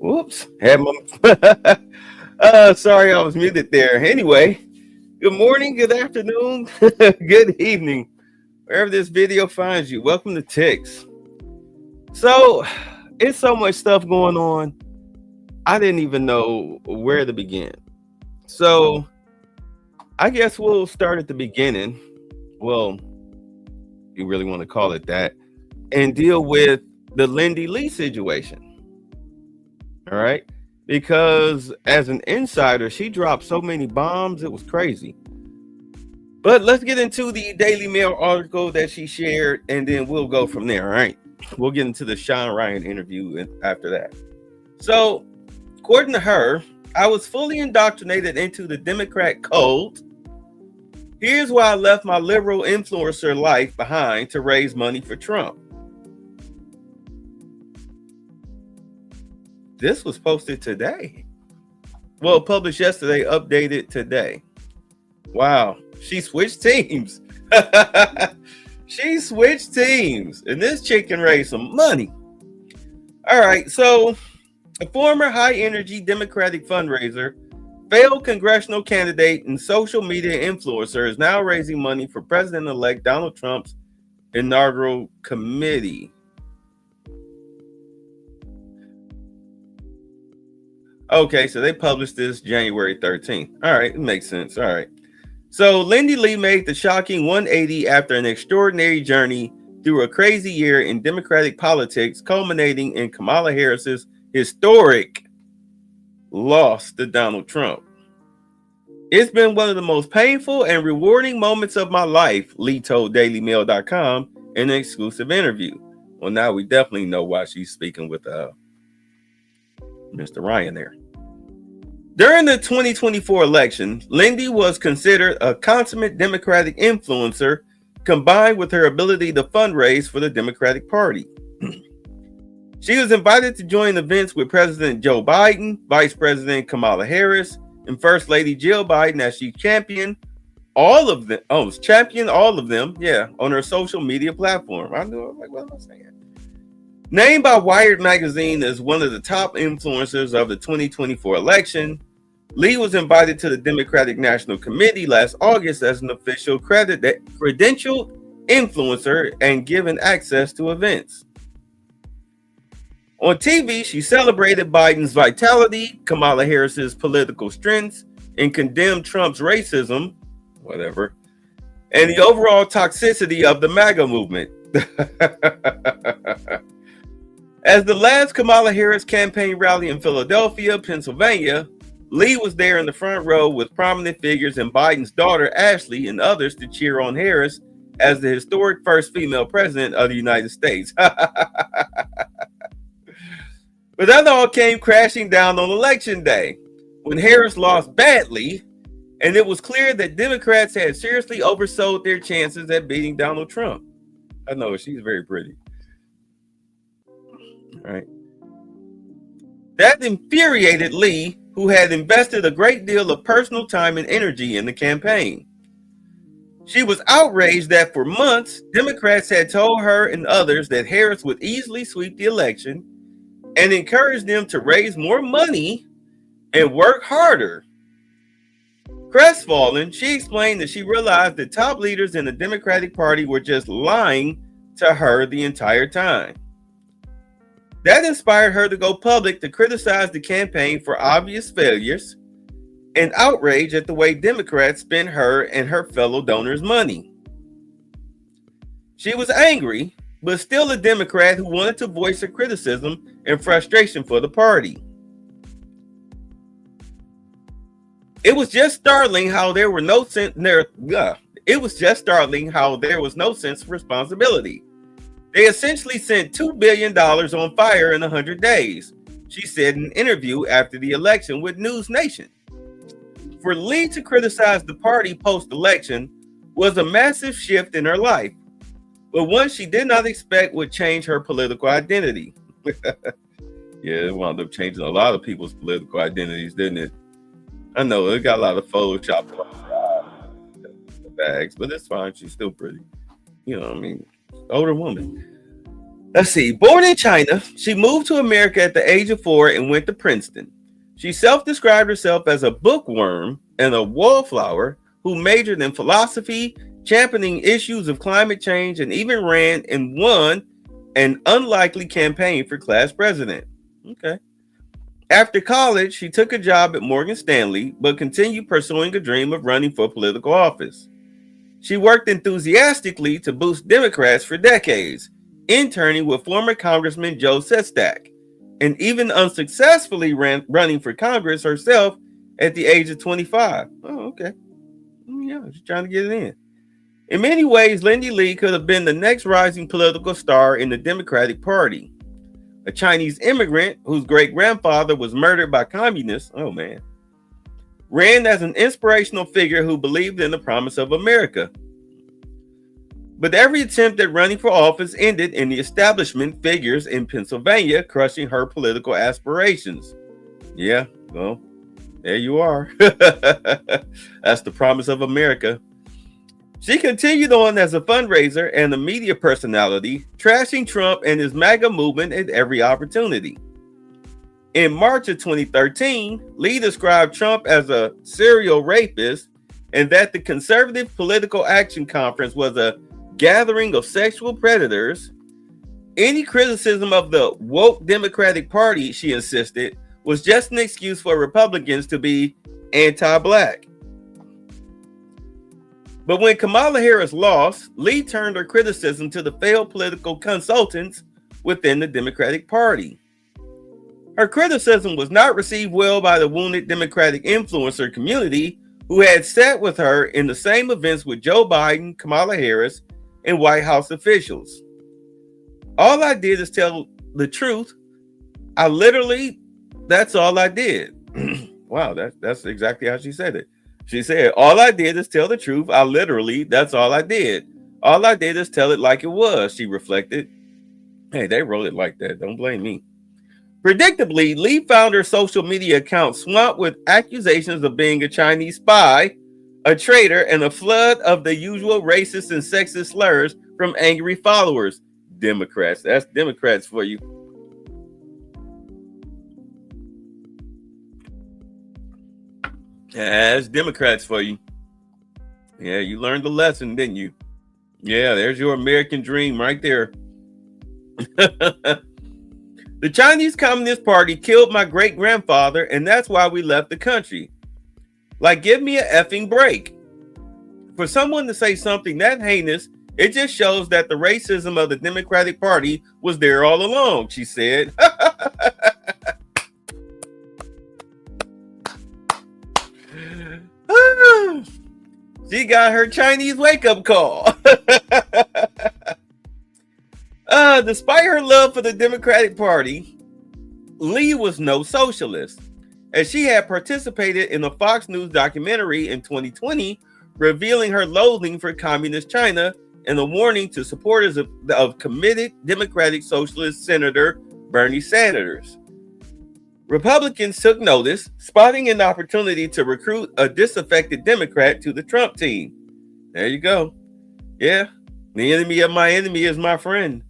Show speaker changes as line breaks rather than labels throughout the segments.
Whoops. Had my sorry I was muted there. Anyway, good morning, good afternoon, good evening, wherever this video finds you. Welcome to Ticks. So it's so much stuff going on. I didn't even know where to begin. So I guess we'll start at the beginning. Well, you really want to call it that, and deal with the Lindy Lee situation. All right. Because as an insider, she dropped so many bombs, it was crazy. But let's get into the Daily Mail article that she shared, and then we'll go from there. All right. We'll get into the Sean Ryan interview after that. So, according to her, I was fully indoctrinated into the Democrat cult. Here's why I left my liberal influencer life behind to raise money for Trump. This was posted today. Well, published yesterday, updated today. Wow. She switched teams. She switched teams. And this chick can raise some money. All right. So, a former high-energy Democratic fundraiser, failed congressional candidate, and social media influencer is now raising money for President-elect Donald Trump's inaugural committee. Okay, so they published this January 13th. All right, it makes sense. All right. So Lindy Lee made the shocking 180 after an extraordinary journey through a crazy year in Democratic politics, culminating in Kamala Harris's historic loss to Donald Trump. It's been one of the most painful and rewarding moments of my life, Lee told DailyMail.com in an exclusive interview. Well, now we definitely know why she's speaking with Mr. Ryan there. During the 2024 election, Lindy was considered a consummate Democratic influencer, combined with her ability to fundraise for the Democratic Party. She was invited to join events with President Joe Biden, Vice President Kamala Harris, and First Lady Jill Biden as she championed all of them. On her social media platform. I knew, like, what am I saying? Named by Wired magazine as one of the top influencers of the 2024 election, Lee was invited to the Democratic National Committee last August as an official credentialed influencer and given access to events. On TV, she celebrated Biden's vitality, Kamala Harris's political strengths, and condemned Trump's racism, whatever, and the overall toxicity of the MAGA movement. As the last Kamala Harris campaign rally in Philadelphia, Pennsylvania, Lee was there in the front row with prominent figures and Biden's daughter, Ashley, and others to cheer on Harris as the historic first female president of the United States. But that all came crashing down on Election Day, when Harris lost badly, and it was clear that Democrats had seriously oversold their chances at beating Donald Trump. I know, she's very pretty. All right. That infuriated Lee, who had invested a great deal of personal time and energy in the campaign. She was outraged that for months, Democrats had told her and others that Harris would easily sweep the election and encouraged them to raise more money and work harder. Crestfallen, she explained that she realized that top leaders in the Democratic Party were just lying to her the entire time. That inspired her to go public to criticize the campaign for obvious failures and outrage at the way Democrats spent her and her fellow donors' money. She was angry, but still a Democrat who wanted to voice her criticism and frustration for the party. It was just startling how there was no sense of responsibility. They essentially sent $2 billion on fire in 100 days, she said in an interview after the election with News Nation. For Lee to criticize the party post-election was a massive shift in her life, but one she did not expect would change her political identity. Yeah, it wound up changing a lot of people's political identities, didn't it? I know, it got a lot of Photoshop bags, but it's fine. She's still pretty. You know what I mean? Older woman. Let's see. Born in China, she moved to America at the age of 4 and went to Princeton. She self-described herself as a bookworm and a wallflower who majored in philosophy, championing issues of climate change, and even ran and won an unlikely campaign for class president. Okay. After college, she took a job at Morgan Stanley, but continued pursuing a dream of running for political office. She worked enthusiastically to boost Democrats for decades, interning with former Congressman Joe Sestak, and even unsuccessfully running for Congress herself at the age of 25. Oh, okay. Yeah, she's trying to get it in. In many ways, Lindy Lee could have been the next rising political star in the Democratic Party. A Chinese immigrant whose great-grandfather was murdered by communists, oh man, ran as an inspirational figure who believed in the promise of America. But every attempt at running for office ended in the establishment figures in Pennsylvania crushing her political aspirations. Yeah, well, there you are. That's the promise of America. She continued on as a fundraiser and a media personality, trashing Trump and his MAGA movement at every opportunity. In March of 2013, Lee described Trump as a serial rapist and that the Conservative Political Action Conference was a gathering of sexual predators. Any criticism of the woke Democratic Party, she insisted, was just an excuse for Republicans to be anti-black. But when Kamala Harris lost, Lee turned her criticism to the failed political consultants within the Democratic Party. Her criticism was not received well by the wounded Democratic influencer community who had sat with her in the same events with Joe Biden, Kamala Harris, and White House officials. All I did is tell the truth. That's all I did. Wow, that's exactly how she said it. She said, all I did is tell the truth. That's all I did. All I did is tell it like it was, she reflected. Hey, they wrote it like that. Don't blame me. Predictably, Lee found her social media account swamped with accusations of being a Chinese spy, a traitor, and a flood of the usual racist and sexist slurs from angry followers. Democrats. That's Democrats for you. That's Democrats for you. Yeah, you learned the lesson, didn't you? Yeah, there's your American dream right there. The Chinese Communist Party killed my great-grandfather, and that's why we left the country. Like, give me a effing break. For someone to say something that heinous, it just shows that the racism of the Democratic Party was there all along, she said. She got her Chinese wake-up call. Despite her love for the Democratic Party, Lee was no socialist, as she had participated in a Fox News documentary in 2020 revealing her loathing for communist China and a warning to supporters of committed Democratic Socialist Senator Bernie Sanders. Republicans took notice, spotting an opportunity to recruit a disaffected Democrat to the Trump team. There you go. Yeah, the enemy of my enemy is my friend.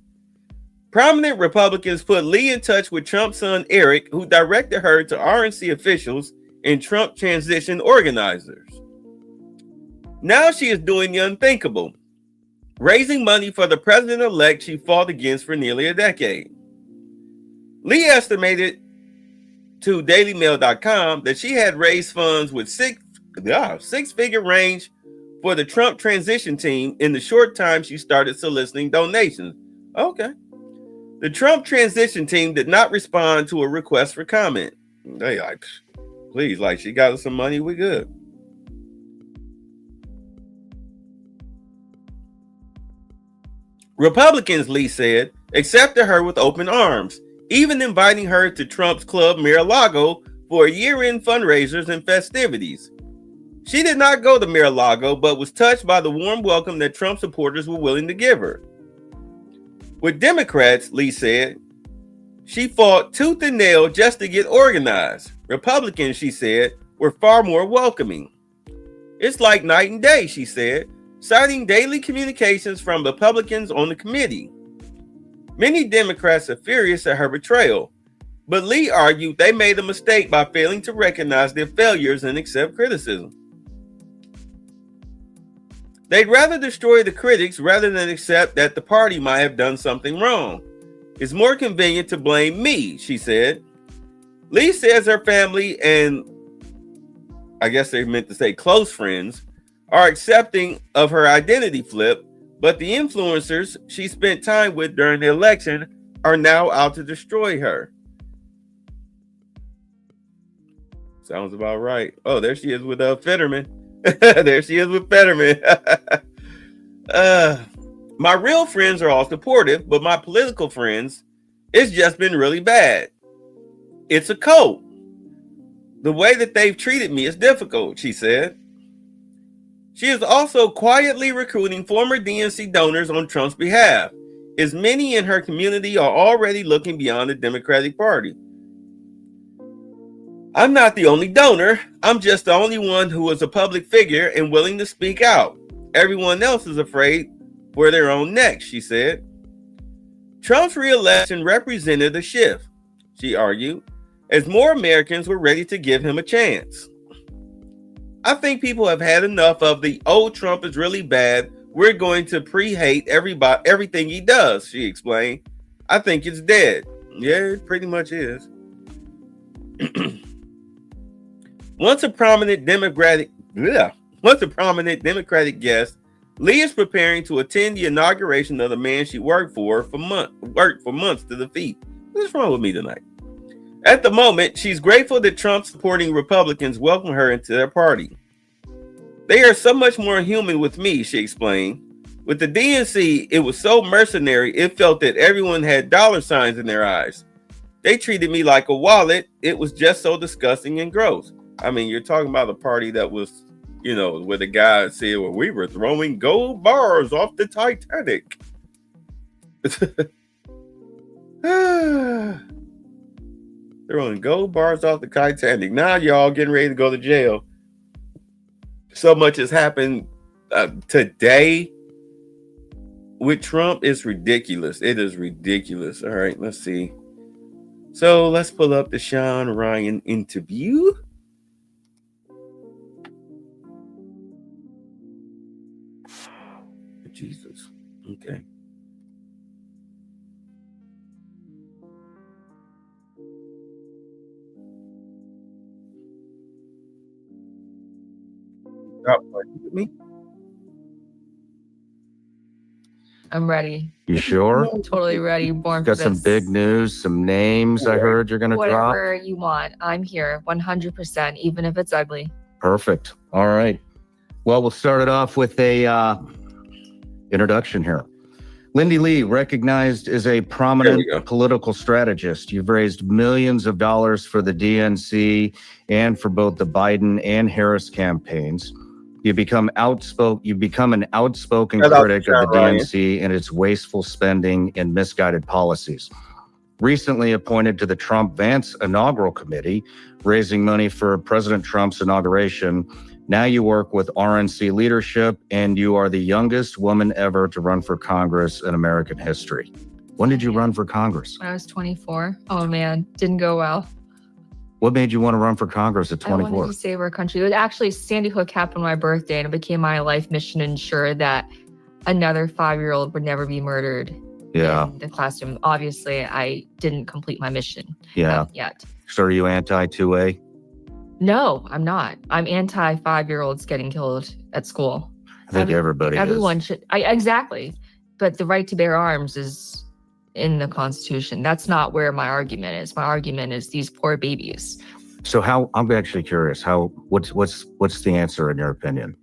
Prominent Republicans put Lee in touch with Trump's son Eric, who directed her to RNC officials and Trump transition organizers. Now she is doing the unthinkable, raising money for the president-elect she fought against for nearly a decade. Lee estimated to dailymail.com that she had raised funds with six-figure range for the Trump transition team in the short time she started soliciting donations. Okay. The Trump transition team did not respond to a request for comment. They like, please, like, she got us some money, we good. Republicans, Lee said, accepted her with open arms, even inviting her to Trump's club Mar-a-Lago for year-end fundraisers and festivities. She did not go to Mar-a-Lago, but was touched by the warm welcome that Trump supporters were willing to give her. With Democrats, Lee said, she fought tooth and nail just to get organized. Republicans, she said, were far more welcoming. It's like night and day, she said, citing daily communications from Republicans on the committee. Many Democrats are furious at her betrayal, but Lee argued they made a mistake by failing to recognize their failures and accept criticism. They'd rather destroy the critics rather than accept that the party might have done something wrong. It's more convenient to blame me, she said. Lee says her family and, I guess they meant to say close friends, are accepting of her identity flip, but the influencers she spent time with during the election are now out to destroy her. Sounds about right. Oh, there she is with Fetterman. There she is with Fetterman. My real friends are all supportive, but my political friends, it's just been really bad. It's a cult. The way that they've treated me is difficult, she said. She is also quietly recruiting former DNC donors on Trump's behalf, as many in her community are already looking beyond the Democratic Party. I'm not the only donor. I'm just the only one who is a public figure and willing to speak out. Everyone else is afraid for their own necks, she said. Trump's re-election represented a shift, she argued, as more Americans were ready to give him a chance. I think people have had enough of the, oh, Trump is really bad, we're going to pre-hate everything he does, she explained. I think it's dead. Yeah, it pretty much is. Once a prominent Democratic guest, Lee is preparing to attend the inauguration of the man she worked for months to defeat. What's wrong with me tonight? At the moment, she's grateful that Trump-supporting Republicans welcome her into their party. They are so much more human with me, she explained. With the DNC, it was so mercenary, it felt that everyone had dollar signs in their eyes. They treated me like a wallet. It was just so disgusting and gross. I mean, you're talking about a party that was, where the guy said, well, we were throwing gold bars off the Titanic. Throwing gold bars off the Titanic. Now y'all getting ready to go to jail. So much has happened today with Trump. It's ridiculous. It is ridiculous. All right, let's see. So let's pull up the Sean Ryan interview. Jesus. Okay. Stop playing with me.
I'm ready.
You sure?
Totally ready. Born
Got
for
some
this.
big news, some names I heard you're going to drop.
Whatever you want. I'm here 100%, even if it's ugly.
Perfect. All right. Well, we'll start it off with a introduction here. Lindy Lee, recognized as a prominent political strategist. You've raised millions of dollars for the DNC and for both the Biden and Harris campaigns. You've become an outspoken critic of the DNC and its wasteful spending and misguided policies. Recently appointed to the Trump-Vance inaugural committee, raising money for President Trump's inauguration. Now you work with RNC leadership, and you are the youngest woman ever to run for Congress in American history. When did you run for Congress?
When I was 24. Oh man, didn't go well.
What made you want to run for Congress at 24?
I wanted to save our country. It was actually Sandy Hook happened on my birthday, and it became my life mission to ensure that another 5-year-old would never be murdered in the classroom. Obviously, I didn't complete my mission yet.
So are you anti-2A?
No, I'm not. I'm anti 5-year-olds getting killed at school.
I think everyone
should. Exactly. But the right to bear arms is in the Constitution. That's not where my argument is. My argument is these poor babies.
So I'm actually curious, what's the answer in your opinion?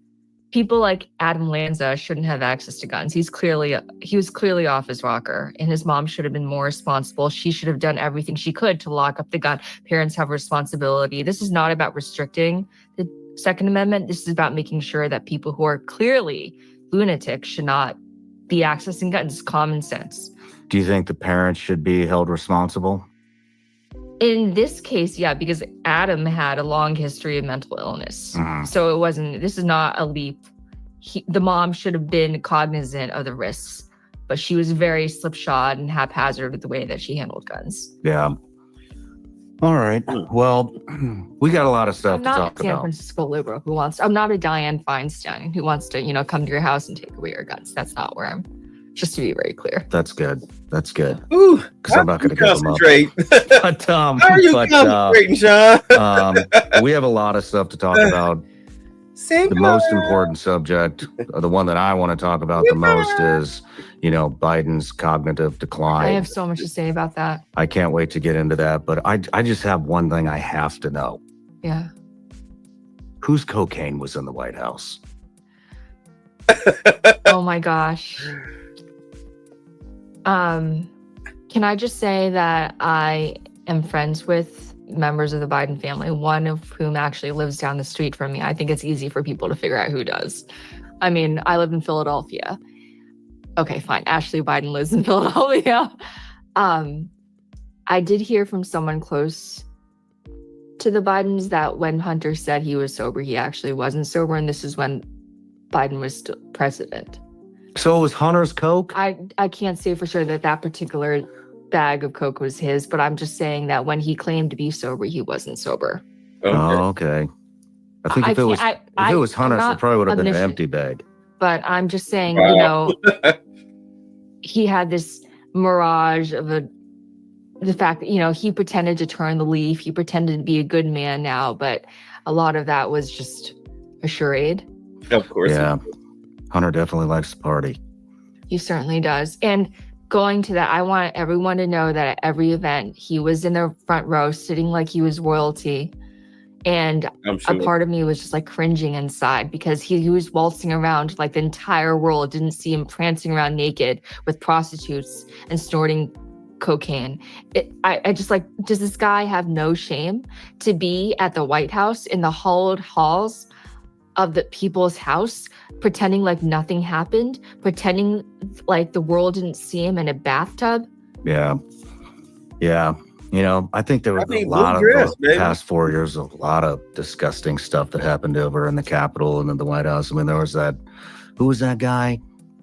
People like Adam Lanza shouldn't have access to guns. He was clearly off his rocker, and his mom should have been more responsible. She should have done everything she could to lock up the gun. Parents have responsibility. This is not about restricting the Second Amendment. This is about making sure that people who are clearly lunatics should not be accessing guns. It's common sense.
Do you think the parents should be held responsible?
In this case, yeah, because Adam had a long history of mental illness. Mm-hmm. So this is not a leap. The mom should have been cognizant of the risks. but she was very slipshod and haphazard with the way that she handled guns.
Yeah. All right. Well, we got a lot of stuff
I'm
to
not
talk
a San
about.
Francisco liberal who wants. I'm not a Dianne Feinstein who wants to, come to your house and take away your guns. That's not where I'm. Just to be very clear.
That's good. That's good.
Ooh,
Because I'm not going to give them up.
But how are you concentrating, Sean?
We have a lot of stuff to talk about. The most important subject, the one that I want to talk about the most is, Biden's cognitive decline.
I have so much to say about that.
I can't wait to get into that, but I just have one thing I have to know.
Yeah.
Whose cocaine was in the White House?
Oh my gosh. Can I just say that I am friends with members of the Biden family, one of whom actually lives down the street from me. I think it's easy for people to figure out who does. I mean, I live in Philadelphia. Okay, fine. Ashley Biden lives in Philadelphia. I did hear from someone close to the Bidens that when Hunter said he was sober, he actually wasn't sober. And this is when Biden was still president.
So it was Hunter's coke?
I can't say for sure that particular bag of coke was his, but I'm just saying that when he claimed to be sober, he wasn't sober.
Okay.
Oh, okay. I think if it was Hunter's, it probably would have been an empty bag.
But I'm just saying,
Wow.
He had this mirage of the fact that, he pretended to turn the leaf. He pretended to be a good man now, but a lot of that was just a charade.
Of course.
Yeah. Hunter definitely likes to party.
He certainly does. And going to that, I want everyone to know that at every event, he was in the front row, sitting like he was royalty. And
I'm sure.
a part of me was just like cringing inside because he was waltzing around like the entire world didn't see him prancing around naked with prostitutes and snorting cocaine. I just like, does this guy have no shame to be at the White House in the hollowed halls of the people's house, pretending like nothing happened, pretending like the world didn't see him in a bathtub?
Yeah. I think there was a lot of the past 4 years, a lot of disgusting stuff that happened over in the Capitol and in the White House. I mean, there was who was that guy?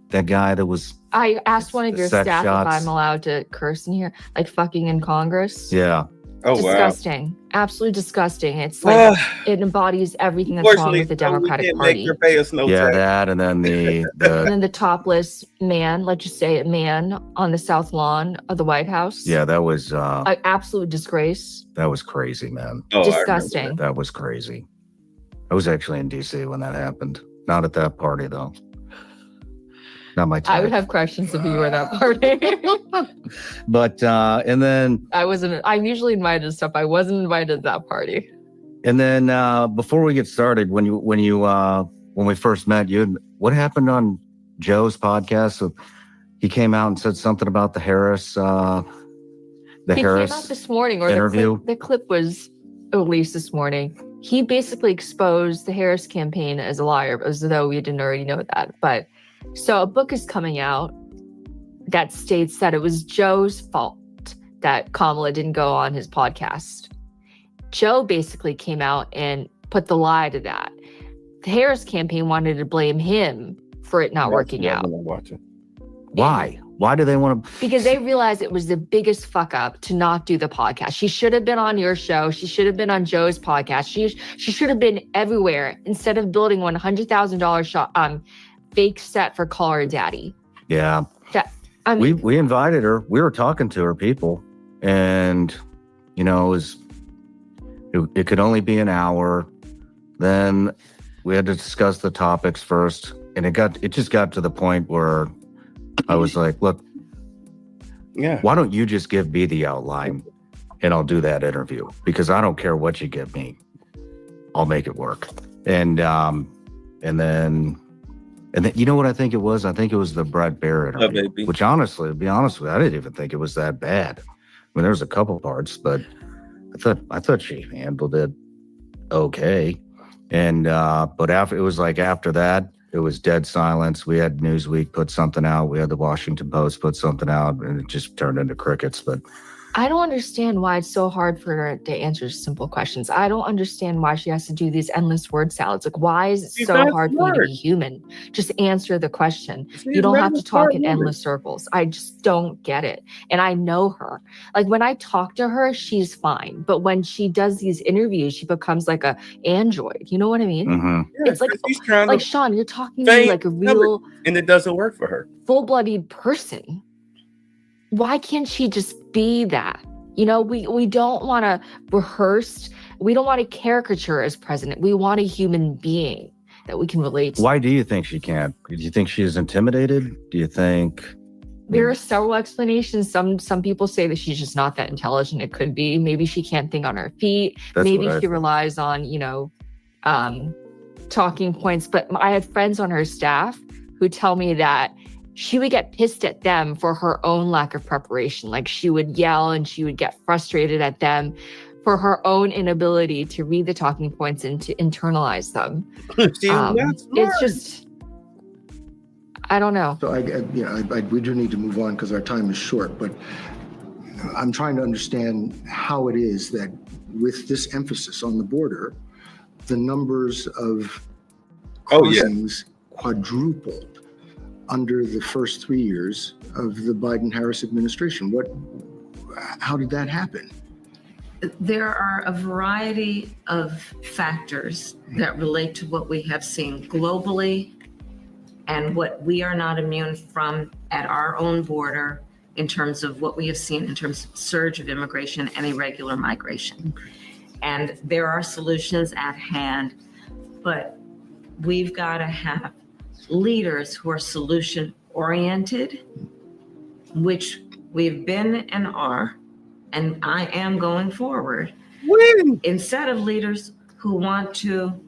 That guy that was...
I asked one of your staff
shots.
if I'm allowed to curse in here, like fucking in Congress.
Yeah.
Oh,
disgusting. Wow. Absolutely disgusting. It's like it embodies everything that's wrong with the Democratic Party.
That and then the
and then the topless man, let's just say man on the south lawn of the White House.
Yeah, that was
an absolute disgrace.
That was crazy, man.
Oh, disgusting.
That was crazy. I was actually in DC when that happened. Not at that party though. Not my type.
I would have questions if you were that party.
But and then
I'm usually invited to stuff. I wasn't invited to that party.
And then before we get started, when we first met, what happened on Joe's podcast? So he came out and said something about the Harris Harris
came out this morning, or
interview.
The clip was released this morning. He basically exposed the Harris campaign as a liar, as though we didn't already know that. But so a book is coming out that states that it was Joe's fault that Kamala didn't go on his podcast. Joe basically came out and put the lie to that. The Harris campaign wanted to blame him for it not working out.
Why? Why do they want to?
Because they realized it was the biggest fuck up to not do the podcast. She should have been on your show. She should have been on Joe's podcast. She should have been everywhere instead of building $100,000 fake set for Call Her Daddy.
Yeah. We invited her. We were talking to her people, and it could only be an hour. Then we had to discuss the topics first, and it just got to the point where I was like, look, why don't you just give me the outline and I'll do that interview, because I don't care what you give me. I'll make it work. And then you know what I think it was? I think it was the Brett Baer interview, which honestly, to be honest with you, I didn't even think it was that bad. I mean, there was a couple parts, but I thought she handled it okay. And but after that, it was dead silence. We had Newsweek put something out. We had the Washington Post put something out, and it just turned into crickets. But
I don't understand why it's so hard for her to answer simple questions. I don't understand why she has to do these endless word salads. Like, why is it
She's
so
not
hard for you to
smart.
be human? Just answer the question.
She's
You don't
not
have
a
to talk
smart
in
woman.
endless circles. I just don't get it. And I know her. Like, when I talk to her, she's fine. But when she does these interviews, she becomes like a android. You know what I mean?
Mm-hmm.
Yeah,
It's like,
'cause she's trying
like
to
Sean, you're talking to me
feign
like a real
and it doesn't work for her.
full-blooded person. Why can't she just be that? You know, we don't want to rehearse. We don't want to caricature as president. We want a human being that we can relate to.
Why do you think she can't? Do you think she is intimidated? Do you think?
There are several explanations. Some people say that she's just not that intelligent. It could be. Maybe she can't think on her feet.
That's
Maybe
what I
she
think.
relies on, talking points. But I have friends on her staff who tell me that she would get pissed at them for her own lack of preparation. Like, she would yell and she would get frustrated at them for her own inability to read the talking points and to internalize them.
She's not smart.
It's just, I don't know.
So we do need to move on because our time is short, but I'm trying to understand how it is that with this emphasis on the border, the numbers of crossings quadrupled under the first 3 years of the Biden-Harris administration. How did that happen?
There are a variety of factors that relate to what we have seen globally and what we are not immune from at our own border in terms of what we have seen in terms of surge of immigration and irregular migration. And there are solutions at hand, but we've got to have leaders who are solution oriented, which we've been and are, and I am going forward, instead of leaders who want to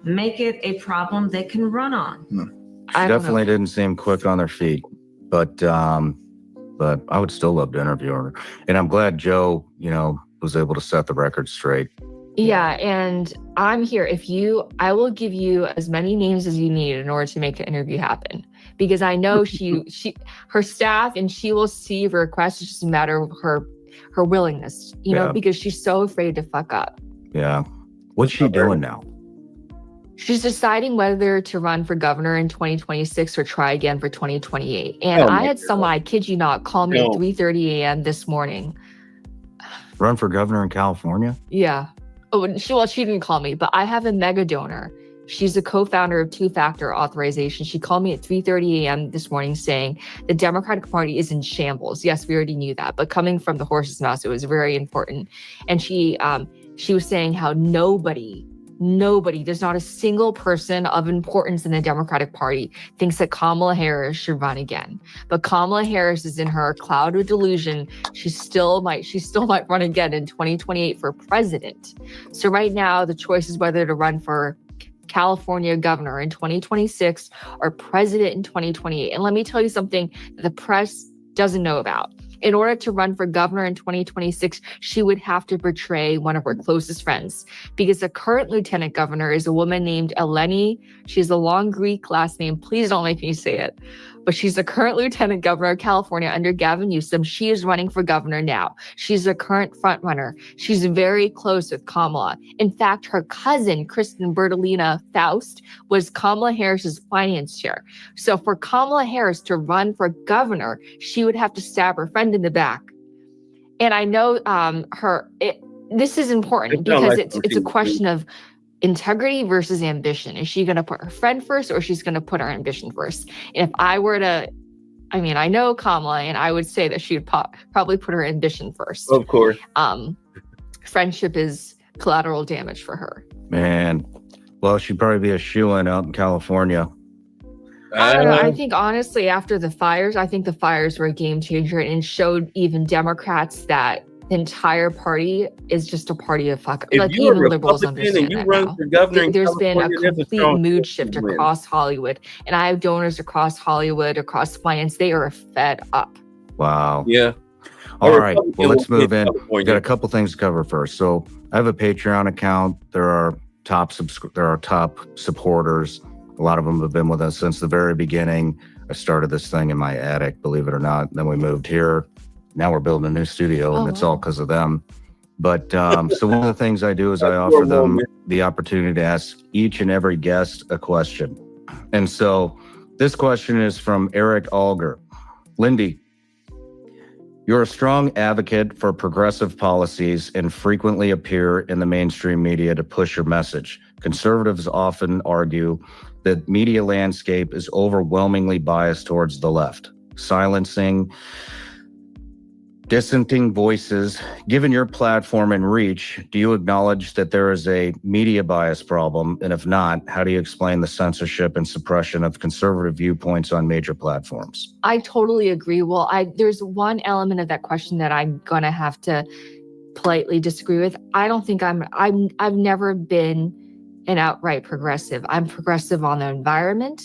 make it a problem they can run on.
She definitely didn't seem quick on their feet, but I would still love to interview her. And I'm glad Joe, was able to set the record straight.
Yeah, and I'm here. I will give you as many names as you need in order to make the interview happen. Because I know her staff, and she will see your request. It's just a matter of her willingness, because she's so afraid to fuck up.
Yeah. What's she doing now?
She's deciding whether to run for governor in 2026 or try again for 2028. And I had someone, I kid you not, call me at 3:30 a.m. this morning.
Run for governor in California?
Yeah. Oh, she didn't call me, but I have a mega donor. She's a co-founder of two-factor authorization. She called me at 3:30 a.m. this morning saying the Democratic Party is in shambles. Yes, we already knew that, but coming from the horse's mouth, it was very important. And she was saying how nobody, there's not a single person of importance in the Democratic Party thinks that Kamala Harris should run again. But Kamala Harris is in her cloud of delusion. She still might run again in 2028 for president. So right now, the choice is whether to run for California governor in 2026 or president in 2028. And let me tell you something that the press doesn't know about. In order to run for governor in 2026, she would have to betray one of her closest friends, because the current lieutenant governor is a woman named Eleni. She has a long Greek last name. Please don't make me say it. But she's the current lieutenant governor of California under Gavin Newsom. She is running for governor now. She's the current front runner. She's very close with Kamala. In fact, her cousin, Kristen Bertolina Faust, was Kamala Harris's finance chair. So for Kamala Harris to run for governor, she would have to stab her friend in the back. And I know this is important because it's a question of integrity versus ambition. Is she going to put her friend first, or she's going to put her ambition first? And if I were to, I know Kamala, and I would say that she would probably put her ambition first.
Of course.
Friendship is collateral damage for her.
Man, well, she'd probably be a shoo-in out in California.
I don't know. I think honestly, after the fires, were a game changer and showed even Democrats that the entire party is just a party of fuck.
If
like
you're
even
a
liberals
Republican
understand
and you
that
run
now.
for governor in
There's been a
California, that's
complete
strong
mood
chance
shift
to win.
across Hollywood, and I have donors across Hollywood, across finance. They are fed up.
Wow.
Yeah.
All right. Well, let's move in. We
California.
got a couple things to cover first. So I have a Patreon account. There are top supporters. A lot of them have been with us since the very beginning. I started this thing in my attic, believe it or not. Then we moved here. Now we're building a new studio, and
Oh,
it's all
wow.
because of them. But so one of the things I do is I offer them the opportunity to ask each and every guest a question. And so this question is from Eric Alger. Lindy, you're a strong advocate for progressive policies and frequently appear in the mainstream media to push your message. Conservatives often argue that media landscape is overwhelmingly biased towards the left, silencing dissenting voices. Given your platform and reach, do you acknowledge that there is a media bias problem? And if not, how do you explain the censorship and suppression of conservative viewpoints on major platforms?
I totally agree. Well, there's one element of that question that I'm gonna have to politely disagree with. I don't think I've never been an outright progressive. I'm progressive on the environment,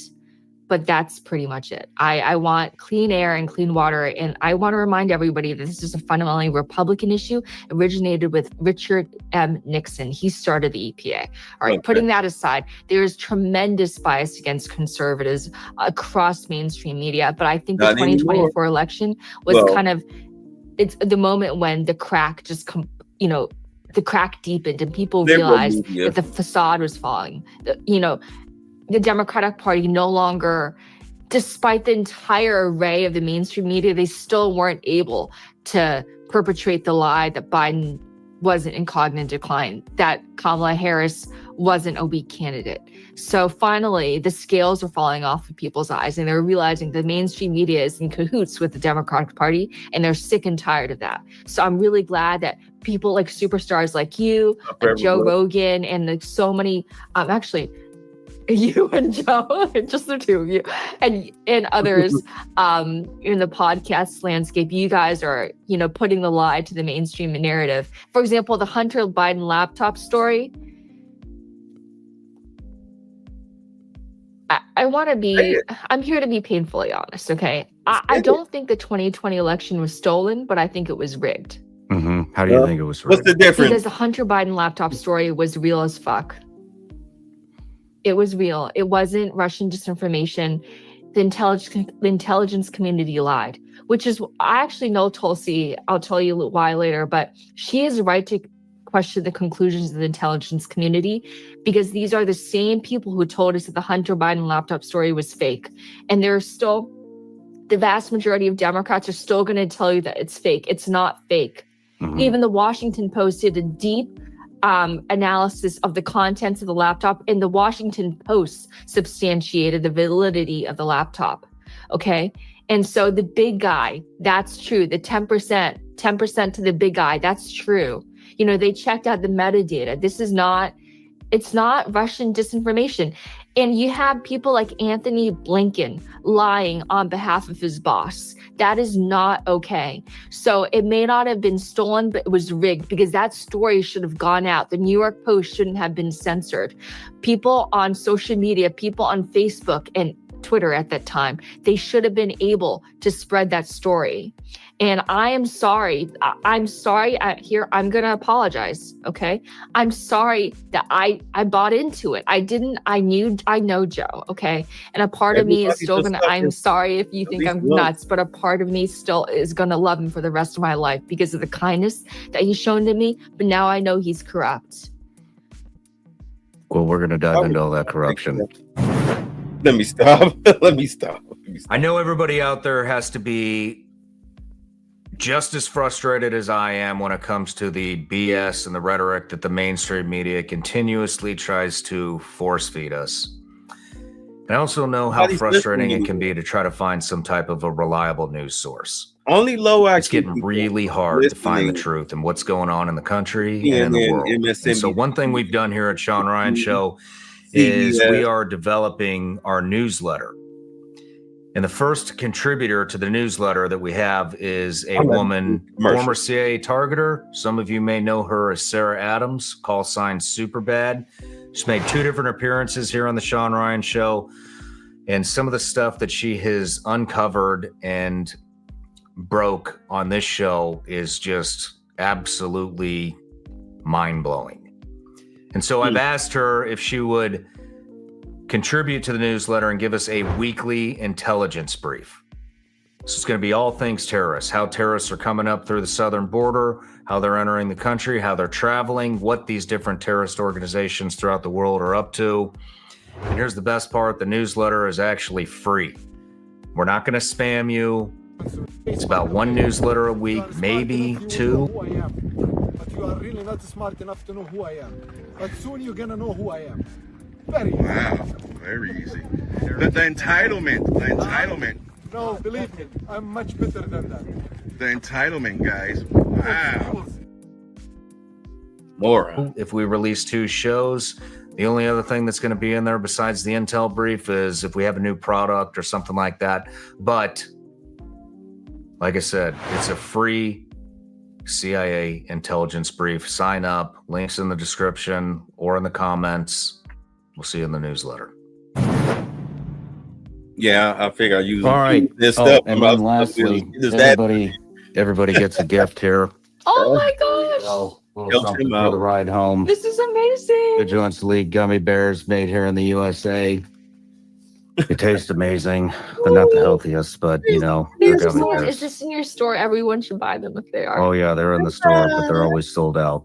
but that's pretty much it. I want clean air and clean water. And I want to remind everybody that this is a fundamentally Republican issue, originated with Richard M. Nixon. He started the EPA. All right, putting that aside, there is tremendous bias against conservatives across mainstream media. But I think the 2024 election was kind of, it's the moment when the crack just, the crack deepened and people realized that the facade was falling. The Democratic Party no longer, despite the entire array of the mainstream media, they still weren't able to perpetrate the lie that Biden wasn't in cognitive decline, that Kamala Harris wasn't a weak candidate. So finally, the scales are falling off of people's eyes, and they're realizing the mainstream media is in cahoots with the Democratic Party, and they're sick and tired of that. So I'm really glad that people like superstars like you, like Joe Rogan, and like so many, actually, you and Joe, just the two of you, and others in the podcast landscape, you guys are, putting the lie to the mainstream narrative. For example, the Hunter Biden laptop story. I'm here to be painfully honest, okay? I don't think the 2020 election was stolen, but I think it was rigged.
Mm-hmm. How do you think it was rigged?
What's the difference?
Because the Hunter Biden laptop story was real as fuck. It was real. It wasn't Russian disinformation. The intelligence community lied, which is, I actually know Tulsi. I'll tell you why later, but she has a right to question the conclusions of the intelligence community, because these are the same people who told us that the Hunter Biden laptop story was fake. And the vast majority of Democrats are still going to tell you that it's fake. It's not fake. Mm-hmm. Even the Washington Post did a deep analysis of the contents of the laptop, and the Washington Post substantiated the validity of the laptop. Okay. And so the big guy, that's true. The 10% to the big guy, that's true. They checked out the metadata. It's not Russian disinformation. And you have people like Anthony Blinken lying on behalf of his boss. That is not okay. So it may not have been stolen, but it was rigged, because that story should have gone out. The New York Post shouldn't have been censored. People on social media, people on Facebook and Twitter at that time, they should have been able to spread that story. And I am sorry. I'm sorry. I'm going to apologize. Okay. I'm sorry that I bought into it. I know Joe. Okay. And a part of me is still going to, I'm sorry if you think I'm nuts, but a part of me still is going to love him for the rest of my life because of the kindness that he's shown to me. But now I know he's corrupt.
Well, we're going to dive into all that corruption.
Let me stop. Let me stop.
I know everybody out there has to be just as frustrated as I am when it comes to the BS and the rhetoric that the mainstream media continuously tries to force feed us. And I also know how frustrating it can be to try to find some type of a reliable news source.
Only low IQ.
It's getting really hard to find the truth and what's going on in the country and in the world. And so one thing we've done here at Sean Ryan Show is we are developing our newsletter. And the first contributor to the newsletter that we have is a woman, former CIA targeter. Some of you may know her as Sarah Adams, call sign Superbad. She's made 2 different appearances here on the Sean Ryan Show. And some of the stuff that she has uncovered and broke on this show is just absolutely mind-blowing. And so I've asked her if she would contribute to the newsletter and give us a weekly intelligence brief. So it's going to be all things terrorists, how terrorists are coming up through the southern border, how they're entering the country, how they're traveling, what these different terrorist organizations throughout the world are up to. And here's the best part, the newsletter is actually free. We're not going to spam you. It's about one newsletter a week, maybe two.
But you are really not smart enough to know who I am. But soon you're going to know who I am. Very easy.
Wow, very easy. The entitlement.
No, believe me, I'm much better than that.
The entitlement, guys. Wow.
More.
If we release 2 shows, the only other thing that's going to be in there besides the intel brief is if we have a new product or something like that. But like I said, it's a free CIA intelligence brief. Sign up. Links in the description or in the comments. We'll see you in the newsletter.
Yeah, I figure I use
All right.
this stuff.
And then lastly, everybody gets a gift here.
Oh my gosh.
So, little something for the ride home.
This is amazing.
Vigilance League gummy bears made here in the USA. They taste amazing. They're not the healthiest, but you know, they're gummy bears.
Is this in your store? Everyone should buy them if they are.
Oh yeah, they're in the store, but they're always sold out.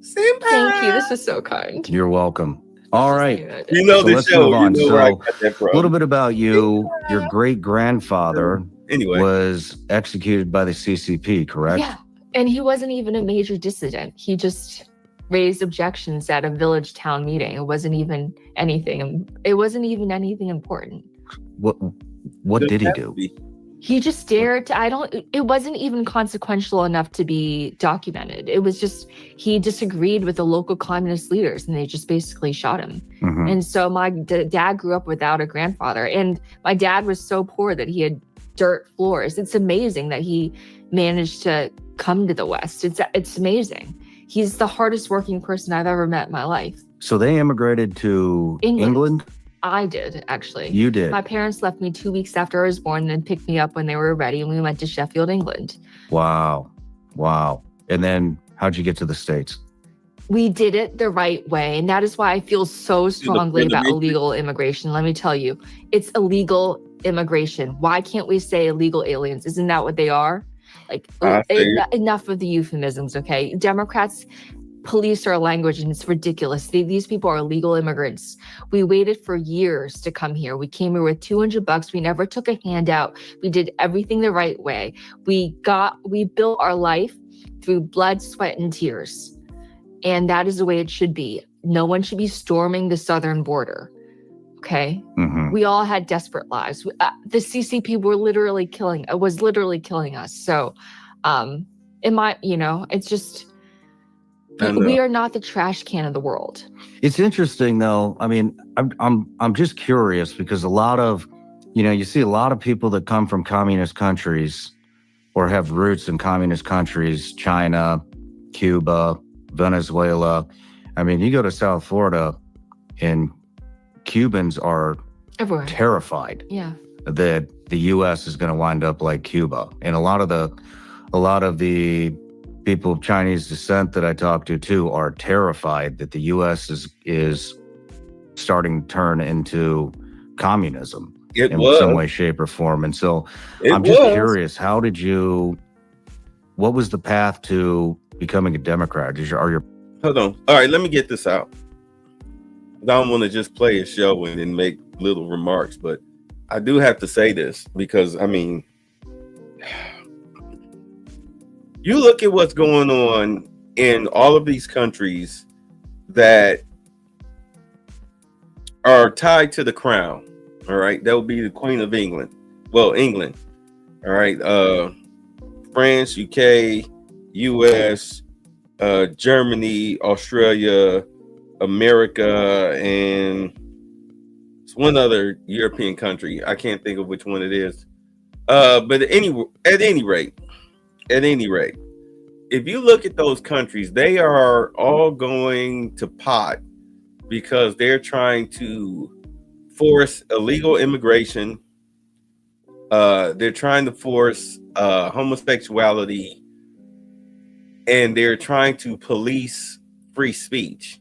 Thank you. This is so kind.
You're welcome. All right.
You know
So
the
let's
show.
move on.
You know where I
So
got that from.
a little bit about you. Your great grandfather
Anyway,
was executed by the CCP, correct?
Yeah. And he wasn't even a major dissident. He just raised objections at a village town meeting. It wasn't even anything. It wasn't even anything important.
What did he do?
He just dared to, it wasn't even consequential enough to be documented. It was just, he disagreed with the local communist leaders and they just basically shot him.
Mhm.
And so my dad grew up without a grandfather, and my dad was so poor that he had dirt floors. It's amazing that he managed to come to the West. It's amazing. He's the hardest working person I've ever met in my life.
So they immigrated to England?
I did, actually.
You did?
My parents left me 2 weeks after I was born and then picked me up when they were ready, and we went to Sheffield, England.
Wow. And then how'd you get to the States?
We did it the right way, and that is why I feel so strongly about illegal immigration. Let me tell you, it's illegal immigration. Why can't we say illegal aliens? Isn't that what they are? Like, enough of the euphemisms, okay? Democrats police our language, and it's ridiculous. These people are illegal immigrants. We waited for years to come here. We came here with $200. We never took a handout. We did everything the right way. We built our life through blood, sweat, and tears. And that is the way it should be. No one should be storming the southern border. Okay.
Mm-hmm.
We all had desperate lives. The CCP was literally killing us. So, it's just, we are not the trash can of the world.
It's interesting though. I mean, I'm just curious because a lot of, you see a lot of people that come from communist countries or have roots in communist countries, China, Cuba, Venezuela. I mean, you go to South Florida and Cubans are
everywhere
terrified that the U.S. is going to wind up like Cuba. And a lot of the people of Chinese descent that I talk to too are terrified that the U.S. is starting to turn into communism in some way, shape, or form. And so I'm just curious, what was the path to becoming a Democrat?
Hold on. All right, let me get this out. I don't want to just play a show and then make little remarks, but I do have to say this because, I mean, you look at what's going on in all of these countries that are tied to the crown. All right. That would be the Queen of England. Well, England. All right. France, UK, US, Germany, Australia, America, and it's one other European country. I can't think of which one it is. But at any rate, if you look at those countries, they are all going to pot because they're trying to force illegal immigration. They're trying to force homosexuality, and they're trying to police free speech.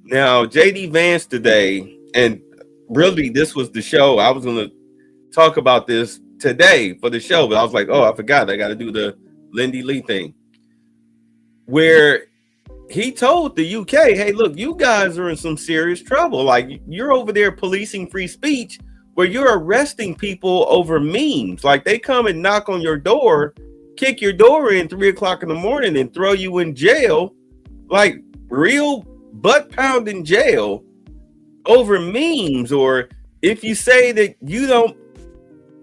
Now, J.D. Vance today, and really this was the show, I was going to talk about this today for the show, but I was like, oh, I forgot. I got to do the Lindy Lee thing, where he told the UK, hey, look, you guys are in some serious trouble. Like, you're over there policing free speech where you're arresting people over memes. Like, they come and knock on your door, kick your door in 3 o'clock in the morning and throw you in jail, like real butt pounding jail over memes. Or if you say that you don't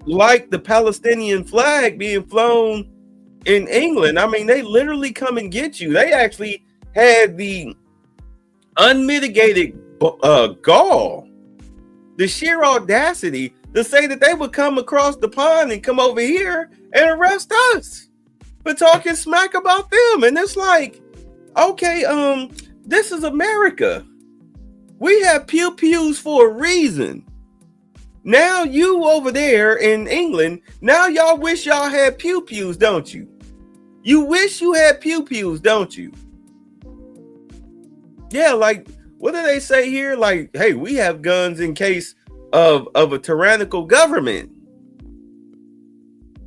like the Palestinian flag being flown in England, I mean, they literally come and get you. They actually had the unmitigated gall, the sheer audacity to say that they would come across the pond and come over here and arrest us for talking smack about them. And it's like, okay, this is America. We have pew-pews for a reason. Now you over there in England, now y'all wish y'all had pew-pews, don't you? You wish you had pew-pews, don't you? Yeah, like, what do they say here? Like, hey, we have guns in case of a tyrannical government.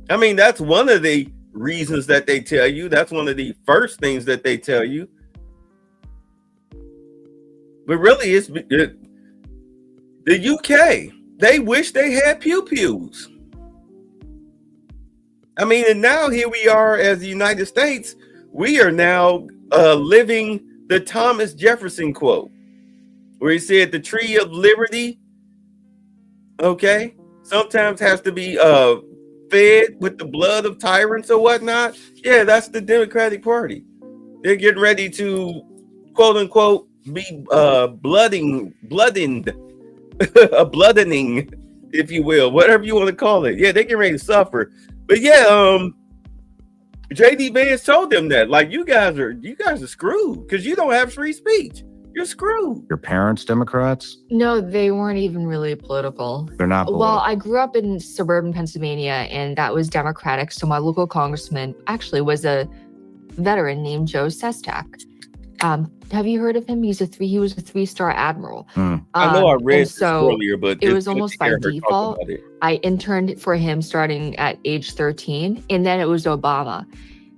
I mean, that's one of the reasons that they tell you. That's one of the first things that they tell you. But really, it's the UK. They wish they had pew-pews. I mean, and now here we are as the United States. We are now living the Thomas Jefferson quote, where he said the tree of liberty, okay, sometimes has to be fed with the blood of tyrants or whatnot. Yeah, that's the Democratic Party. They're getting ready to, quote unquote, be bloodened, a bloodening, if you will, whatever you want to call it. Yeah, they're getting ready to suffer. But yeah, JD Vance told them that, like, you guys are screwed because you don't have free speech. You're screwed.
Your parents Democrats?
No, they weren't even really political.
They're not political.
Well, I grew up in suburban Pennsylvania, and that was Democratic. So my local congressman actually was a veteran named Joe Sestak. Have you heard of him? He was a 3-star admiral.
I know I read this earlier, but
it was almost by default. I interned for him starting at age 13, and then it was Obama.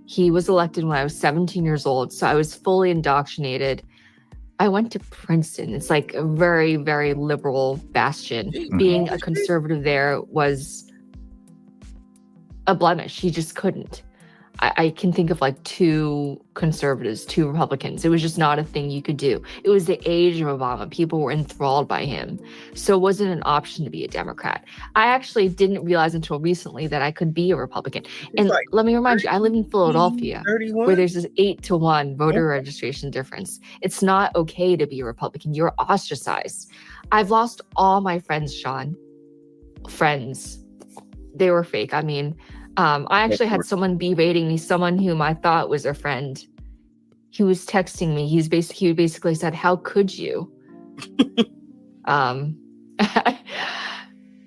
He was elected when I was 17 years old, so I was fully indoctrinated. I went to Princeton. It's like a very, very liberal bastion. Being a conservative there was a blemish. He just couldn't. I can think of like 2 conservatives, 2 Republicans. It was just not a thing you could do. It was the age of Obama. People were enthralled by him. So it wasn't an option to be a Democrat. I actually didn't realize until recently that I could be a Republican. And like, let me remind you, I live in Philadelphia, 31? Where there's this 8-to-1 voter registration difference. It's not okay to be a Republican. You're ostracized. I've lost all my friends, Sean. Friends. They were fake. I mean, I actually had someone berating me, someone whom I thought was a friend. He was texting me. He basically said, "How could you?"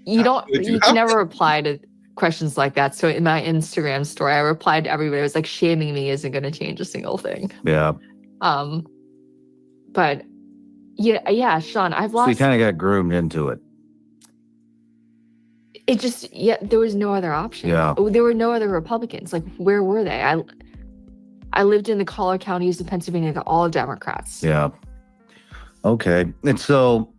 You can never reply to questions like that. So in my Instagram story, I replied to everybody. I was like, shaming me isn't going to change a single thing.
Yeah.
But yeah, Sean, I've lost.
So you kind of got groomed into it.
It just, there was no other option.
Yeah.
There were no other Republicans. Like, where were they? I lived in the collar counties of Pennsylvania. They're all Democrats.
Yeah. Okay. And so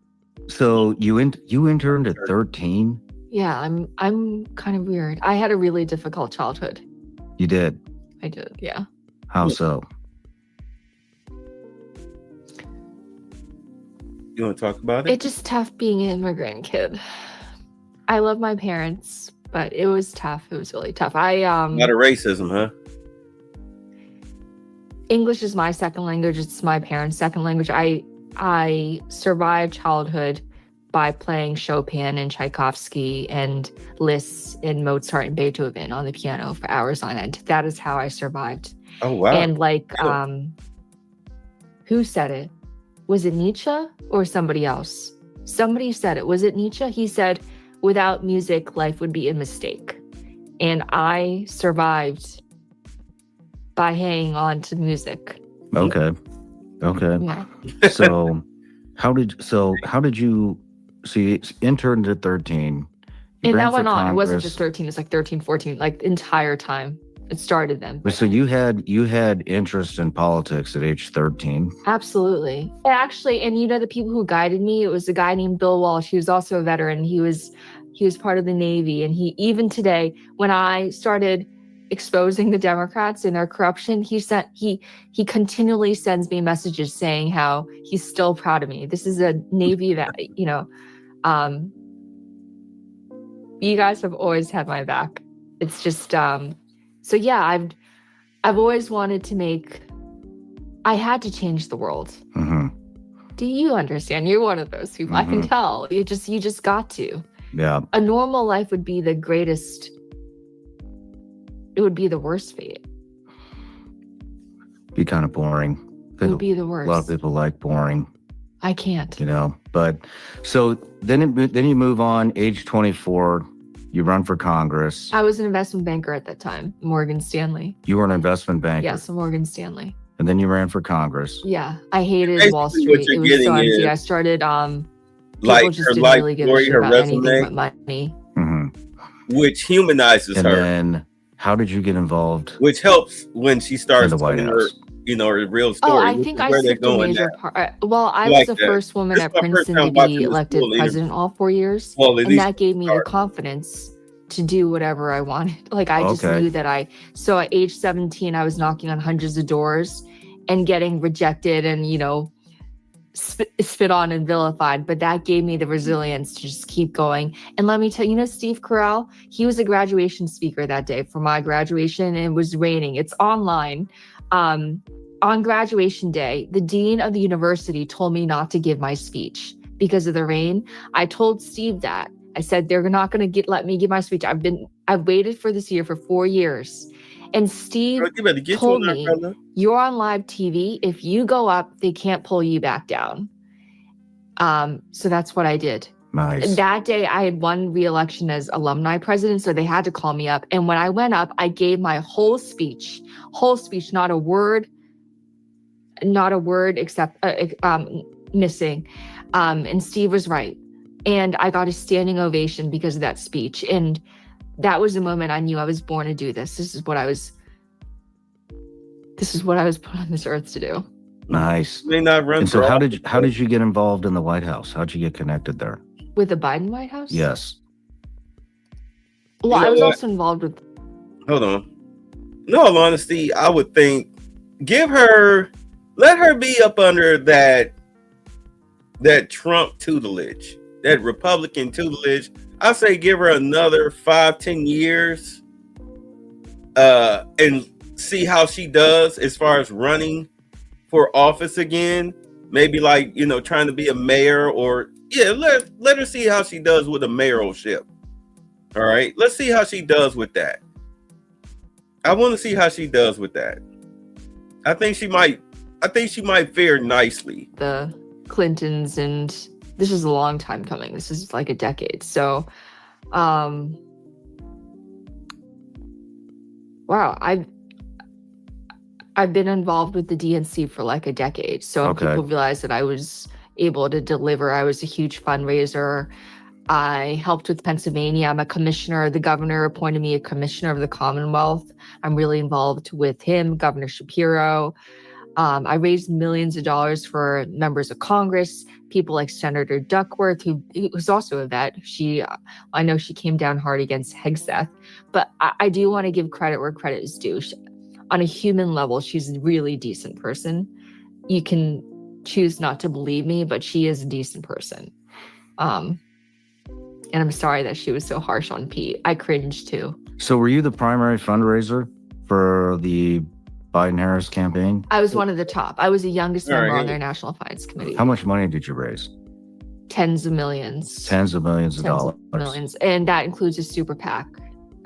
you interned at 13?
Yeah, I'm kind of weird. I had a really difficult childhood.
You did?
I did, yeah.
How so?
You want to talk about it?
It's just tough being an immigrant kid. I love my parents, but it was tough. It was really tough. A lot
of racism, huh?
English is my second language. It's my parents' second language. I survived childhood by playing Chopin and Tchaikovsky and Liszt and Mozart and Beethoven on the piano for hours on end. That is how I survived.
Oh, wow.
And like, who said it? Was it Nietzsche or somebody else? Somebody said it. Was it Nietzsche? He said, without music, life would be a mistake. And I survived by hanging on to music.
Okay.
Yeah.
So how did you interned at 13?
And that went on. It wasn't just 13. It's like 13, 14, like the entire time. It started then.
So you had interest in politics at age 13?
Absolutely. Actually, and you know the people who guided me, it was a guy named Bill Walsh. He was also a veteran. He was part of the Navy. And he, even today, when I started exposing the Democrats and their corruption, he continually sends me messages saying how he's still proud of me. This is a Navy vet, you know. You guys have always had my back. It's just so yeah, I've always wanted to I had to change the world.
Mm-hmm.
Do you understand? You're one of those people. Mm-hmm. I can tell. You just got to.
Yeah.
A normal life would be the greatest. It would be the worst fate.
Be kind of boring.
It would be the worst.
A lot of people like boring.
I can't.
You know, but so then you move on, age 24, you run for Congress.
I was an investment banker at that time, Morgan Stanley.
You were an investment banker?
Yes, Morgan Stanley.
And then you ran for Congress.
Yeah, I hated Wall Street. It was so empty. I started,
like just her life really story, her resume,
money.
Mm-hmm.
Which humanizes her.
And then how did you get involved?
Which helps when she starts
in the White House.
Her real story.
Oh, I think I skipped a major part. Well, I was the first woman at Princeton to be elected president all 4 years. Well, and that gave me the confidence to do whatever I wanted. Like, I just knew that so at age 17, I was knocking on hundreds of doors and getting rejected and, you know, spit on and vilified. But that gave me the resilience to just keep going. And let me tell you, you know, Steve Carell, he was a graduation speaker that day for my graduation, and it was raining. It's online. On graduation day, the dean of the university told me not to give my speech because of the rain. I told Steve that. I said, they're not going to let me give my speech. I've waited for this year for 4 years. And Steve told me, you're on live TV. If you go up, they can't pull you back down. So that's what I did.
Nice.
That day, I had won re-election as alumni president, so they had to call me up. And when I went up, I gave my whole speech, not a word except missing. And Steve was right. And I got a standing ovation because of that speech. And that was the moment I knew I was born to do this. This is what I was put on this earth to do.
Nice.
May not run.
And so how did you get involved in the White House? How'd you get connected there?
With the Biden White House?
Yes.
Well, I was also involved with.
Hold on. In all honesty, I would think let her be up under that Trump tutelage, that Republican tutelage. I say give her another 5-10 years and see how she does as far as running for office again. Maybe like, you know, trying to be a mayor or let her see how she does with a mayoralship. All right. Let's see how she does with that. I want to see how she does with that. I think she might fare nicely.
The Clintons, and this is a long time coming. This is like a decade. So, wow, I've been involved with the DNC for like a decade. So people realized that I was able to deliver. I was a huge fundraiser. I helped with Pennsylvania. I'm a commissioner. The governor appointed me a commissioner of the Commonwealth. I'm really involved with him, Governor Shapiro. I raised millions of dollars for members of Congress, people like Senator Duckworth, who was also a vet. I know she came down hard against Hegseth, but I do want to give credit where credit is due. On a human level, she's a really decent person. You can choose not to believe me, but she is a decent person. And I'm sorry that she was so harsh on Pete. I cringed too.
So were you the primary fundraiser for the Biden-Harris campaign?
I was one of the top. I was the youngest member on their National Finance Committee.
How much money did you raise?
Tens of millions.
Tens of millions of dollars.
Millions. And that includes a super PAC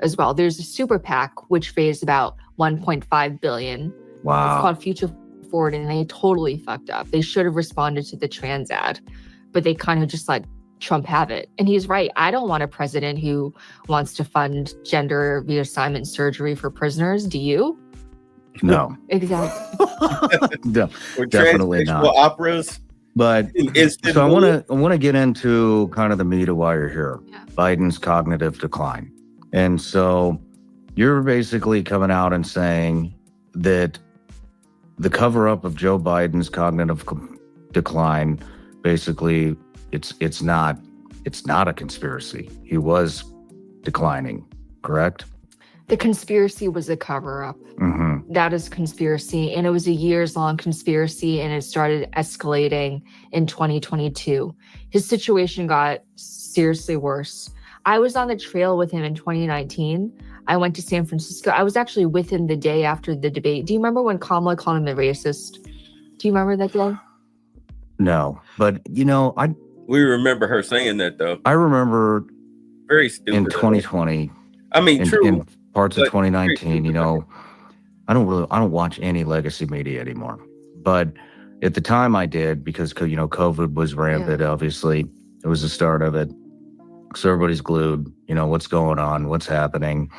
as well. There's a super PAC which raised about $1.5 billion.
Wow.
It's called Future Forward, and they totally fucked up. They should have responded to the trans ad, but they kind of just let Trump have it. And he's right. I don't want a president who wants to fund gender reassignment surgery for prisoners. Do you?
No.
Exactly.
No, definitely not.
Operas.
But so I want to get into kind of the meat of why you're here.
Yeah.
Biden's cognitive decline. And so you're basically coming out and saying that the cover up of Joe Biden's cognitive decline, basically it's not a conspiracy. He was declining, correct?
The conspiracy was a cover-up.
Mm-hmm.
That is conspiracy, and it was a years-long conspiracy, and it started escalating in 2022. His situation got seriously worse. I was on the trail with him in 2019. I went to San Francisco. I was actually with him the day after the debate. Do you remember when Kamala called him a racist? Do you remember that day?
No, but
we remember her saying that though.
I remember
very stupid
in 2020.
I mean, true.
In parts of 2019, I don't watch any legacy media anymore. But at the time I did, because COVID was rampant. Yeah. Obviously, it was the start of it. So everybody's glued. What's going on? What's happening?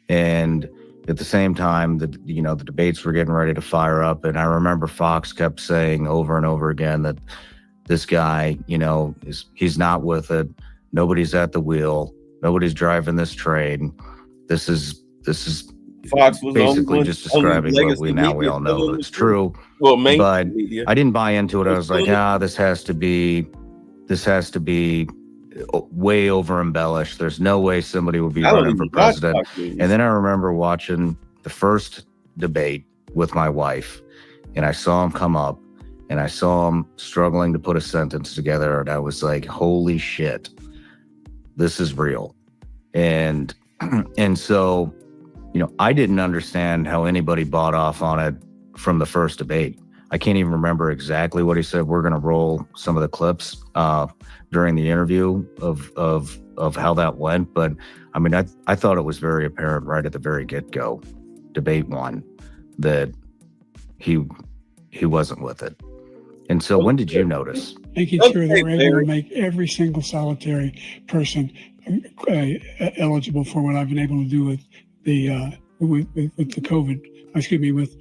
And at the same time, the debates were getting ready to fire up. And I remember Fox kept saying over and over again that this guy, he's not with it. Nobody's at the wheel. Nobody's driving this train. This is
Fox was
basically just describing what we all know it's true.
Well,
but I didn't buy into it. I was like, this has to be way over embellished. There's no way somebody would be running for president. And then I remember watching the first debate with my wife, and I saw him come up, and I saw him struggling to put a sentence together, and I was like, holy shit, this is real. And so, I didn't understand how anybody bought off on it from the first debate. I can't even remember exactly what he said. We're going to roll some of the clips during the interview of how that went. But I mean, I thought it was very apparent right at the very get-go, debate one, that he wasn't with it. And so when did you notice?
Making sure that we're able to make every single solitary person eligible for what I've been able to do with the with the COVID. Excuse me, with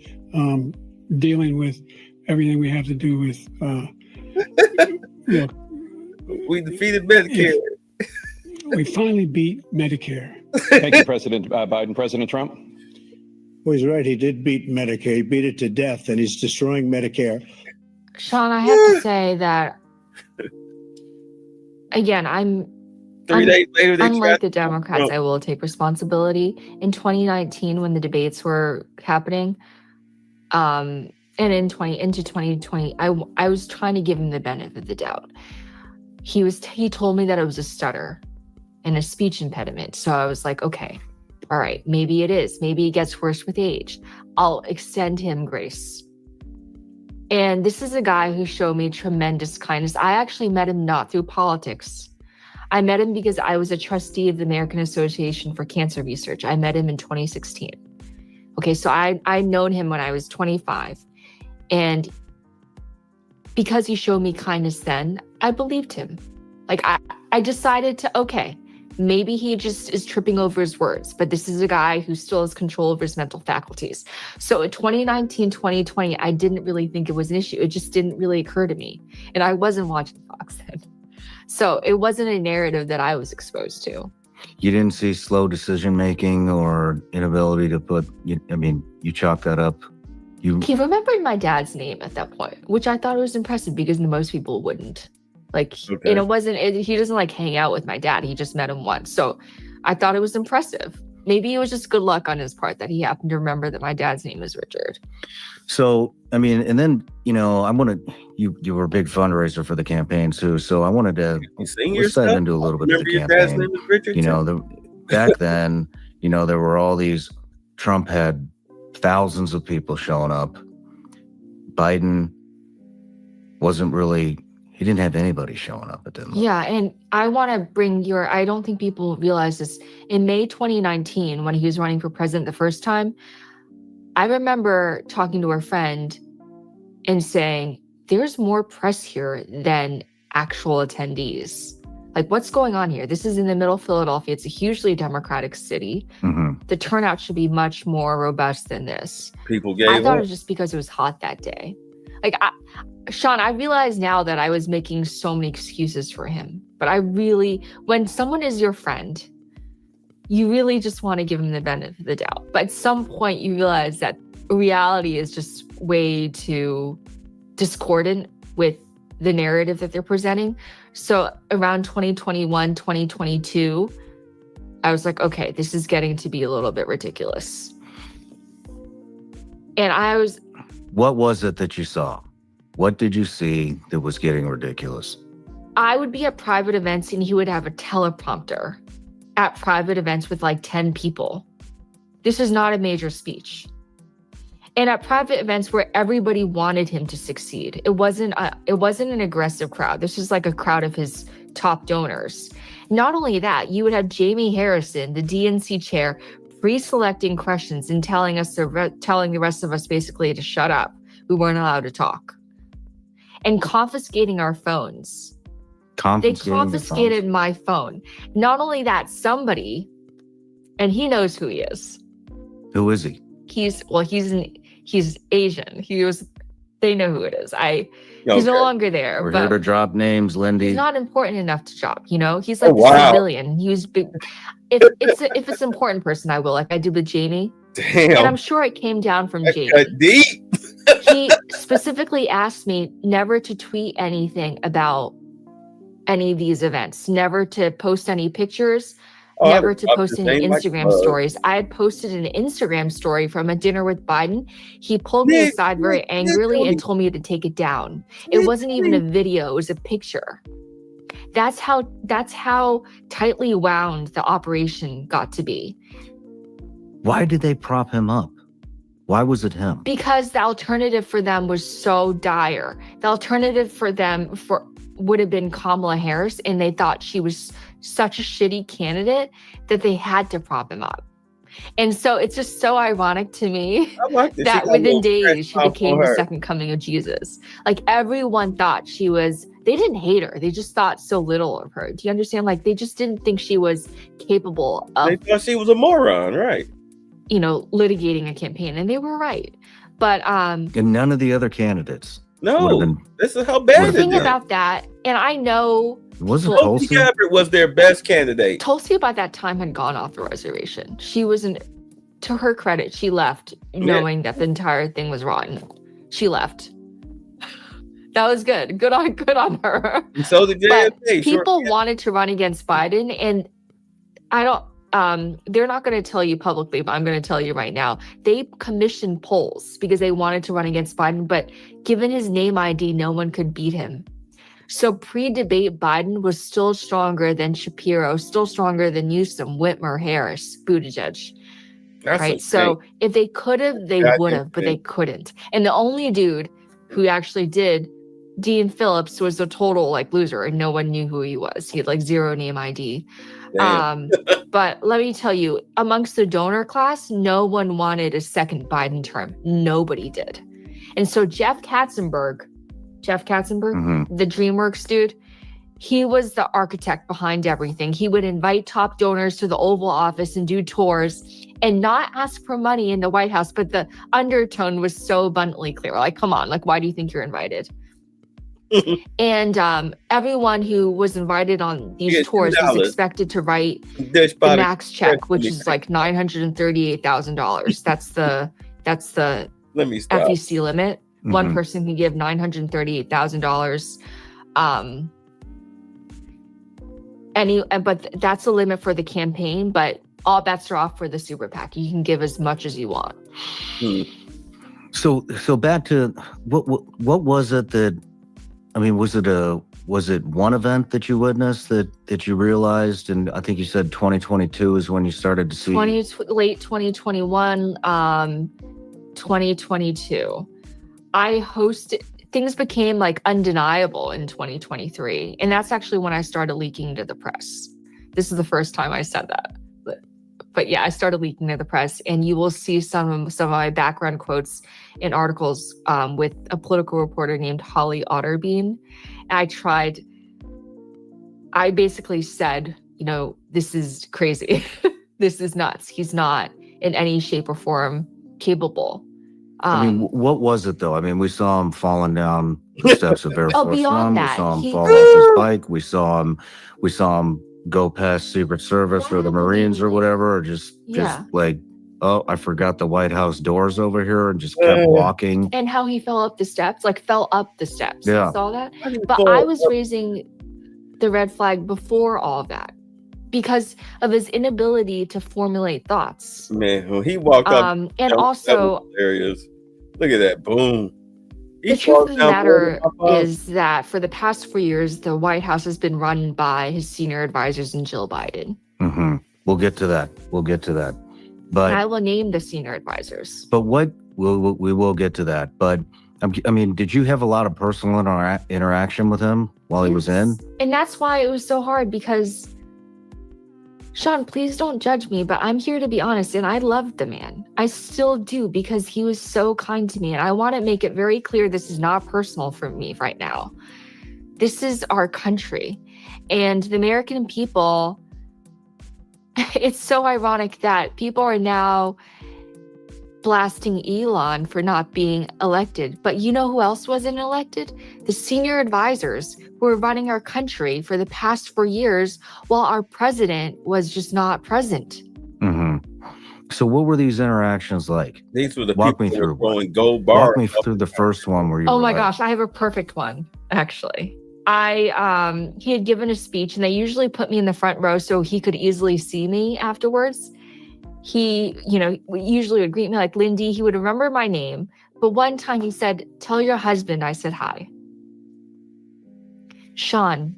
dealing with everything we have to do with.
We defeated Medicare.
We finally beat Medicare.
Thank you, President Biden. President Trump.
Well, he's right. He did beat Medicare. He beat it to death, and he's destroying Medicare.
Sean, I have to say that, again,
3 days later,
unlike the Democrats, I will take responsibility. In 2019, when the debates were happening, and into 2020, I was trying to give him the benefit of the doubt. He told me that it was a stutter and a speech impediment. So I was like, okay, all right, maybe it is. Maybe it gets worse with age. I'll extend him grace. And this is a guy who showed me tremendous kindness. I actually met him not through politics. I met him because I was a trustee of the American Association for Cancer Research. I met him in 2016. Okay, so I'd known him when I was 25. And because he showed me kindness then, I believed him. Like, I decided to, okay, maybe he just is tripping over his words, but this is a guy who still has control over his mental faculties. So in 2019, 2020, I didn't really think it was an issue. It just didn't really occur to me. And I wasn't watching Fox then. So it wasn't a narrative that I was exposed to.
You didn't see slow decision-making or inability to you chalk that up.
He remembered my dad's name at that point, which I thought was impressive because most people wouldn't. Like,
okay.
And it wasn't, he doesn't like hang out with my dad. He just met him once. So I thought it was impressive. Maybe it was just good luck on his part that he happened to remember that my dad's name is Richard.
So, I mean, and then, you were a big fundraiser for the campaign too. So I wanted to let's dive into a little bit of the campaign. Dad's name is Richard, back then, there were all these, Trump had thousands of people showing up. Biden wasn't really, he didn't have anybody showing up at them.
Yeah, and I want to bring I don't think people realize this. In May 2019, when he was running for president the first time, I remember talking to a friend and saying, there's more press here than actual attendees. Like, what's going on here? This is in the middle of Philadelphia. It's a hugely Democratic city.
Mm-hmm.
The turnout should be much more robust than this.
People gave
I thought it was just because it was hot that day. Like, Sean, I realize now that I was making so many excuses for him, but when someone is your friend, you really just want to give him the benefit of the doubt. But at some point you realize that reality is just way too discordant with the narrative that they're presenting. So around 2021, 2022, I was like, okay, this is getting to be a little bit ridiculous. And
what was it that you saw? What did you see that was getting ridiculous?
I would be at private events and he would have a teleprompter at private events with like 10 people. This is not a major speech. And at private events where everybody wanted him to succeed. It wasn't an aggressive crowd. This was like a crowd of his top donors. Not only that, you would have Jamie Harrison, the DNC chair, pre-selecting questions and telling the rest of us basically to shut up. We weren't allowed to talk. And confiscating our phones. They confiscated my phone. Not only that, somebody, and he knows who he is.
Who is he?
He's Asian. They know who it is. He's no longer there.
We're here to drop names, Lindy.
He's not important enough to drop, He's like a civilian. He was big. If it's an important person, I will, like I did with Jamie.
Damn.
And I'm sure it came down from Jamie.
Deep.
He specifically asked me never to tweet anything about any of these events, never to post any pictures, never to post any Instagram stories. I had posted an Instagram story from a dinner with Biden. He pulled me aside very angrily and told me to take it down. It wasn't even a video, it was a picture. That's how tightly wound the operation got to be.
Why did they prop him up? Why was it him?
Because the alternative for them was so dire. The alternative for them would have been Kamala Harris, and they thought she was such a shitty candidate that they had to prop him up. And so it's just so ironic to me that within days she became the second coming of Jesus. Like everyone thought they didn't hate her. They just thought so little of her. Do you understand? Like they just didn't think she was capable of.
They thought she was a moron, right?
Litigating a campaign, and they were right. But
and none of the other candidates.
No, this is how bad
the thing about that, and I know
wasn't Tulsi
Gabbard was their best candidate.
Tulsi by that time had gone off the reservation. She wasn't, to her credit, she left knowing that the entire thing was rotten. She left. That was good. Good on her.
And so did JFK.
People wanted to run against Biden, and I don't. They're not going to tell you publicly, but I'm going to tell you right now. They commissioned polls because they wanted to run against Biden, but given his name ID, no one could beat him. So pre-debate, Biden was still stronger than Shapiro, still stronger than Newsom, Whitmer, Harris, Buttigieg. Right? So if they could have, they would have, but they couldn't. And the only dude who actually did, Dean Phillips, was a total loser, and no one knew who he was. He had zero name ID. But let me tell you, amongst the donor class, no one wanted a second Biden term. Nobody did. And so Jeff Katzenberg, the DreamWorks dude, he was the architect behind everything. He would invite top donors to the Oval Office and do tours and not ask for money in the White House. But the undertone was so abundantly clear. Come on, why do you think you're invited? And everyone who was invited on these tours was expected to write the max check, which is $938,000. That's the FEC limit. Mm-hmm. One person can give $938,000. But that's the limit for the campaign. But all bets are off for the super PAC. You can give as much as you want.
So back to what was it that? I mean, was it one event that you witnessed that you realized? And I think you said 2022 is when you started to see
late 2021, 2022. I hosted. Things became undeniable in 2023, and that's actually when I started leaking to the press. This is the first time I said that, but yeah, I started leaking to the press, and you will see some of my background quotes in articles with a political reporter named Holly Otterbein. I basically said, this is crazy. This is nuts. He's not in any shape or form capable.
I mean, what was it though? I mean, we saw him falling down the steps of Air Force
beyond
One.
that,
We saw him
he-
fall off his bike. We saw him go past Secret Service or the Marines or whatever, or just like, oh, I forgot the White House doors over here, and just kept walking.
And how he fell up the steps.
Yeah.
You saw that? But I was raising the red flag before all of that because of his inability to formulate thoughts.
Man, when he walked up,
and also,
hilarious. Look at that, boom.
The truth of the matter is that for the past 4 years, the White House has been run by his senior advisors and Jill Biden.
Mm-hmm. We'll get to that. But
and I will name the senior advisors.
But we will get to that. But I mean, did you have a lot of personal interaction with him while he was in?
And that's why it was so hard because, Sean, please don't judge me, but I'm here to be honest, and I loved the man. I still do because he was so kind to me, and I want to make it very clear this is not personal for me right now. This is our country, and the American people, it's so ironic that people are now blasting Elon for not being elected. But you know who else wasn't elected? The senior advisors who were running our country for the past 4 years while our president was just not present.
Mm-hmm. So what were these interactions like?
These were the people who were throwing gold bars.
Walk me through the first one where you
Oh my gosh, I have a perfect one, actually. He had given a speech, and they usually put me in the front row so he could easily see me afterwards. He, usually would greet me like Lindy. He would remember my name. But one time he said, "Tell your husband I said hi." Sean,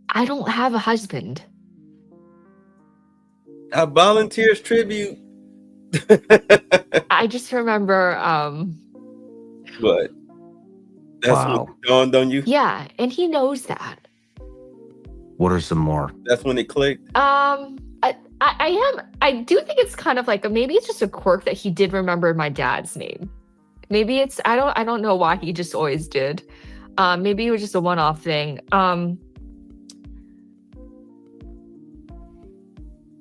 I don't have a husband.
A volunteer's tribute.
I just remember.
What? That's what dawned on you?
Yeah, and he knows that.
What are some more?
That's when it clicked.
I do think it's kind of like maybe it's just a quirk that he did remember my dad's name. Maybe it's I don't know why he just always did. Maybe it was just a one-off thing.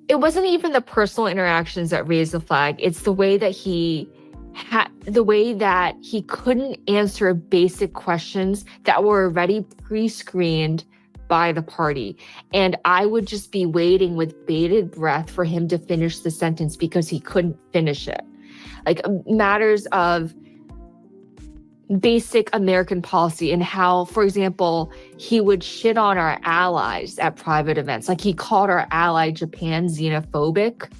It wasn't even the personal interactions that raised the flag. It's the way that he couldn't answer basic questions that were already pre-screened by the party. And I would just be waiting with bated breath for him to finish the sentence because he couldn't finish it. Like matters of basic American policy and how, for example, he would shit on our allies at private events. Like he called our ally Japan xenophobic.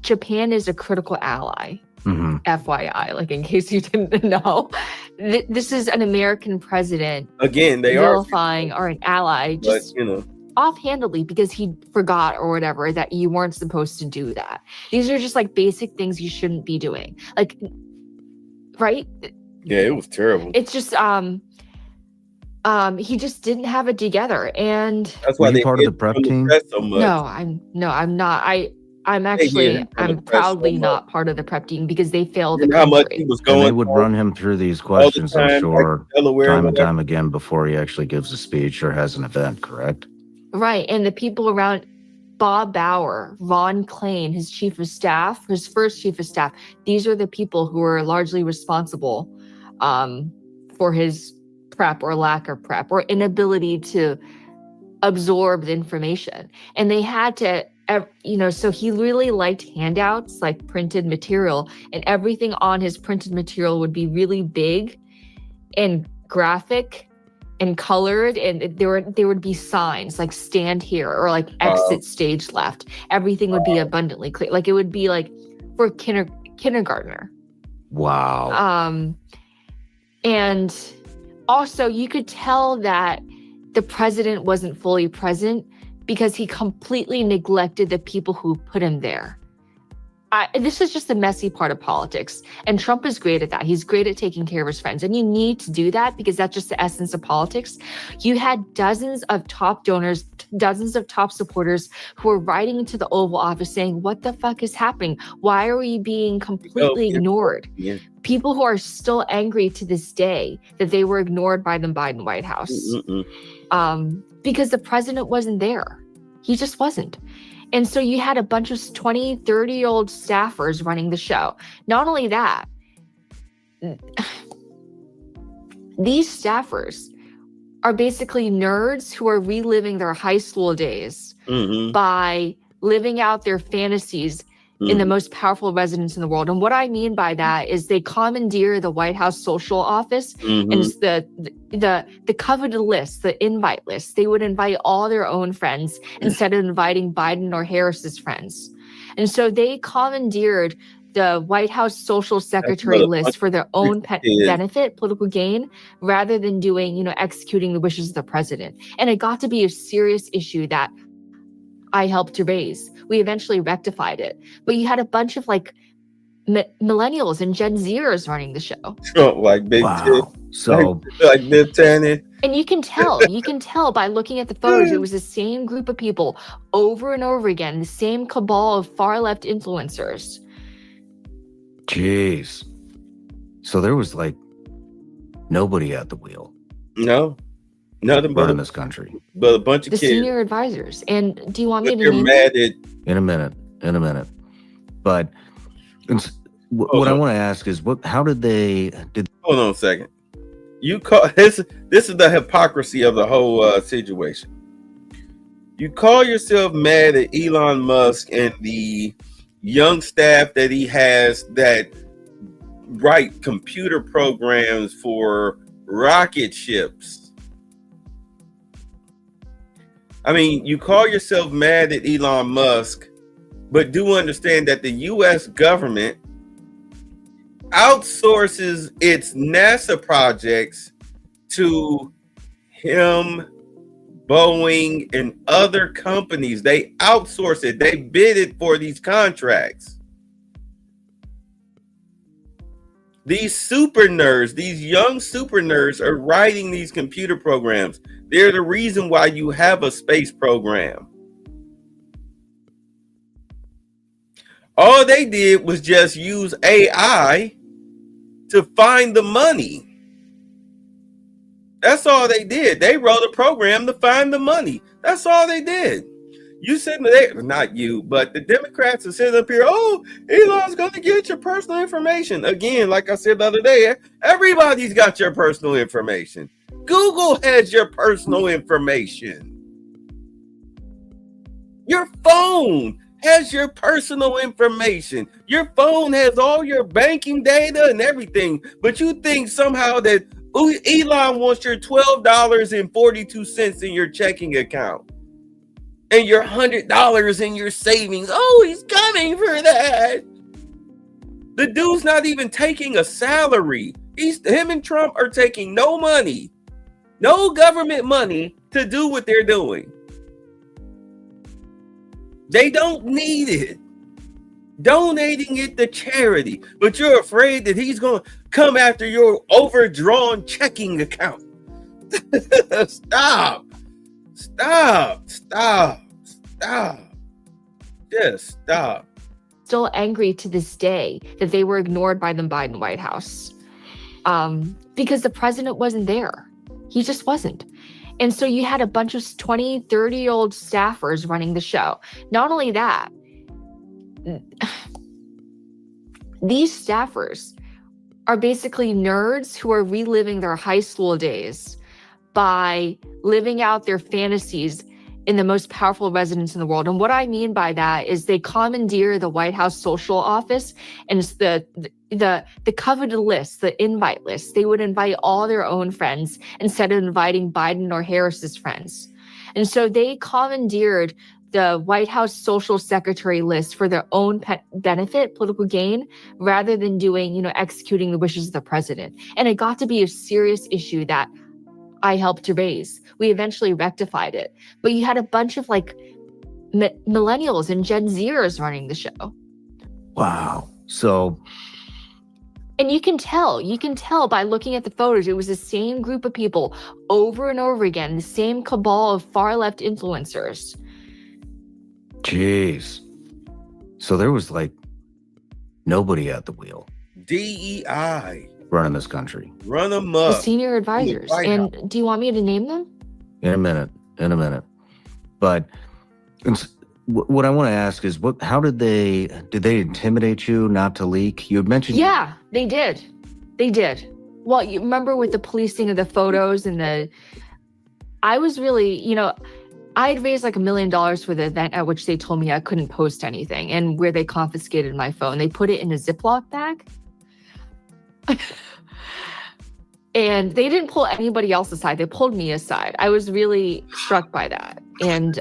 Japan is a critical ally.
Mm-hmm.
FYI, like in case you didn't know, this is an American president.
Again, they
vilifying or an ally, just
but,
offhandedly because he forgot or whatever that you weren't supposed to do that. These are just like basic things you shouldn't be doing. Like, right?
Yeah, it was terrible.
It's just he just didn't have it together, and
that's why they part of the prep team.
So much.
No, I'm not. I'm proudly not part of the prep team because they failed the country.
How much he was going
and they would run him through these questions, I'm sure, time and time again before he actually gives a speech or has an event, correct?
Right. And the people around Bob Bauer, Ron Klain, his chief of staff, his first chief of staff, these are the people who are largely responsible for his prep or lack of prep or inability to absorb the information. And they had to, so he really liked handouts, like printed material, and everything on his printed material would be really big and graphic and colored, and there would be signs like stand here or like exit stage left. Everything would be abundantly clear. Like it would be like for a kindergartner.
Wow.
And also you could tell that the president wasn't fully present because he completely neglected the people who put him there. This is just the messy part of politics. And Trump is great at that. He's great at taking care of his friends. And you need to do that because that's just the essence of politics. You had dozens of top donors, dozens of top supporters who were writing into the Oval Office saying, what the fuck is happening? Why are we being completely ignored? Yeah. People who are still angry to this day that they were ignored by the Biden White House. Because the president wasn't there. He just wasn't. And so you had a bunch of 20, 30-year-old staffers running the show. Not only that, These staffers are basically nerds who are reliving their high school days by living out their fantasies in the most powerful residence in the world. And what I mean by that is they commandeer the White House social office and it's the coveted list, the invite list. They would invite all their own friends instead of inviting Biden or Harris's friends. And so they commandeered the White House social secretary list for their own benefit, political gain, rather than doing, executing the wishes of the president. And it got to be a serious issue that I helped to raise. We eventually rectified it. But you had a bunch of millennials and Gen Zers running the show.
Like Big
wow. So
like Big Tanny.
And you can tell by looking at the photos, it was the same group of people over and over again, the same cabal of far left influencers.
Jeez. So there was nobody at the wheel.
No. Nothing but
in this country.
But a bunch of
the
kids.
Senior advisors. And do you want me to
They're mad at
in a minute. But what I want to ask is how did they
hold on a second. You call this is the hypocrisy of the whole situation. You call yourself mad at Elon Musk and the young staff that he has that write computer programs for rocket ships. I mean, you call yourself mad at Elon Musk, but do understand that the U.S. government outsources its NASA projects to him, Boeing, and other companies. They outsource it. They bid it for these contracts. These super nerds, these young super nerds are writing these computer programs. They're the reason why you have a space program. All they did was just use AI to find the money. That's all they did. They wrote a program to find the money. That's all they did. You sitting there, not you, but the Democrats are sitting up here, oh, Elon's going to get your personal information. Again, like I said the other day, everybody's got your personal information. Google has your personal information. Your phone has your personal information. Your phone has all your banking data and everything. But you think somehow that Elon wants your $12.42 in your checking account and your $100 in your savings. Oh, he's coming for that. The dude's not even taking a salary. Him and Trump are taking no money, no government money to do what they're doing. They don't need it. Donating it to charity, but you're afraid that he's going to come after your overdrawn checking account. Stop. Just stop.
Still angry to this day that they were ignored by the Biden White House because the president wasn't there. He just wasn't. And so you had a bunch of 20, 30-year-old staffers running the show. Not only that, these staffers are basically nerds who are reliving their high school days by living out their fantasies in the most powerful residence in the world. And what I mean by that is they commandeer the White House social office and it's the coveted list, the invite list. They would invite all their own friends instead of inviting Biden or Harris's friends. And so they commandeered the White House social secretary list for their own benefit, political gain, rather than doing, executing the wishes of the president. And it got to be a serious issue that I helped to raise. We eventually rectified it. But you had a bunch of millennials and Gen Zers running the show.
Wow. So.
And you can tell by looking at the photos, it was the same group of people over and over again, the same cabal of far left influencers.
Jeez. So there was nobody at the wheel.
DEI.
Running this country.
Run them up.
The senior advisors. And do you want me to name them?
In a minute. But what I want to ask is how did they intimidate you not to leak? You had mentioned.
Yeah, they did. Well, you remember with the policing of the photos and I was really, I'd raised like $1 million for the event at which they told me I couldn't post anything, and where they confiscated my phone. They put it in a Ziploc bag. And they didn't pull anybody else aside. They pulled me aside. I was really struck by that. And,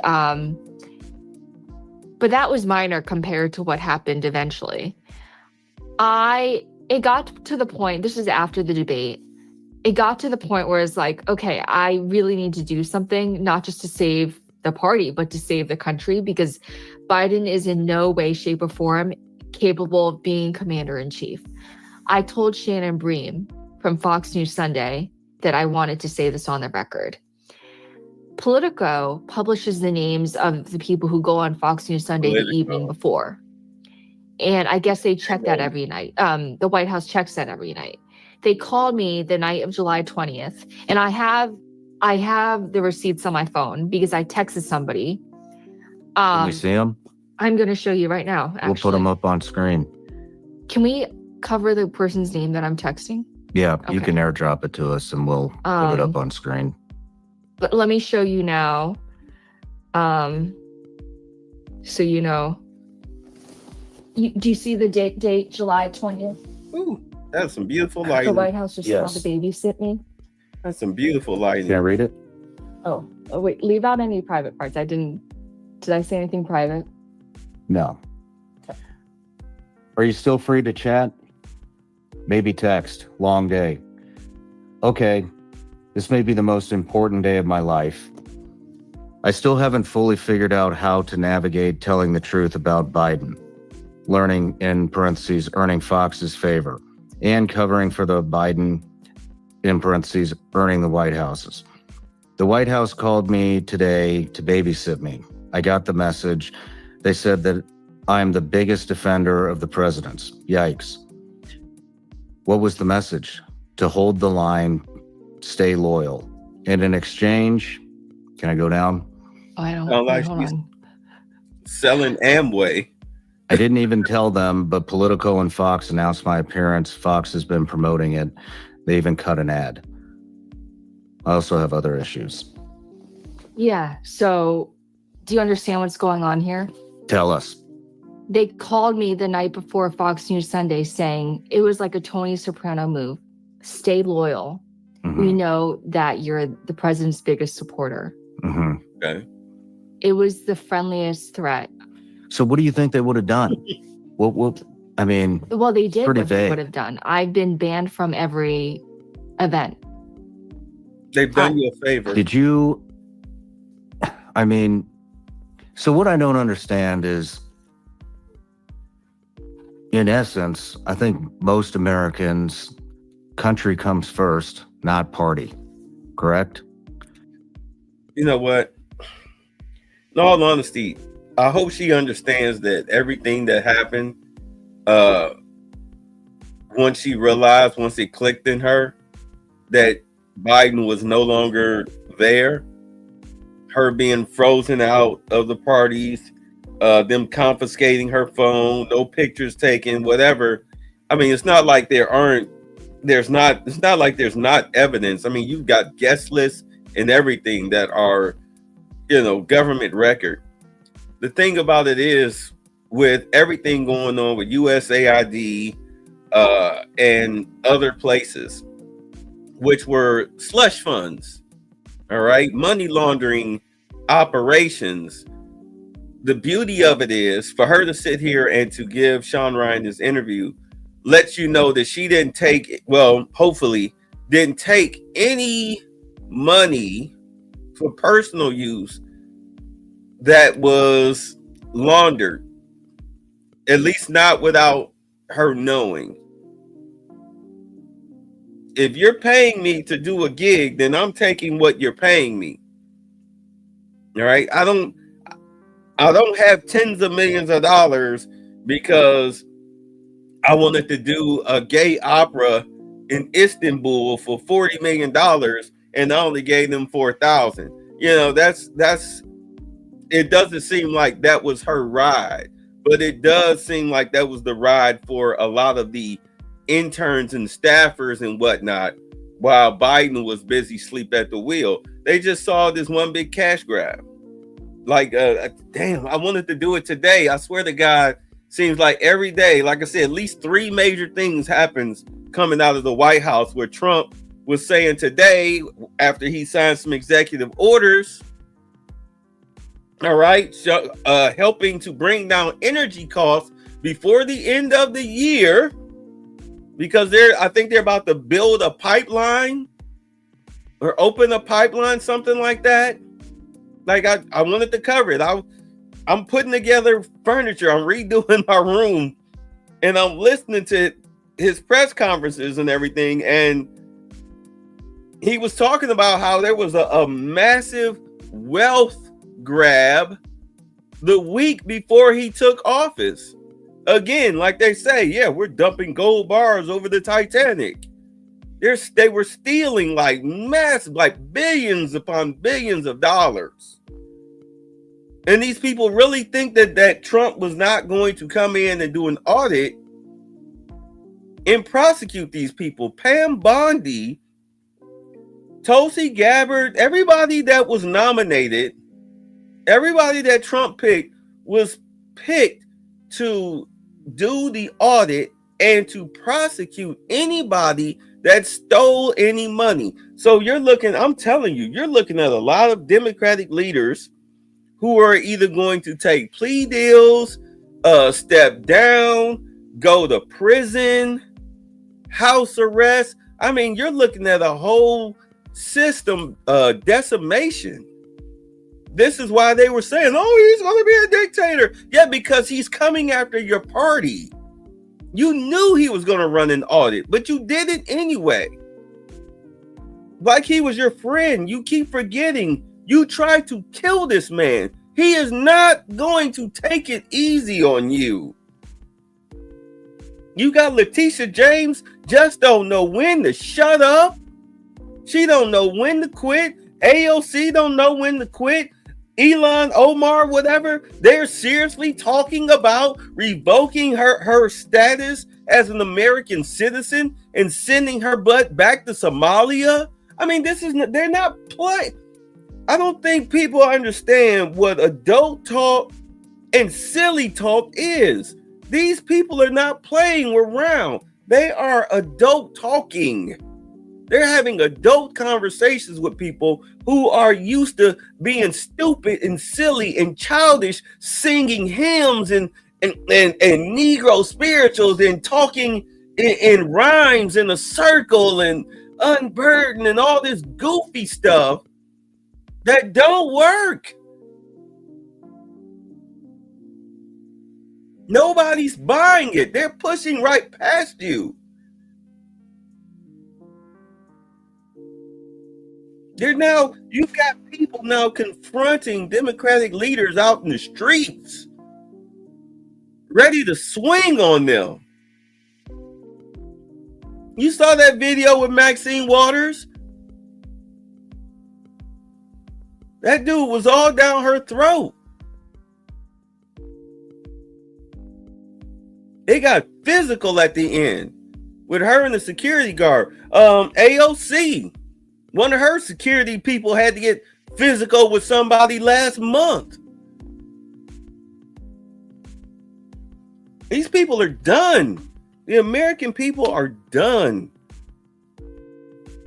but that was minor compared to what happened eventually. It got to the point, this is after the debate, it got to the point where it's like, okay, I really need to do something, not just to save the party, but to save the country, because Biden is in no way, shape, or form capable of being commander-in-chief. I told Shannon Bream from Fox News Sunday that I wanted to say this on the record. Politico publishes the names of the people who go on Fox News Sunday the evening before. And I guess they check that every night. The White House checks that every night. They called me the night of July 20th, and I have the receipts on my phone because I texted somebody.
Can we see them?
I'm going to show you right now, actually.
We'll put them up on screen.
Can we cover the person's name that I'm texting?
Yeah,
Okay.
You can airdrop it to us and we'll put it up on screen.
But let me show you now. So you know. Do you see the date July 20th?
Ooh, that's some beautiful
The
lighting.
White House just saw the babysit me.
That's some beautiful lighting.
Can I read it?
Oh, wait, leave out any private parts. Did I say anything private?
No. Are you still free to chat? Maybe text. Long day. Okay, this may be the most important day of my life. I still haven't fully figured out how to navigate telling the truth about Biden, learning, in parentheses, earning Fox's favor, and covering for the Biden, in parentheses, earning the White Houses. The White House called me today to babysit me. I got the message. They said that I'm the biggest defender of the presidents. Yikes. What was the message? To hold the line, stay loyal. And in exchange, can I go down?
Oh, I don't.
Sound like
Hold
she's
on.
selling Amway.
I didn't even tell them, but Politico and Fox announced my appearance. Fox has been promoting it. They even cut an ad. I also have other issues.
Yeah. So, do you understand what's going on here?
Tell us.
They called me the night before Fox News Sunday saying it was like a Tony Soprano move. Stay loyal.
Mm-hmm.
We know that you're the president's biggest supporter.
Mm-hmm.
Okay.
It was the friendliest threat.
So what do you think they would have done? I mean,
Well, they did
pretty
what they
vague.
would have done. I've been banned from every event.
They've done you a favor.
Did you, I mean, so what I don't understand is, in essence, I think most Americans, country comes first, not party. Correct?
You know what? In all honesty, I hope she understands that everything that happened, once it clicked in her that Biden was no longer there, her being frozen out of the parties, them confiscating her phone, no pictures taken, whatever. I mean, it's not like it's not like there's not evidence. I mean, you've got guest lists and everything that are, government record. The thing about it is, with everything going on with USAID and other places, which were slush funds, all right, money laundering operations, the beauty of it is for her to sit here and to give Sean Ryan this interview lets you know that she hopefully didn't take any money for personal use that was laundered, at least not without her knowing. If you're paying me to do a gig, then I'm taking what you're paying me. All right. I don't have tens of millions of dollars because I wanted to do a gay opera in Istanbul for $40 million and I only gave them $4,000. It doesn't seem like that was her ride, but it does seem like that was the ride for a lot of the interns and staffers and whatnot while Biden was busy asleep at the wheel. They just saw this one big cash grab. Like, damn, I wanted to do it today. I swear to God, seems like every day, like I said, at least 3 major things happens coming out of the White House, where Trump was saying today, after he signed some executive orders, all right, so, helping to bring down energy costs before the end of the year, because I think they're about to build a pipeline or open a pipeline, something like that. Like, I wanted to cover it. I'm putting together furniture. I'm redoing my room, and I'm listening to his press conferences and everything. And he was talking about how there was a massive wealth grab the week before he took office. Again, like they say, yeah, we're dumping gold bars over the Titanic. They were stealing like massive, like billions upon billions of dollars. And these people really think that Trump was not going to come in and do an audit and prosecute these people. Pam Bondi, Tulsi Gabbard, everybody that was nominated, everybody that Trump picked was picked to do the audit and to prosecute anybody that stole any money. So I'm telling you, you're looking at a lot of Democratic leaders who are either going to take plea deals, step down, go to prison, house arrest. I mean, you're looking at a whole system decimation. This is why they were saying, oh, he's going to be a dictator. Yeah, because he's coming after your party. You knew he was going to run an audit, but you did it anyway. Like he was your friend. You keep forgetting. You tried to kill this man. He is not going to take it easy on you. You got Letitia James, just don't know when to shut up. She don't know when to quit. AOC don't know when to quit. Elon, Omar, whatever, they're seriously talking about revoking her status as an American citizen and sending her butt back to Somalia. I mean, they're not playing. I don't think people understand what adult talk and silly talk is. These people are not playing around. They are adult talking. They're having adult conversations with people who are used to being stupid and silly and childish, singing hymns and Negro spirituals and talking in rhymes in a circle and unburdened and all this goofy stuff that don't work. Nobody's buying it. They're pushing right past you. You've got people now confronting Democratic leaders out in the streets, ready to swing on them. You saw that video with Maxine Waters? That dude was all down her throat. It got physical at the end with her and the security guard. AOC. One of her security people had to get physical with somebody last month. These people are done. The American people are done.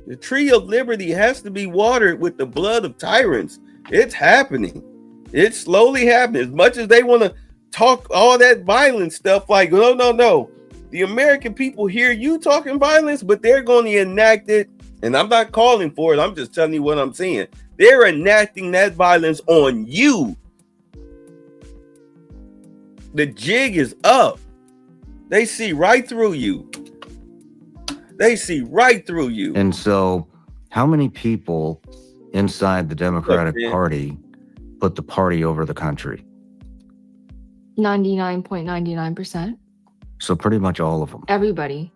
The tree of liberty has to be watered with the blood of tyrants. It's happening. It's slowly happening. As much as they want to talk all that violent stuff, like, no. The American people hear you talking violence, but they're going to enact it. And I'm not calling for it. I'm just telling you what I'm seeing. They're enacting that violence on you. The jig is up. They see right through you. They see right through you.
And so, how many people inside the Democratic Party put the party over the country?
99.99%.
So pretty much all of them.
Everybody.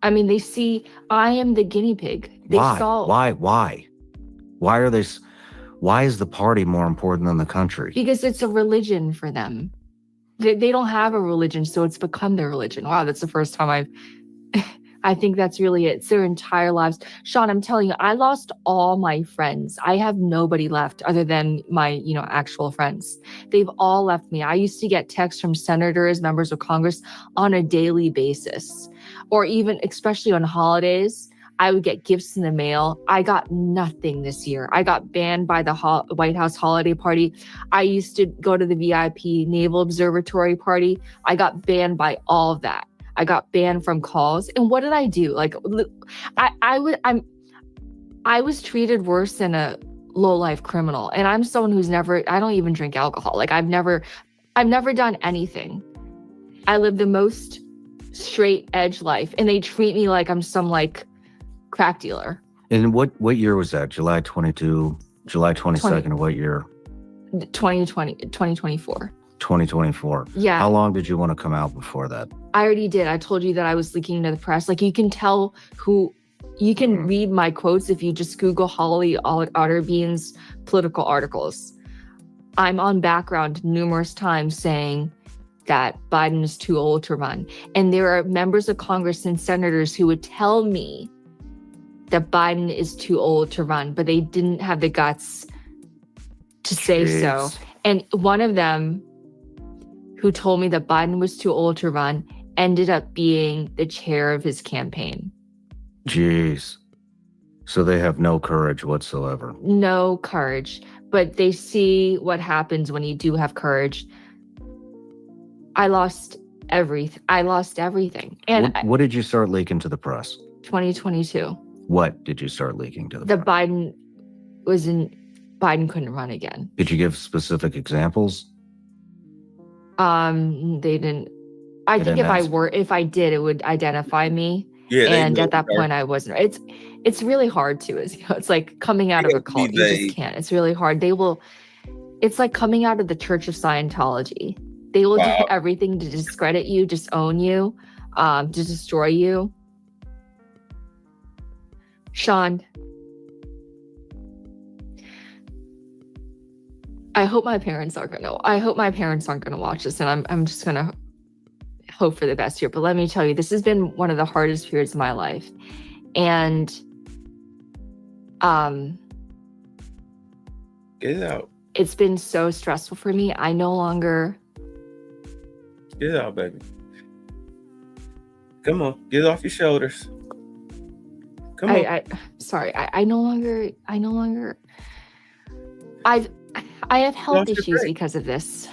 I mean, they see I am the guinea pig.
Why is the party more important than the country?
Because it's a religion for them. They don't have a religion, so it's become their religion. Wow, that's the first time I've I think that's really it. It's their entire lives. Sean, I'm telling you, I lost all my friends. I have nobody left other than my, actual friends. They've all left me. I used to get texts from senators, members of Congress on a daily basis, or even especially on holidays. I would get gifts in the mail. I got nothing this year. I got banned by the White House holiday party. I used to go to the VIP Naval Observatory party. I got banned by all of that. I got banned from calls. And what did I do? Like, I was treated worse than a low-life criminal. And I'm someone who's I don't even drink alcohol. Like, I've never done anything. I live the most straight edge life, and they treat me like I'm some crack dealer.
And what year was that? July 22, July 22nd, what year?
2024.
2024.
Yeah.
How long did you want to come out before that?
I already did. I told you that I was leaking to the press. Like, you can tell you can read my quotes if you just Google Holly Otterbean's political articles. I'm on background numerous times saying that Biden is too old to run. And there are members of Congress and senators who would tell me that Biden is too old to run, but they didn't have the guts to say so. And one of them who told me that Biden was too old to run ended up being the chair of his campaign.
Jeez. So they have no courage whatsoever.
No courage. But they see what happens when you do have courage. I lost everything. And
what did you start leaking to the press? 2022. What did you start leaking to the press?
Biden couldn't run again.
Did you give specific examples?
They didn't. I think if I did, it would identify me. Yeah. And at that point I wasn't. It's really hard to, it's like coming out of a cult. You just can't. It's really hard. It's like coming out of the Church of Scientology. They will do everything to discredit you, disown you, to destroy you. Sean, I hope my parents aren't gonna watch this, and I'm just gonna hope for the best here. But let me tell you, this has been one of the hardest periods of my life. And
get it out.
It's been so stressful for me. I no longer
get it out, baby. Come on, get it off your shoulders. Come on.
I have health issues because of this.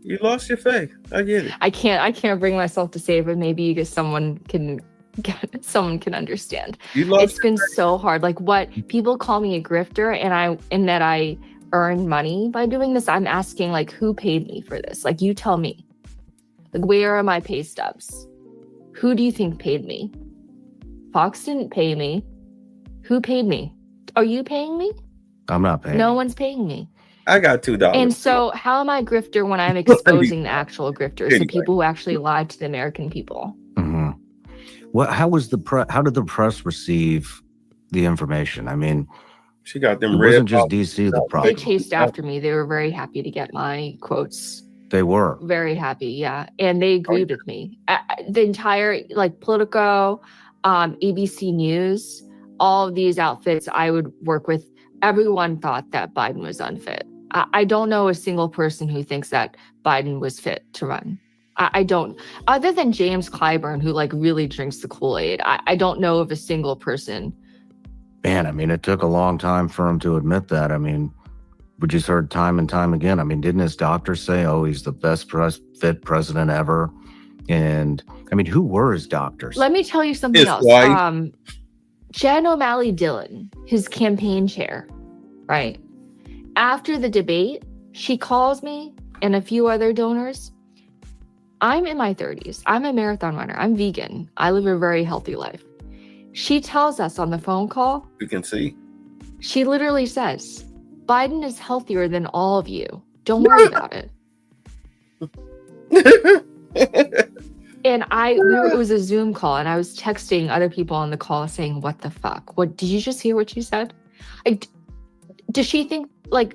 You lost your faith. I get it.
I can't bring myself to say it, but maybe someone can understand. It's been so hard. Like, what people call me a grifter, and that I earn money by doing this. I'm asking, like, who paid me for this? Like, you tell me. Like, where are my pay stubs? Who do you think paid me? Fox didn't pay me. Who paid me? Are you paying me?
I'm not paying.
No one's paying me.
I got $2.
And so how am I a grifter when I'm exposing the actual grifters, the people who actually lied to the American people?
Mm-hmm. How did the press receive the information? I mean,
she got them.
It wasn't just DC the problem.
They chased after me. They were very happy to get my quotes.
They were
very happy, yeah, and they agreed with me. The entire Politico, ABC News, all of these outfits I would work with, everyone thought that Biden was unfit. I don't know a single person who thinks that Biden was fit to run. I don't, other than James Clyburn, who really drinks the Kool-Aid. I don't know of a single person.
Man, I mean, it took a long time for him to admit that. I mean, we just heard time and time again. I mean, didn't his doctor say, oh, he's the best fit president ever? And I mean, who were his doctors?
Let me tell you something else. Jen O'Malley Dillon, his campaign chair, right? After the debate, she calls me and a few other donors. I'm in my 30s. I'm a marathon runner. I'm vegan. I live a very healthy life. She tells us on the phone call.
You can see.
She literally says, Biden is healthier than all of you. Don't worry about it. And it was a Zoom call, and I was texting other people on the call saying, what the fuck? What, did you just hear what she said? Does she think,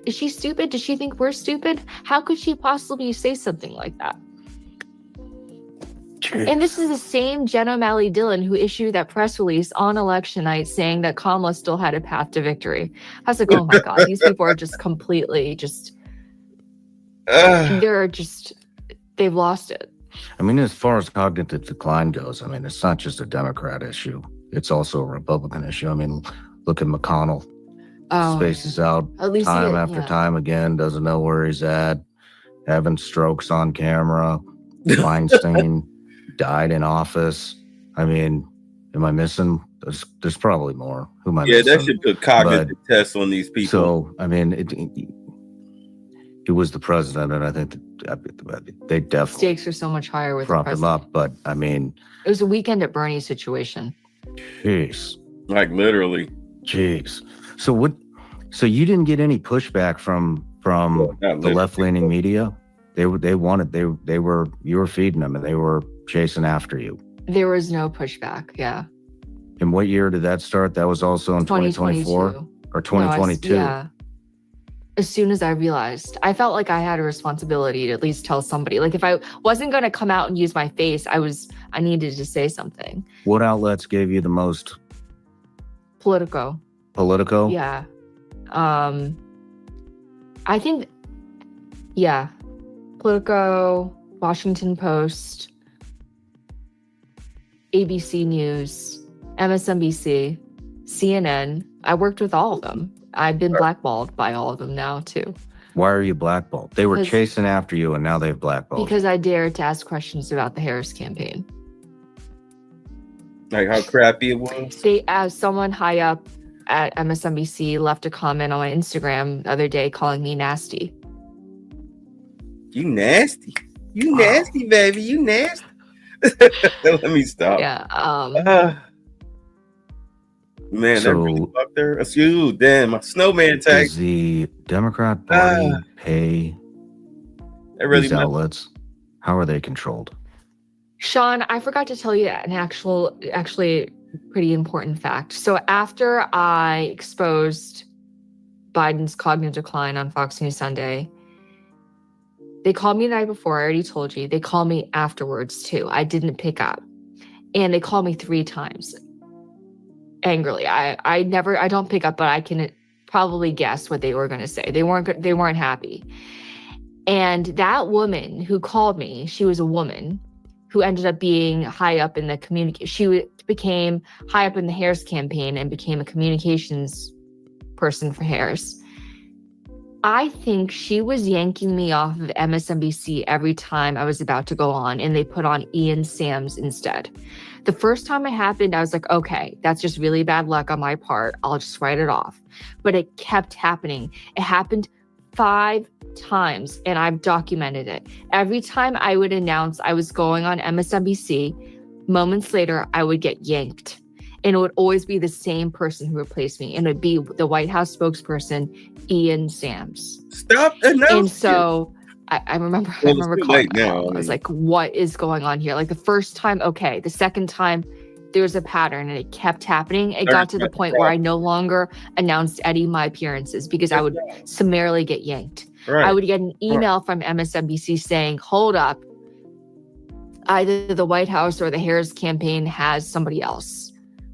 is she stupid? Does she think we're stupid? How could she possibly say something like that? And this is the same Jen O'Malley Dillon who issued that press release on election night saying that Kamala still had a path to victory. I was like, oh my God, these people are just completely they've lost it.
I mean, as far as cognitive decline goes, I mean, it's not just a Democrat issue. It's also a Republican issue. I mean, look at McConnell. Spaces out time after time again, doesn't know where he's at, having strokes on camera. Weinstein died in office. I mean, am I missing? There's probably more. Who am I missing?
Yeah, that should put cognitive tests on these people.
So, I mean, it was the president, and I think they definitely
stakes are so much higher with
prop
the
him
president.
up. But I mean,
it was a weekend at Bernie situation.
Jeez,
like literally.
Jeez. So what? So you didn't get any pushback from the left-leaning media? You were feeding them, and they were chasing after you.
There was no pushback. Yeah.
And what year did that start? That was also in 2024 or 2022.
Yeah. As soon as I realized, I felt like I had a responsibility to at least tell somebody. Like if I wasn't going to come out and use my face, I needed to say something.
What outlets gave you the most?
Politico.
Yeah.
I think, yeah. Politico, Washington Post, ABC News, MSNBC, CNN. I worked with all of them. I've been blackballed by all of them now, too.
Why are you blackballed? They were chasing after you, and now they've blackballed.
Because I dared to ask questions about the Harris campaign.
Like how crappy it was?
As someone high up at MSNBC left a comment on my Instagram the other day calling me nasty.
You nasty. You nasty, baby. You nasty. Let me stop.
Yeah.
Man, that really fucked her. Excuse, damn, my snowman tag.
Does the Democrat Party pay these outlets? How are they controlled?
Sean, I forgot to tell you an actually pretty important fact. So after I exposed Biden's cognitive decline on Fox News Sunday, they called me the night before. I already told you. They called me afterwards too. I didn't pick up. And they called me 3 times. Angrily. I don't pick up, but I can probably guess what they were going to say. They weren't happy. And that woman who called me, she was a woman who ended up being high up in the she became high up in the Harris campaign and became a communications person for Harris. I think she was yanking me off of MSNBC every time I was about to go on, and they put on Ian Sams instead. The first time it happened, I was like, okay, that's just really bad luck on my part. I'll just write it off. But it kept happening. It happened 5 times, and I've documented it. Every time I would announce I was going on MSNBC, moments later, I would get yanked. And it would always be the same person who replaced me. And it would be the White House spokesperson, Ian Sams.
Stop announcing.
And so I remember calling now. I was like, what is going on here? Like the first time, okay. The second time, there was a pattern and it kept happening. It got to the point where I no longer announced any of my appearances because I would summarily get yanked. Right. I would get an email from MSNBC saying, hold up, either the White House or the Harris campaign has somebody else.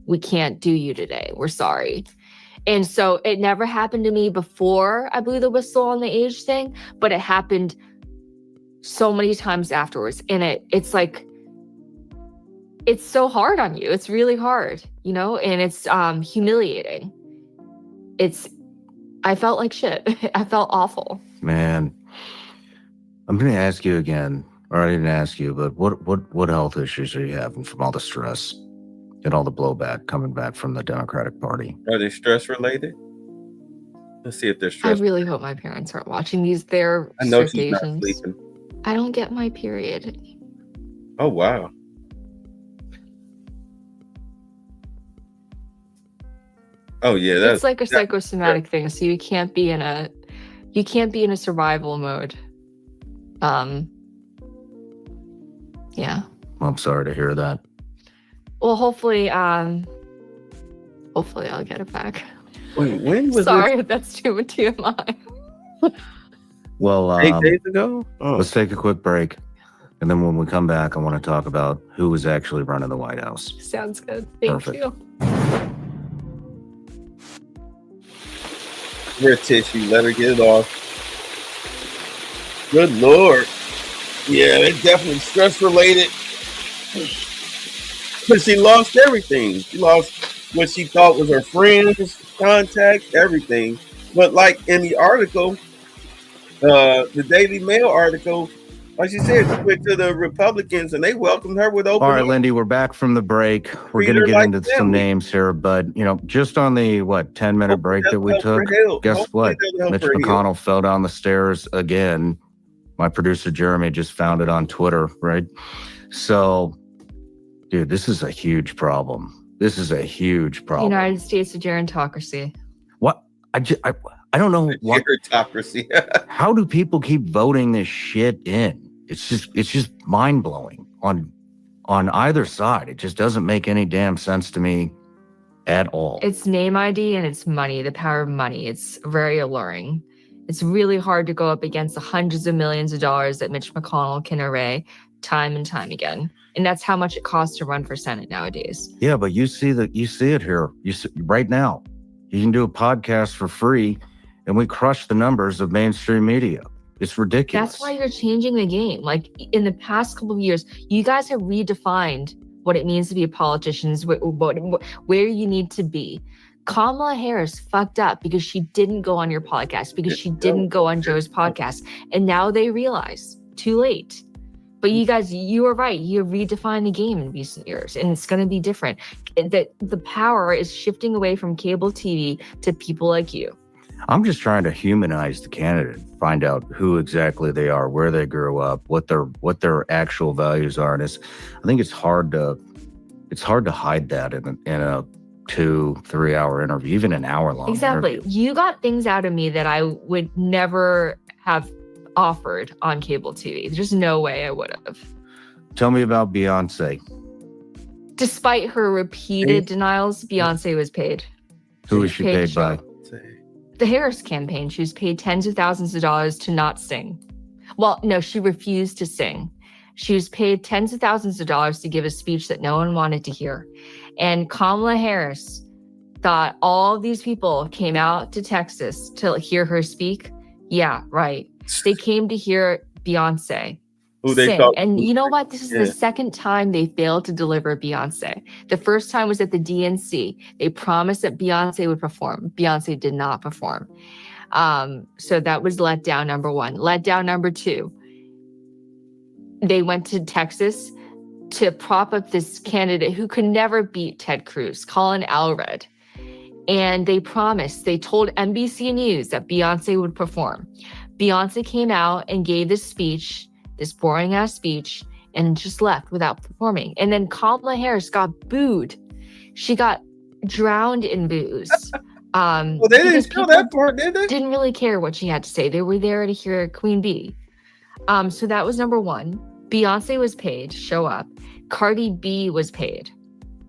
We can't do you today. We're sorry. And so it never happened to me before I blew the whistle on the age thing, but it happened so many times afterwards. And it's like, it's so hard on you. It's really hard, and it's humiliating. I felt like shit. I felt awful.
Man, I'm going to ask you again, or I didn't ask you, but what health issues are you having from all the stress and all the blowback coming back from the Democratic Party?
Are they stress related? Let's see if they're stress.
I really hope my parents aren't watching these.
I know she's not sleeping.
I don't get my period.
Oh, wow. Oh yeah,
it's like a psychosomatic thing. So you can't be in a survival mode. Yeah.
I'm sorry to hear that.
Well, hopefully I'll get it back.
Wait, when was
Sorry if that's too much TMI.
Well,
8 days ago?
Let's take a quick break. And then when we come back, I want to talk about who was actually running the White House.
Sounds good. Thank you.
Her tissue, let her get it off. Good Lord. Yeah, it's definitely stress related. Because she lost everything. She lost what she thought was her friends, contacts, everything. But like in the article, the Daily Mail article, like she said, she went to the Republicans and they welcomed her with open
All right,
arms.
Lindy, we're back from the break. We're going to get into some names here, but just on the 10-minute break that we took, guess what? Mitch McConnell fell down the stairs again. My producer Jeremy just found it on Twitter, right? So, dude, this is a huge problem. This is a huge problem.
United States of gerontocracy.
What? I don't know what.
Gerontocracy.
How do people keep voting this shit in? It's just mind blowing on either side. It just doesn't make any damn sense to me at all.
It's name ID and it's money, the power of money. It's very alluring. It's really hard to go up against the hundreds of millions of dollars that Mitch McConnell can array time and time again. And that's how much it costs to run for Senate nowadays.
Yeah, but you see it here. You see, right now. You can do a podcast for free and we crush the numbers of mainstream media. It's ridiculous.
That's why you're changing the game. Like in the past couple of years, you guys have redefined what it means to be a politician, where you need to be. Kamala Harris fucked up because she didn't go on your podcast, because she didn't go on Joe's podcast. And now they realize, too late. But you guys, you were right. You redefined the game in recent years, and it's going to be different. The power is shifting away from cable TV to people like you.
I'm just trying to humanize the candidate, find out who exactly they are, where they grew up, what their actual values are. And I think it's hard to hide that in a 2-3 hour interview, even an hour long.
Exactly.
Interview.
You got things out of me that I would never have offered on cable TV. There's no way I would have.
Tell me about Beyonce.
Despite her repeated denials, Beyonce was paid.
Who was she paid by?
The Harris campaign. She was paid tens of thousands of dollars to not sing. Well, no, she refused to sing. She was paid tens of thousands of dollars to give a speech that no one wanted to hear. And Kamala Harris thought all of these people came out to Texas to hear her speak. Yeah, right. They came to hear Beyonce sing. And you know what? This is the second time they failed to deliver Beyonce. The first time was at the DNC. They promised that Beyonce would perform. Beyonce did not perform. So that was letdown number one. Letdown number two, they went to Texas to prop up this candidate who could never beat Ted Cruz, Colin Allred. And they told NBC News that Beyonce would perform. Beyonce came out and gave this speech, this boring ass speech, and just left without performing. And then Kamala Harris got booed. She got drowned in boos.
Well, they didn't show that part, did they?
Didn't really care what she had to say. They were there to hear Queen Bee. So that was number one. Beyonce was paid to show up. Cardi B was paid.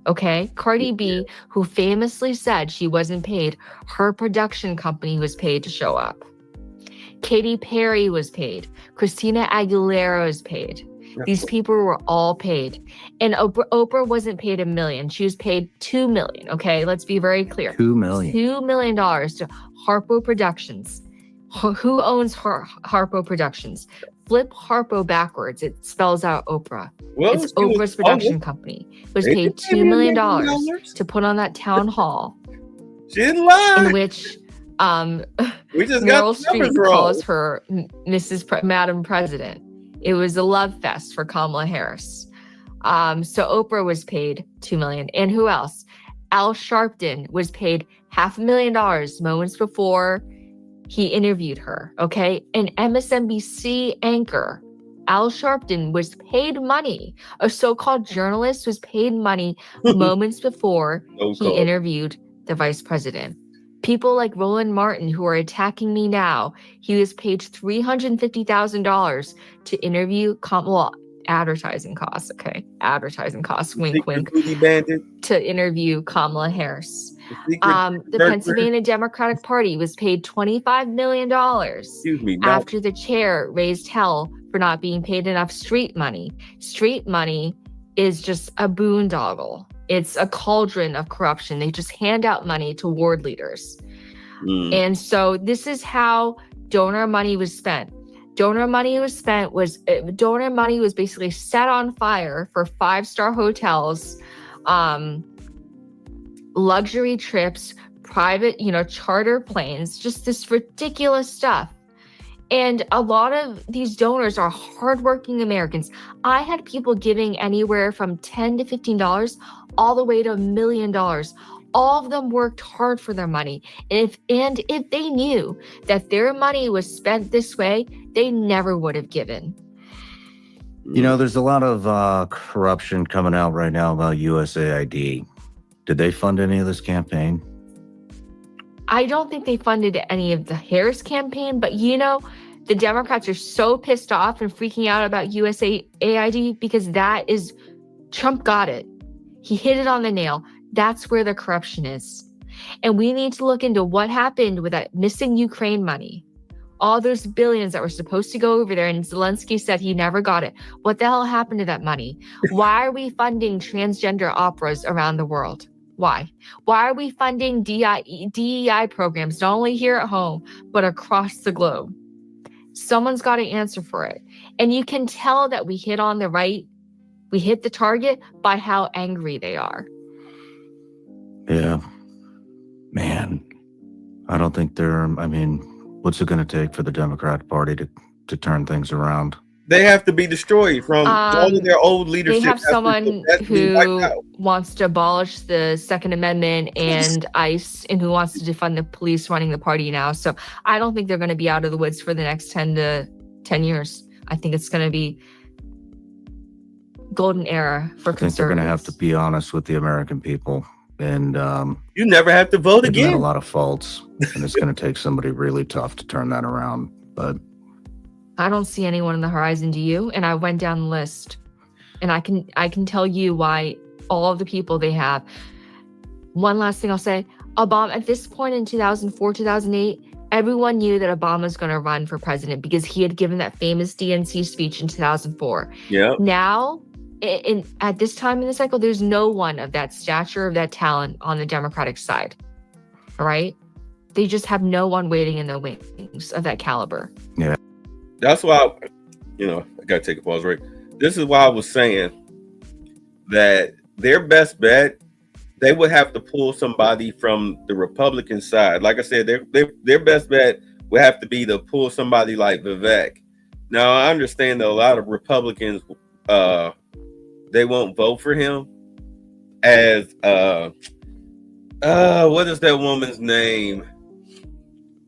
Okay? Cardi B, who famously said she wasn't paid, her production company was paid to show up. Katy Perry was paid. Christina Aguilera was paid. These people were all paid. And Oprah wasn't paid $1 million. She was paid $2 million. Okay, let's be very clear.
$2 million.
$2 million to Harpo Productions. Who owns Harpo Productions? Flip Harpo backwards. It spells out Oprah. Well, it's Oprah's production company. It was paid $2 million to put on that town hall.
She didn't lie.
In which
we just
Meryl Streep calls her Madam President. It was a love fest for Kamala Harris. So Oprah was paid $2 million. And who else? Al Sharpton was paid $500,000 moments before he interviewed her. Okay. An MSNBC anchor, Al Sharpton, was paid money. A so-called journalist was paid money moments before he interviewed the vice president. People like Roland Martin, who are attacking me now, he was paid $350,000 to interview Kamala. advertising costs. Okay, advertising costs. Wink, wink.
Bandit.
To interview Kamala Harris. The Pennsylvania Democratic Party was paid $25 million after the chair raised hell for not being paid enough street money. Street money is just a boondoggle. It's a cauldron of corruption. They just hand out money to ward leaders. And so this is how donor money was spent. Donor money was basically set on fire for 5-star hotels, luxury trips, private, charter planes, just this ridiculous stuff. And a lot of these donors are hardworking Americans. I had people giving anywhere from $10 to $15 all the way to $1 million. All of them worked hard for their money. And if they knew that their money was spent this way, they never would have given.
There's a lot of corruption coming out right now about USAID. Did they fund any of this campaign?
I don't think they funded any of the Harris campaign, but the Democrats are so pissed off and freaking out about USAID because Trump got it. He hit it on the nail. That's where the corruption is. And we need to look into what happened with that missing Ukraine money. All those billions that were supposed to go over there, and Zelensky said he never got it. What the hell happened to that money? Why are we funding transgender operas around the world? Why? Why are we funding DEI programs, not only here at home, but across the globe? Someone's got to answer for it. And you can tell that we hit the target by how angry they are.
Yeah. Man, I don't think what's it going to take for the Democratic Party to turn things around?
They have to be destroyed from all of their old leadership.
They have someone who wants to abolish the Second Amendment and ICE, and who wants to defund the police running the party now. So I don't think they're going to be out of the woods for the next 10 years. I think it's going to be golden era for conservatives. I think they're going to
have to be honest with the American people. And
you never have to vote again.
A lot of faults, and it's going to take somebody really tough to turn that around. But
I don't see anyone on the horizon. Do you? And I went down the list, and I can tell you why all of the people they have. One last thing I'll say: Obama, at this point in 2004, 2008, everyone knew that Obama was going to run for president because he had given that famous DNC speech in 2004.
Yeah.
Now, at this time in the cycle, there's no one of that stature, of that talent on the Democratic side. All right? They just have no one waiting in the wings of that caliber.
Yeah.
That's why, I got to take a pause, right? This is why I was saying that their best bet, they would have to pull somebody from the Republican side. Like I said, their best bet would have to be to pull somebody like Vivek. Now, I understand that a lot of Republicans, they won't vote for him as, what is that woman's name?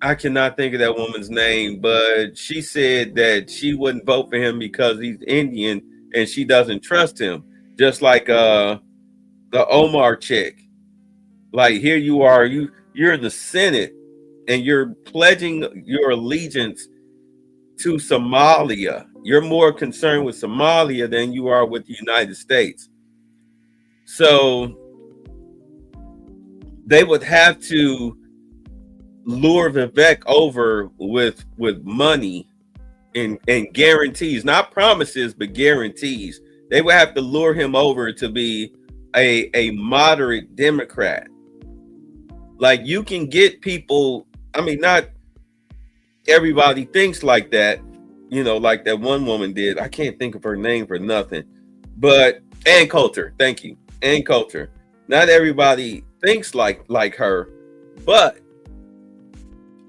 I cannot think of that woman's name, but she said that she wouldn't vote for him because he's Indian and she doesn't trust him. Just like the Omar chick. Like, here you are, you're in the Senate and you're pledging your allegiance to Somalia. You're more concerned with Somalia than you are with the United States. So they would have to lure Vivek over with money and guarantees, not promises, but guarantees. They would have to lure him over to be a moderate Democrat. Like, you can get people, not everybody thinks like that, like that one woman did. I can't think of her name for nothing. But Ann Coulter, thank you. Ann Coulter. Not everybody thinks like her, but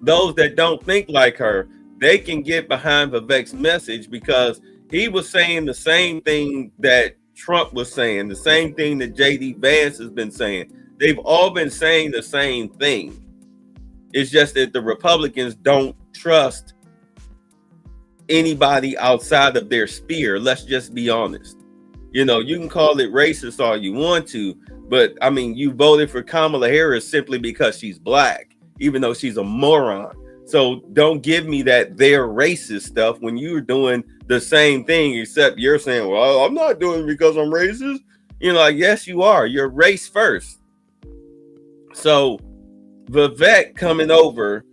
those that don't think like her, they can get behind Vivek's message because he was saying the same thing that Trump was saying, the same thing that J.D. Vance has been saying. They've all been saying the same thing. It's just that the Republicans don't trust anybody outside of their sphere. Let's just be honest. You can call it racist all you want to, but you voted for Kamala Harris simply because she's black, even though she's a moron. So don't give me that they're racist stuff when you're doing the same thing, except you're saying, well, I'm not doing it because I'm racist. You know, like, yes, you are. You're race first. So Vivek coming over,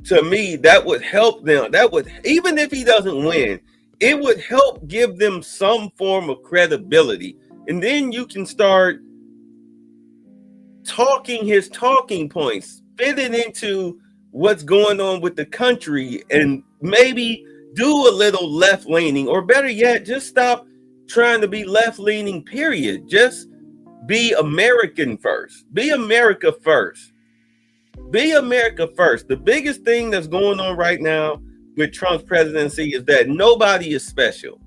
to me, that would help them. That would, even if he doesn't win, it would help give them some form of credibility. And then you can start talking his talking points, fitting into what's going on with the country, and maybe do a little left leaning, or better yet, just stop trying to be left leaning, period. Just be American first. Be America first. Be America first. The biggest thing that's going on right now with Trump's presidency is that nobody is special.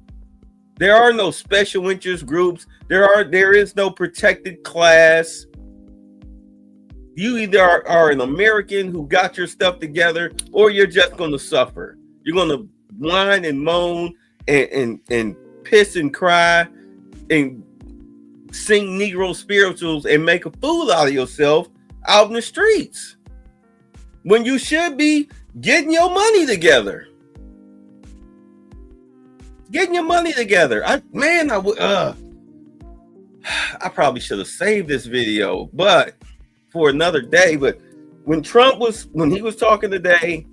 There are no special interest groups. There is no protected class. You either are an American who got your stuff together, or you're just going to suffer. You're going to whine and moan and piss and cry and sing Negro spirituals and make a fool out of yourself out in the streets, when you should be getting your money together. Getting your money together. I probably should have saved this video, but for another day. But when he was talking today,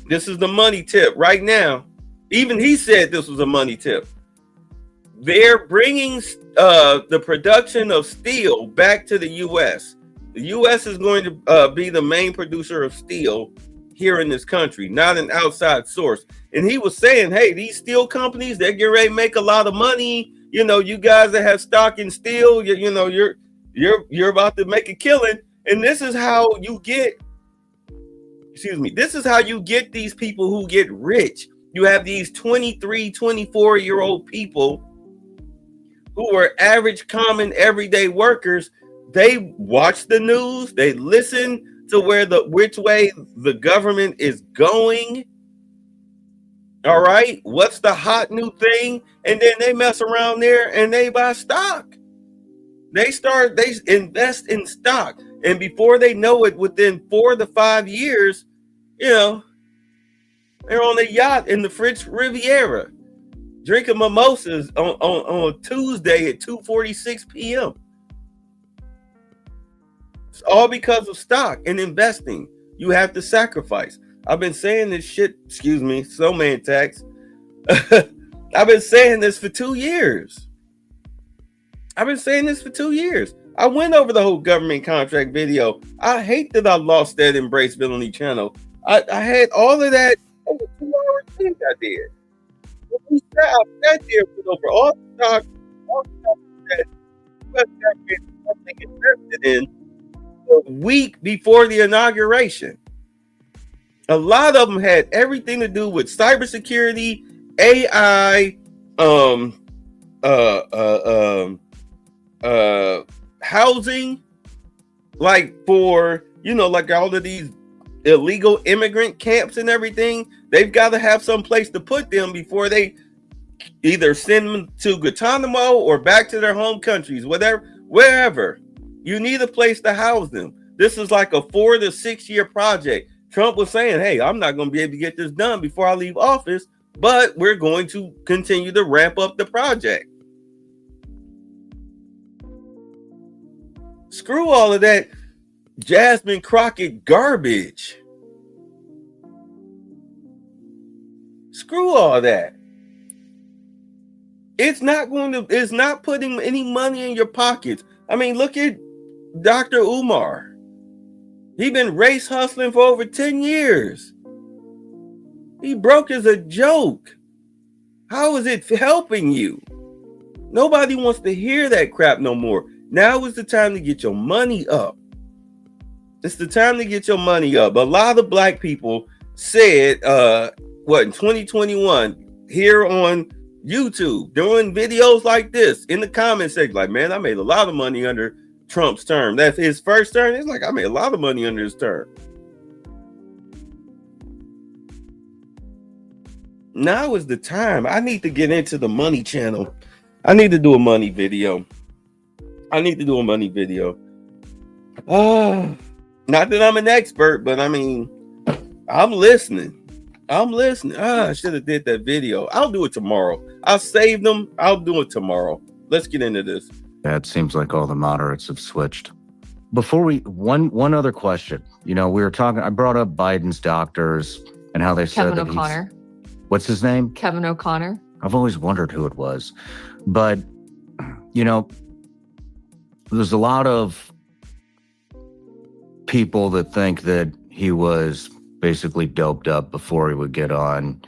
this is the money tip right now. Even he said this was a money tip. They're bringing the production of steel back to the U.S. The U.S. is going to be the main producer of steel here in this country, not an outside source. And he was saying, hey, these steel companies, they're getting ready to make a lot of money. You know, you guys that have stock in steel, you know, you're about to make a killing. And this is how you get, this is how you get these people who get rich. You have these 23, 24-year-old people who are average, common, everyday workers. They watch the news. They listen to which way the government is going. All right. What's the hot new thing? And then they mess around there and they buy stock. They invest in stock. And before they know it, within 4 to 5 years, you know, they're on a yacht in the French Riviera, drinking mimosas on Tuesday at 2:46 p.m. It's all because of stock and investing. You have to sacrifice. I've been saying this shit, so man tax. I've been saying this for 2 years. I went over the whole government contract video. I hate that I lost that Embrace Villainy channel. I had all of that over 2 hours thing I did. I sat there with over all the stock, that U.S. government invested in a week before the inauguration. A lot of them had everything to do with cybersecurity, AI, housing, like for, you know, like all of these illegal immigrant camps and everything. They've got to have some place to put them before they either send them to Guantanamo or back to their home countries, wherever. You need a place to house them. This is like a 4 to 6 year project. Trump was saying, hey, I'm not going to be able to get this done before I leave office, but we're going to continue to ramp up the project. Screw all of that Jasmine Crockett garbage. Screw all that. It's not putting any money in your pockets. I mean, look at Dr. Umar. He's been race hustling for over 10 years. He broke as a joke. How is it helping you? Nobody wants to hear that crap no more. Now is the time to get your money up. It's the time to get your money up. A lot of black people said, in 2021, here on YouTube, doing videos like this, in the comment section, like, man, I made a lot of money under Trump's term. That's his first term. It's like, I made a lot of money under his term. Now is the time. I need to get into the money channel. I need to do a money video. Not that I'm an expert, but I mean, I'm listening. I should have did that video. I'll do it tomorrow. I'll save them. I'll do it tomorrow. Let's get into this.
Yeah, it seems like all the moderates have switched. Before one other question. You know, we were talking, I brought up Biden's doctors and how they said
Kevin O'Connor.
What's his name?
Kevin O'Connor.
I've always wondered who it was. But, you know, there's a lot of people that think that he was basically doped up before he would get on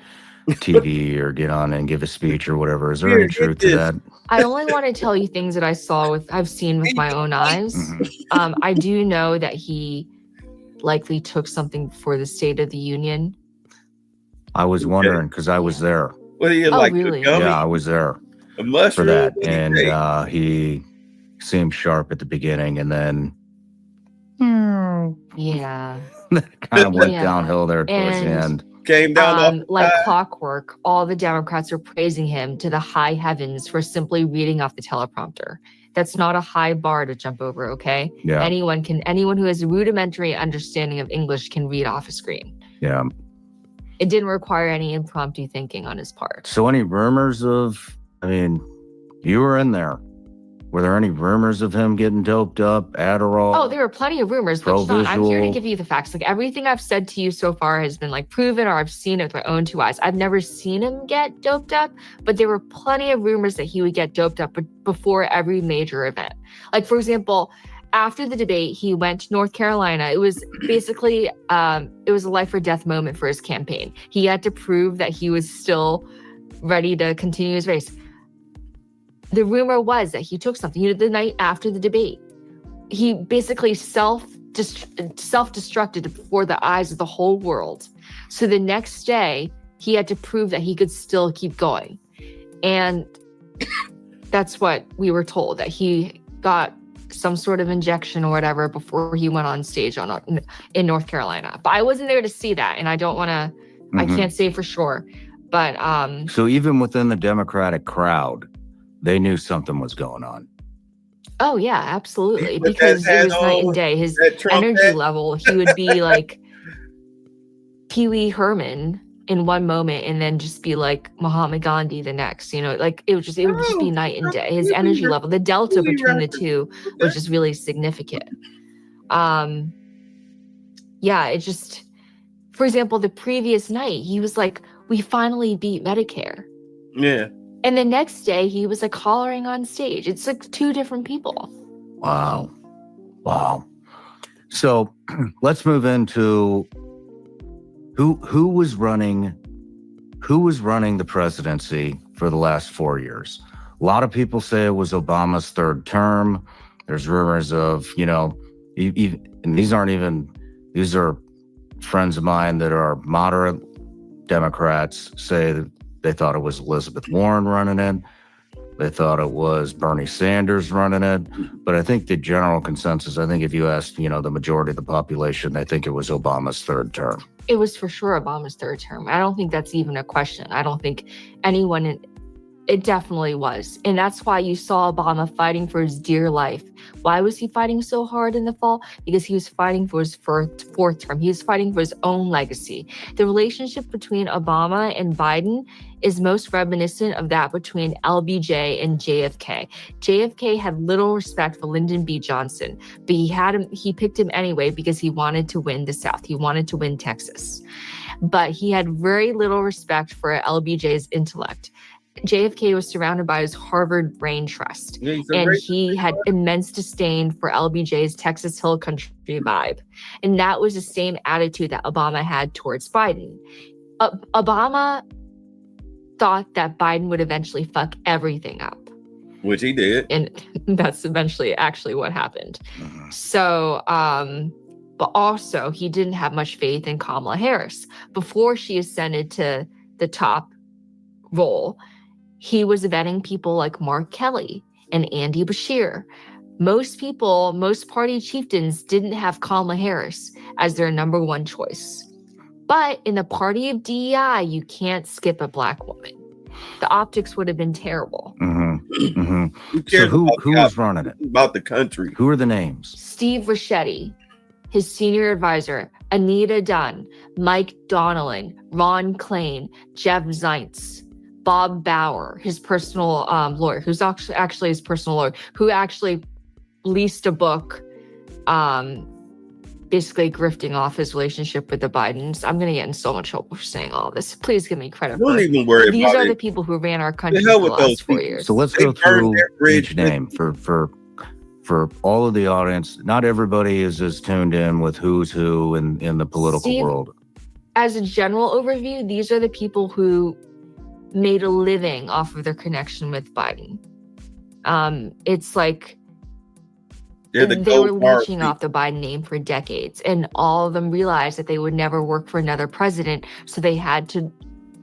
TV or get on and give a speech or whatever. Is there any truth to that?
I only want to tell you things that I've seen with my own eyes. I do know that he likely took something for the State of the Union.
I was wondering because I was there.
What do you like?
Really?
Yeah, I was there for that. And he seemed sharp at the beginning and then
yeah.
kind of went downhill there towards the end.
Came down
like clockwork. All the Democrats are praising him to the high heavens for simply reading off the teleprompter. That's not a high bar to jump over, okay?
Yeah.
Anyone who has a rudimentary understanding of English can read off a screen.
Yeah.
It didn't require any impromptu thinking on his part.
So any rumors of, I mean, you were in there. Were there any rumors of him getting doped up, Adderall?
Oh, there were plenty of rumors, but Sean, I'm here to give you the facts. Like everything I've said to you so far has been like proven, or I've seen it with my own two eyes. I've never seen him get doped up, but there were plenty of rumors that he would get doped up before every major event. Like, for example, after the debate, he went to North Carolina. It was basically, it was a life or death moment for his campaign. He had to prove that he was still ready to continue his race. The rumor was that he took something. The night after the debate, he basically self-destructed before the eyes of the whole world. So the next day, he had to prove that he could still keep going. And that's what we were told, that he got some sort of injection or whatever before he went on stage in North Carolina. But I wasn't there to see that, and I don't want to, I can't say for sure. But
so even within the Democratic crowd, they knew something was going on.
Oh yeah, absolutely. Because it was night and day. His energy level, he would be like Pee Wee Herman in one moment and then just be like Mahatma Gandhi the next. You know, like it would just be night and day. His energy level, the delta between the two was just really significant. Yeah, it just, for example, the previous night, he was like, we finally beat Medicare.
Yeah.
And the next day, he was like hollering on stage. It's like two different people.
Wow. So let's move into who was running the presidency for the last 4 years. A lot of people say it was Obama's third term. There's rumors of, you know, and these are friends of mine that are moderate Democrats say that they thought it was Elizabeth Warren running it. They thought it was Bernie Sanders running it. But I think the general consensus, I think if you asked, you know, the majority of the population, they think it was Obama's third term.
It was for sure Obama's third term. I don't think that's even a question. I don't think anyone, it definitely was. And that's why you saw Obama fighting for his dear life. Why was he fighting so hard in the fall? Because he was fighting for his fourth term. He was fighting for his own legacy. The relationship between Obama and Biden is most reminiscent of that between LBJ and JFK. JFK had little respect for Lyndon B. Johnson, but he picked him anyway because he wanted to win the South. He wanted to win Texas. But he had very little respect for LBJ's intellect. JFK was surrounded by his Harvard brain trust, and he had immense disdain for LBJ's Texas Hill Country vibe. And that was the same attitude that Obama had towards Biden. Obama thought that Biden would eventually fuck everything up.
Which he did.
And that's eventually actually what happened. So, but also he didn't have much faith in Kamala Harris. Before she ascended to the top role, he was vetting people like Mark Kelly and Andy Bashir. Most party chieftains didn't have Kamala Harris as their number one choice. But in the party of DEI, you can't skip a black woman. The optics would have been terrible.
So who was running it?
About the country.
Who are the names?
Steve Ricchetti. his senior advisor, Anita Dunn, Mike Donnellan, Ron Klain, Jeff Zients, Bob Bauer, his personal lawyer, who's actually his personal lawyer, who actually leased a book basically grifting off his relationship with the Bidens. I'm going to get in so much trouble for saying all this. Please give me credit.
Don't even worry about it.
These are the people who ran our country for the last 4 years.
So let's go through each name for all of the audience. Not everybody is as tuned in with who's who in the political world.
As a general overview, these are the people who made a living off of their connection with Biden. It's like they were leeching off the Biden name for decades, and all of them realized that they would never work for another president, so they had to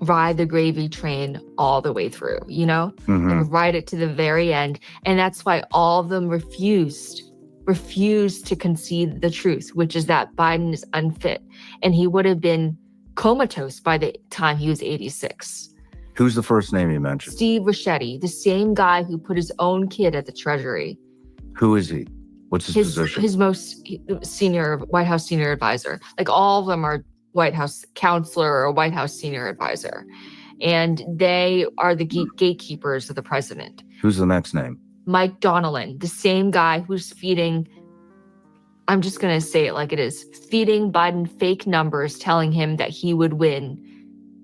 ride the gravy train all the way through, you know? And ride it to the very end. And that's why all of them refused to concede the truth, which is that Biden is unfit, and he would have been comatose by the time he was 86.
Who's the first name you mentioned?
Steve Ricchetti, the same guy who put his own kid at the Treasury.
Who is he? What's his position?
His most senior White House senior advisor. Like all of them are White House counselor or White House senior advisor. And they are the gatekeepers of the president.
Who's the next name?
Mike Donnellan, the same guy who's feeding, I'm just going to say it like it is, feeding Biden fake numbers, telling him that he would win,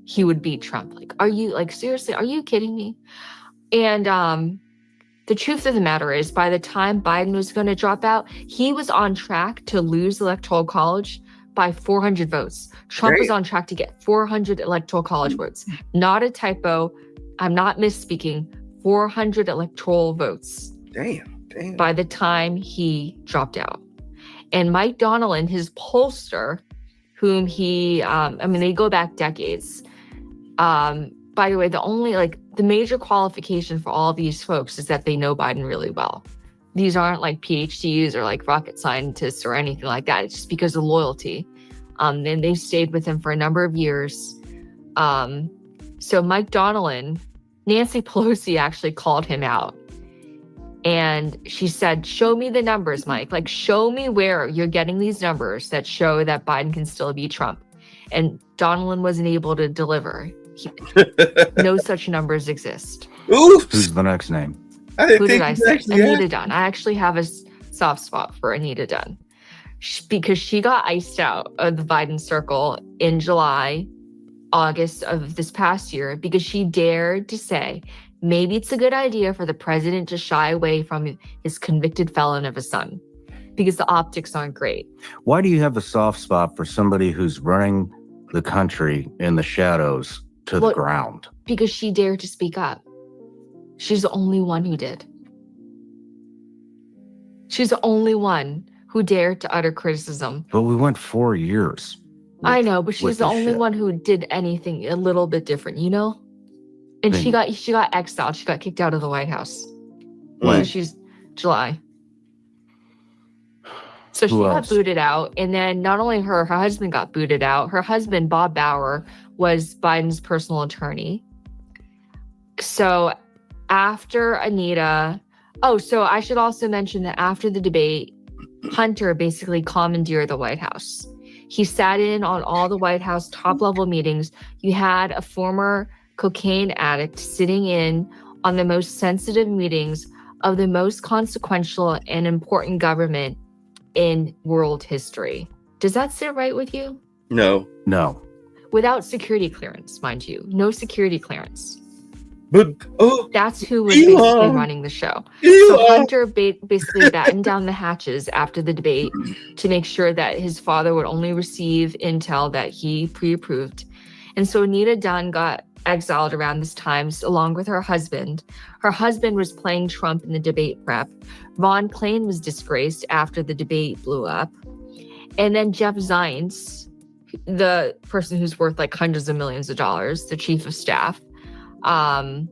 he would beat Trump. Like, seriously, are you kidding me? And the truth of the matter is, by the time Biden was going to drop out, he was on track to lose the Electoral College by 400 votes. Trump was on track to get 400 Electoral College votes. Not a typo. I'm not misspeaking. 400 electoral votes.
Damn.
By the time he dropped out. And Mike Donnellan, his pollster, whom he, they go back decades. By the way, the major qualification for all these folks is that they know Biden really well. These aren't like PhDs or like rocket scientists or anything like that. It's just because of loyalty. And they stayed with him for a number of years. So Mike Donnellan, Nancy Pelosi actually called him out. And she said, show me the numbers, Mike. Like, show me where you're getting these numbers that show that Biden can still beat Trump. And Donnellan wasn't able to deliver. No such numbers exist.
Oops.
Who's the next name?
Who did I say? Anita Dunn. I actually have a soft spot for Anita Dunn because she got iced out of the Biden circle in July, August of this past year because she dared to say, maybe it's a good idea for the president to shy away from his convicted felon of a son because the optics aren't great.
Why do you have a soft spot for somebody who's running the country in the shadows to the ground?
Because she dared to speak up. She's the only one who did. She's the only one who dared to utter criticism.
But we went 4 years.
I know, but she's the only one who did anything a little bit different, you know? And she got exiled. She got kicked out of the White House.
When?
She's July. So she got booted out. And then not only her husband got booted out. Her husband, Bob Bauer, was Biden's personal attorney. So after Anita, so I should also mention that after the debate, Hunter basically commandeered the White House. He sat in on all the White House top-level meetings. You had a former cocaine addict sitting in on the most sensitive meetings of the most consequential and important government in world history. Does that sit right with you?
No.
Without security clearance, mind you. No security clearance.
But
that's who was basically running the show. So Hunter basically battened down the hatches after the debate to make sure that his father would only receive intel that he pre-approved. And so Anita Dunn got exiled around this time, along with her husband. Her husband was playing Trump in the debate prep. Ron Klain was disgraced after the debate blew up. And then Jeff Zients, the person who's worth like hundreds of millions of dollars, the chief of staff. I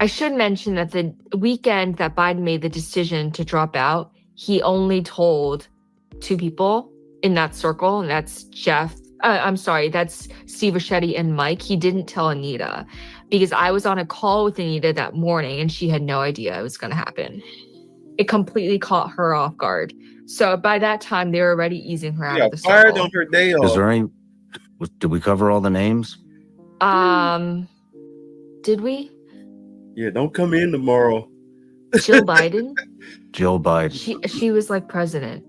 should mention that the weekend that Biden made the decision to drop out, he only told 2 people in that circle, and that's that's Steve Ricchetti and Mike. He didn't tell Anita because I was on a call with Anita that morning and she had no idea it was going to happen. It completely caught her off guard. So by that time, they were already easing her out of the
fired
circle.
on her day off.
Is there any? Did we cover all the names?
Did we?
Yeah, don't come in tomorrow.
Jill Biden.
Jill Biden.
She was like president.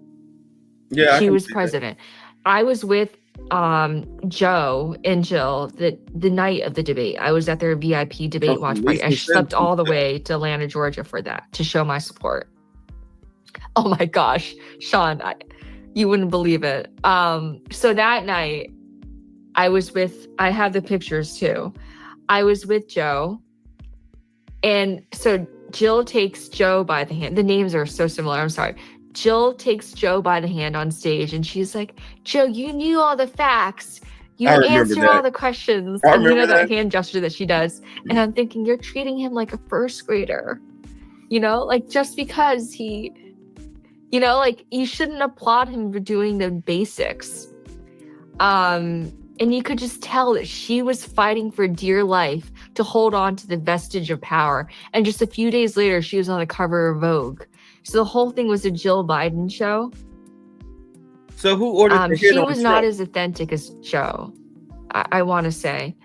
Yeah,
she was president. I was with Joe and Jill the night of the debate. I was at their VIP debate watch party. I slept all the way to Atlanta, Georgia for that, to show my support. Oh my gosh, Sean, you wouldn't believe it. So that night, I have the pictures too. I was with Joe. And so Jill takes Joe by the hand. The names are so similar. I'm sorry. Jill takes Joe by the hand on stage and she's like, Joe, you knew all the facts. You answered all the questions. And you know that hand gesture that she does. And I'm thinking, you're treating him like a first grader. You know, like just because he, you know, like you shouldn't applaud him for doing the basics. And you could just tell that she was fighting for dear life to hold on to the vestige of power. And just a few days later, she was on the cover of Vogue. So the whole thing was a Jill Biden show.
So who ordered the hit
She
on
was
Trump?
not as authentic as Joe, I want to say.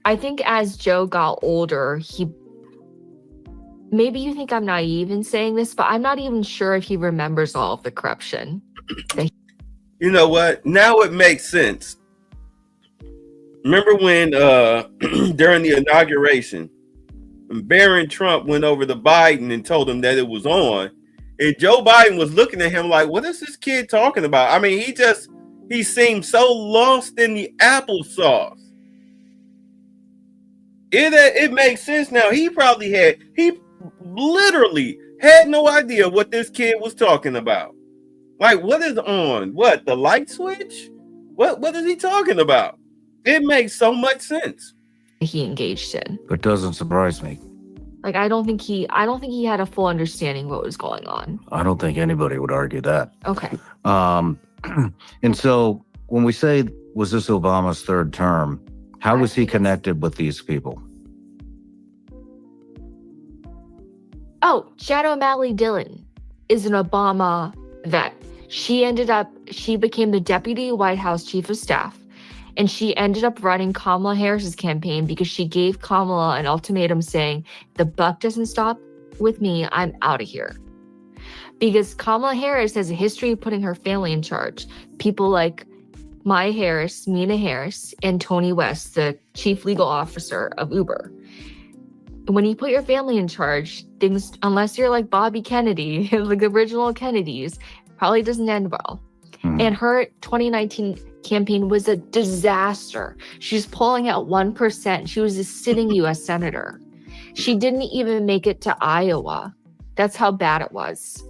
I think as Joe got older, maybe you think I'm naive in saying this, but I'm not even sure if he remembers all of the corruption.
You know what? Now it makes sense. Remember when during the inauguration, Barron Trump went over to Biden and told him that it was on, and Joe Biden was looking at him like, what is this kid talking about? I mean, he seemed so lost in the applesauce. It makes sense now. He literally had no idea what this kid was talking about. Like, what is on? What, the light switch? What is he talking about? It makes so much sense.
He engaged in.
It doesn't surprise me.
Like, I don't think he had a full understanding what was going on.
I don't think anybody would argue that.
Okay.
And so when we say, was this Obama's third term, how was he connected with these people?
Oh, Jen O'Malley Dillon is an Obama vet. She became the deputy White House chief of staff. And she ended up running Kamala Harris's campaign because she gave Kamala an ultimatum saying, the buck doesn't stop with me, I'm out of here. Because Kamala Harris has a history of putting her family in charge. People like Maya Harris, Mina Harris, and Tony West, the chief legal officer of Uber. When you put your family in charge, things, unless you're like Bobby Kennedy, like the original Kennedys, probably doesn't end well. And her 2019 campaign was a disaster. She was polling at 1%. She was a sitting U.S. senator. She didn't even make it to Iowa. That's how bad it was.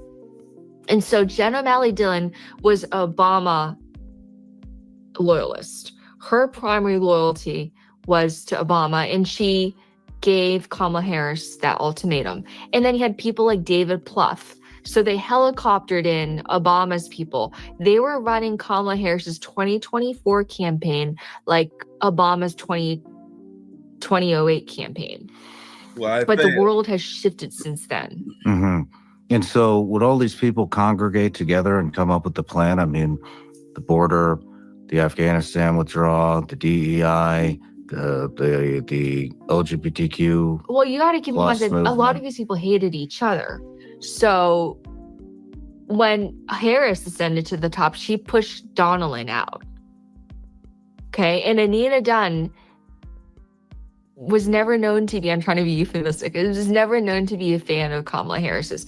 And so Jen O'Malley Dillon was Obama loyalist. Her primary loyalty was to Obama, and she gave Kamala Harris that ultimatum. And then you had people like David Plouffe. So they helicoptered in Obama's people. They were running Kamala Harris's 2024 campaign like Obama's 2008 campaign. But the world has shifted since then.
Mm-hmm. And so would all these people congregate together and come up with the plan? I mean, the border, the Afghanistan withdrawal, the DEI, the LGBTQ.
Well, you got to keep in mind that a lot of these people hated each other. So when Harris ascended to the top, she pushed Donnellan out. Okay. And Anita Dunn was never known to be, I'm trying to be euphemistic, it was never known to be a fan of Kamala Harris's.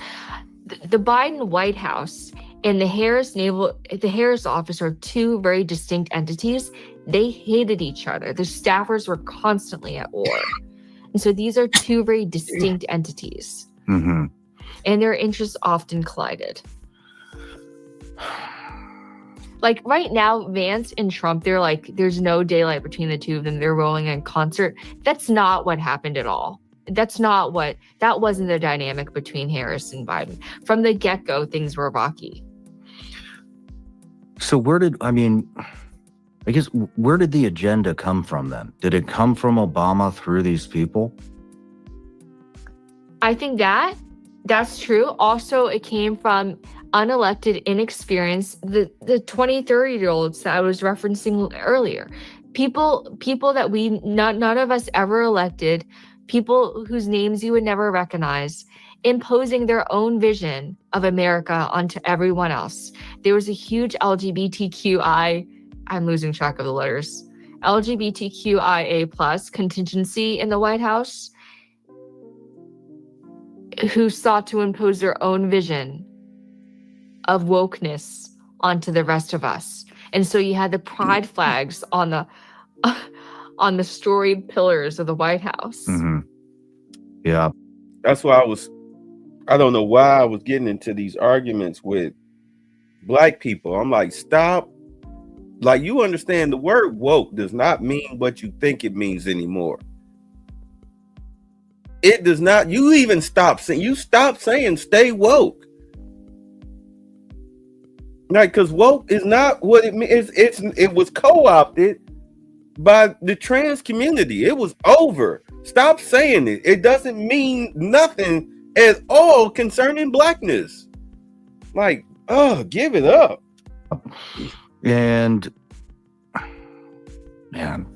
The Biden White House and the Harris office are two very distinct entities. They hated each other. The staffers were constantly at war. And so these are two very distinct entities.
Mm-hmm.
And their interests often collided. Like right now, Vance and Trump, they're like, there's no daylight between the two of them. They're rolling in concert. That's not what happened at all. That wasn't the dynamic between Harris and Biden. From the get-go, things were rocky.
So where did the agenda come from then? Did it come from Obama through these people?
I think that, That's true. Also, it came from unelected, inexperienced, the 20, 30-year-olds that I was referencing earlier. People that none of us ever elected, people whose names you would never recognize, imposing their own vision of America onto everyone else. There was a huge I'm losing track of the letters, LGBTQIA plus contingency in the White House, who sought to impose their own vision of wokeness onto the rest of us. And so you had the pride flags on the storied pillars of the White House.
Mm-hmm. Yeah.
That's why I don't know why I was getting into these arguments with Black people. I'm like, stop. Like, you understand the word woke does not mean what you think it means anymore. It does not. You even stop saying stay woke. Like, because woke is not what it means. It was co-opted by the trans community. It was over. Stop saying it. It doesn't mean nothing at all concerning Blackness. Like, give it up.
And man,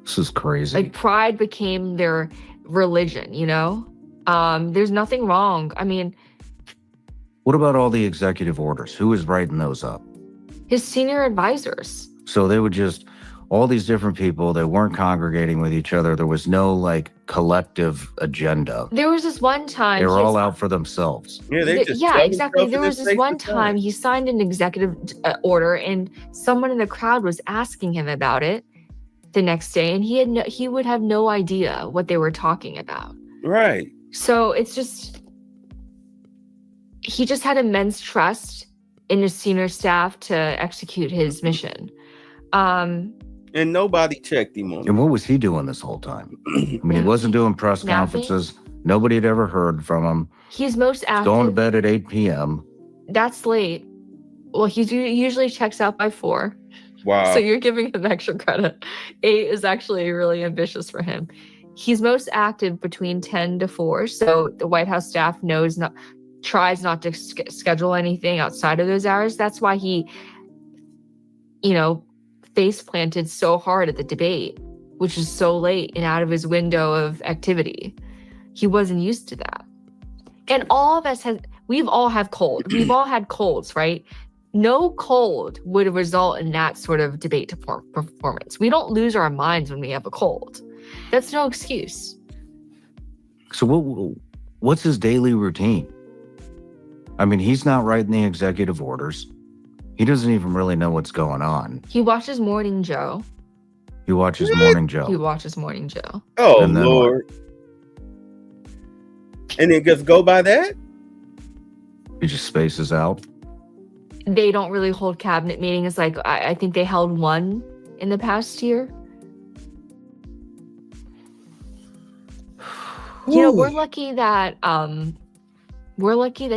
this is crazy.
Like, pride became their religion, you know? There's nothing wrong. I mean,
what about all the executive orders? Who is writing those up?
His senior advisors.
So they would just, all these different people, they weren't congregating with each other. There was no like collective agenda.
There was this one time
they were all out for themselves.
Yeah, exactly. There was this one time he signed an executive order, and someone in the crowd was asking him about it the next day, and he would have no idea what they were talking about.
Right.
So it's just, he just had immense trust in his senior staff to execute his mission.
And nobody checked him on it.
And what was he doing this whole time? I mean, he wasn't doing press conferences. Nobody had ever heard from him.
He's most active.
Going to bed at 8 p.m.
That's late. Well, he usually checks out by 4.
Wow.
So you're giving him extra credit. 8 is actually really ambitious for him. He's most active between 10 to 4. So the White House staff tries not to schedule anything outside of those hours. That's why he, face planted so hard at the debate, which is so late and out of his window of activity. He wasn't used to that. And all of us we've all had cold. We've all had colds, right? No cold would result in that sort of debate performance. We don't lose our minds when we have a cold. That's no excuse.
So what's his daily routine? I mean, he's not writing the executive orders. He doesn't even really know what's going on.
He watches Morning Joe.
He watches Morning Joe.
He watches Morning Joe.
Oh, Lord. And it just go by that?
He just spaces out.
They don't really hold cabinet meetings. Like, I think they held one in the past year.
Ooh.
We're lucky that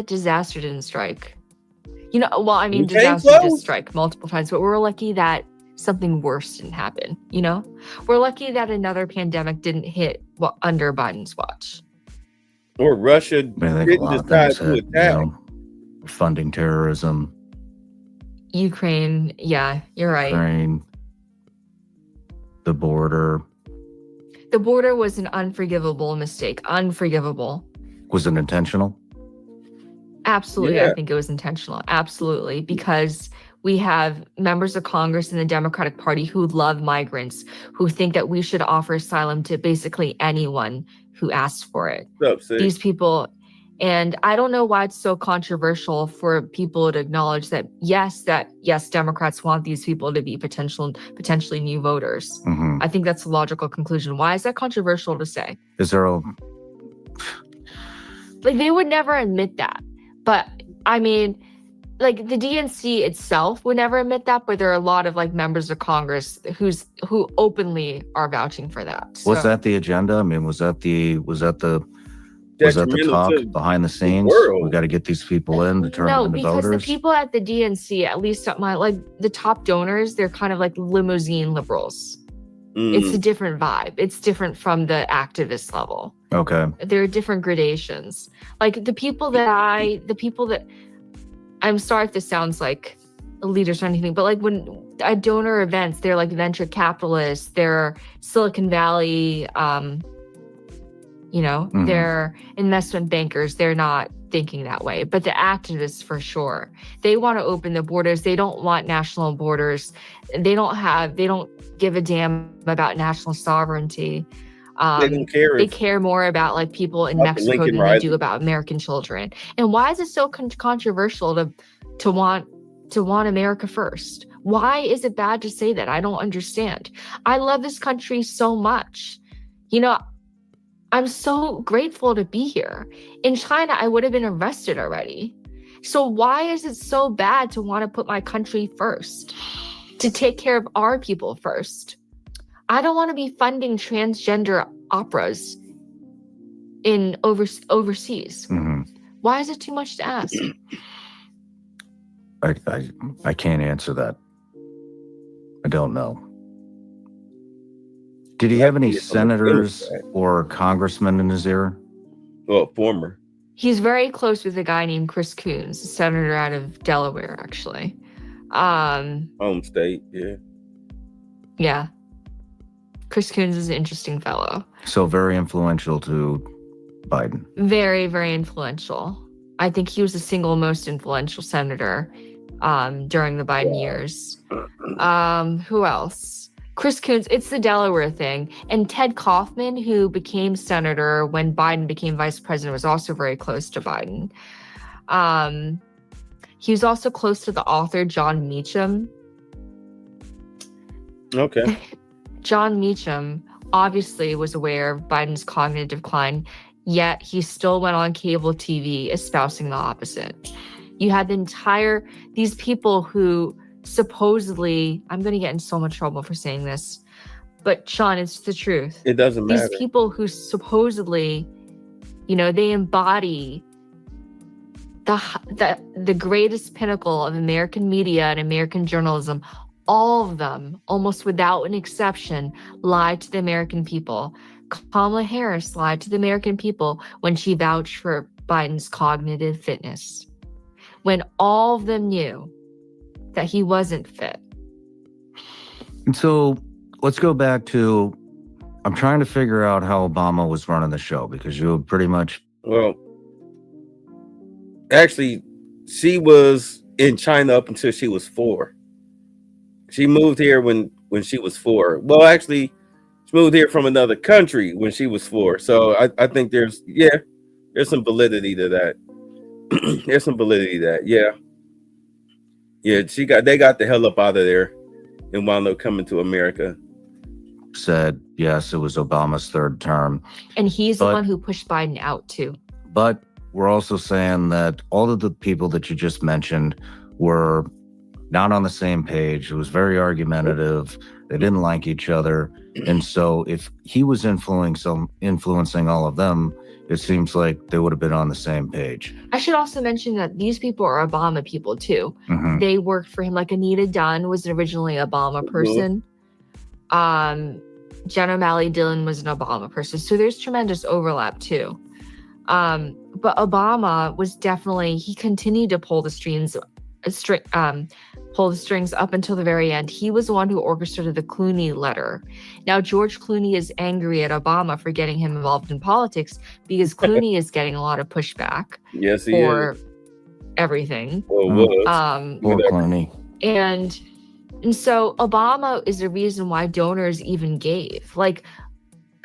disaster didn't strike. Disaster did strike multiple times, but we're lucky that something worse didn't happen. We're lucky that another pandemic didn't hit under Biden's watch.
Or Russia didn't decide to attack.
Funding terrorism.
Ukraine, yeah, you're right.
Ukraine. The border.
The border was an unforgivable mistake. Unforgivable.
Was it intentional?
Absolutely.
Yeah.
I think it was intentional. Absolutely. Because we have members of Congress in the Democratic Party who love migrants, who think that we should offer asylum to basically anyone who asks for it. These people, and I don't know why it's so controversial for people to acknowledge that yes, Democrats want these people to be potentially new voters.
Mm-hmm.
I think that's a logical conclusion. Why is that controversial to say?
Is there
they would never admit that. But I mean, the DNC itself would never admit that, but there are a lot of members of Congress who openly are vouching for that. So.
Was that the agenda? I mean, was that the talk behind the scenes? We got to get these people in to turn them into voters.
No, because the people at the DNC, at least the top donors, they're kind of like limousine liberals. It's a different vibe. It's different from the activist level.
Okay.
There are different gradations. Like the people that I'm sorry if this sounds like elitist or anything, but like when at donor events, they're like venture capitalists, they're Silicon Valley, they're investment bankers. They're not thinking that way. But the activists, for sure, they want to open the borders. They don't want national borders. They don't give a damn about national sovereignty.
They don't care.
They care more about like people in Mexico than they do about American children. And why is it so controversial to want America first? Why is it bad to say that? I don't understand. I love this country so much. I'm so grateful to be here. In China, I would have been arrested already. So why is it so bad to want to put my country first? To take care of our people first? I don't want to be funding transgender operas in overseas.
Mm-hmm.
Why is it too much to ask?
I can't answer that. I don't know. Did he have any senators or congressmen in his era?
Well, former.
He's very close with a guy named Chris Coons, a senator out of Delaware, actually.
Home state, yeah.
Yeah. Chris Coons is an interesting fellow.
So very influential to Biden.
Very, very influential. I think he was the single most influential senator during the Biden years. Who else? Chris Coons, it's the Delaware thing. And Ted Kaufman, who became senator when Biden became vice president, was also very close to Biden. He was also close to the author, John Meacham.
Okay.
John Meacham obviously was aware of Biden's cognitive decline, yet he still went on cable TV espousing the opposite. You had these people who supposedly, I'm going to get in so much trouble for saying this, but Sean, it's the truth.
It doesn't matter.
These people who supposedly, they embody the greatest pinnacle of American media and American journalism, all of them, almost without an exception, lied to the American people. Kamala Harris lied to the American people when she vouched for Biden's cognitive fitness, when all of them knew that he wasn't fit.
And so let's go back to, I'm trying to figure out how Obama was running the show, because you pretty much...
Well, actually, she was in China up until she was 4. She moved here when she was 4. Well, actually, she moved here from another country when she was 4. So I think there's some validity to that. There's some validity to that, yeah. Yeah, they got the hell up out of there and wound up coming to America.
Said, yes, it was Obama's 3rd term.
And he's the one who pushed Biden out, too.
But we're also saying that all of the people that you just mentioned were not on the same page. It was very argumentative. They didn't like each other. And so if he was influencing all of them, it seems like they would have been on the same page.
I should also mention that these people are Obama people, too.
Mm-hmm.
They worked for him. Like Anita Dunn was originally an Obama person. Jen O'Malley Dillon was an Obama person. So there's tremendous overlap, too. But Obama was definitely, he continued to pull the strings up until the very end. He was the one who orchestrated the Clooney letter. Now, George Clooney is angry at Obama for getting him involved in politics because Clooney is getting a lot of pushback.
Yes, he
for
is.
Everything.
Poor
Clooney.
And so Obama is the reason why donors even gave. Like,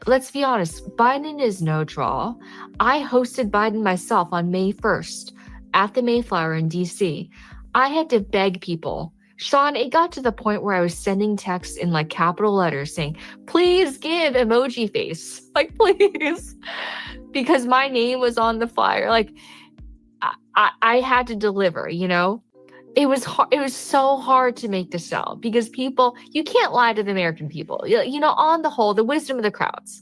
let's be honest, Biden is no draw. I hosted Biden myself on May 1st at the Mayflower in DC. I had to beg people. Sean, it got to the point where I was sending texts in like capital letters saying, please give emoji face. Like, please. Because my name was on the flyer. Like, I had to deliver, It was hard. It was so hard to make the sell because people, you can't lie to the American people. On the whole, the wisdom of the crowds.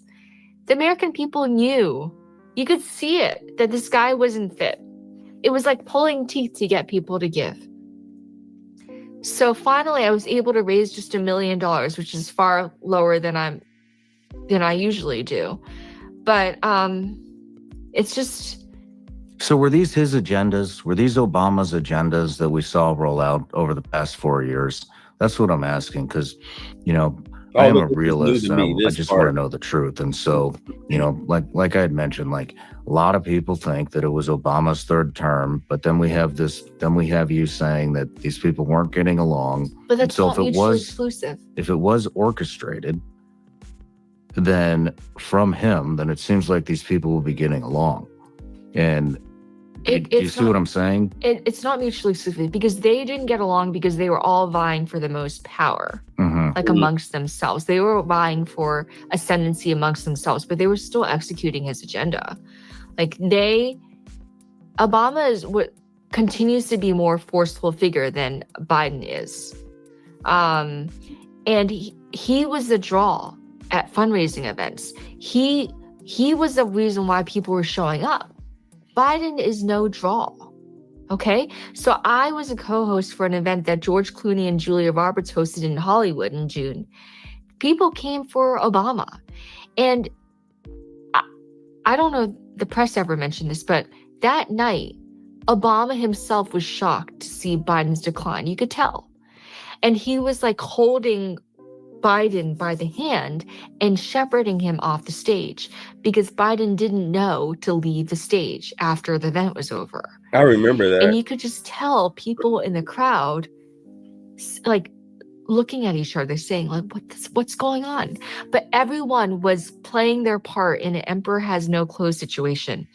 The American people knew. You could see it, that this guy wasn't fit. It was like pulling teeth to get people to give. So finally, I was able to raise just $1 million, which is far lower than I usually do. But it's just.
So were these his agendas? Were these Obama's agendas that we saw roll out over the past 4 years? That's what I'm asking, because, I am a realist and I just want to know the truth. And so, like I had mentioned, like a lot of people think that it was Obama's third term, but then we have you saying that these people weren't getting along.
But that's not mutually exclusive.
If it was orchestrated, then from him, then it seems like these people will be getting along. And do you see what I'm saying?
It's not mutually exclusive, because they didn't get along because they were all vying for the most power, like amongst themselves. They were vying for ascendancy amongst themselves, but they were still executing his agenda. Like Obama is what continues to be a more forceful figure than Biden is. And he was the draw at fundraising events. He was the reason why people were showing up. Biden is no draw, okay? So I was a co-host for an event that George Clooney and Julia Roberts hosted in Hollywood in June. People came for Obama. And I don't know if the press ever mentioned this, but that night, Obama himself was shocked to see Biden's decline. You could tell. And he was like holding Biden by the hand and shepherding him off the stage, because Biden didn't know to leave the stage after the event was over.
I remember that.
And you could just tell people in the crowd, like, looking at each other saying, like, what's going on? But everyone was playing their part in an emperor has no clothes situation,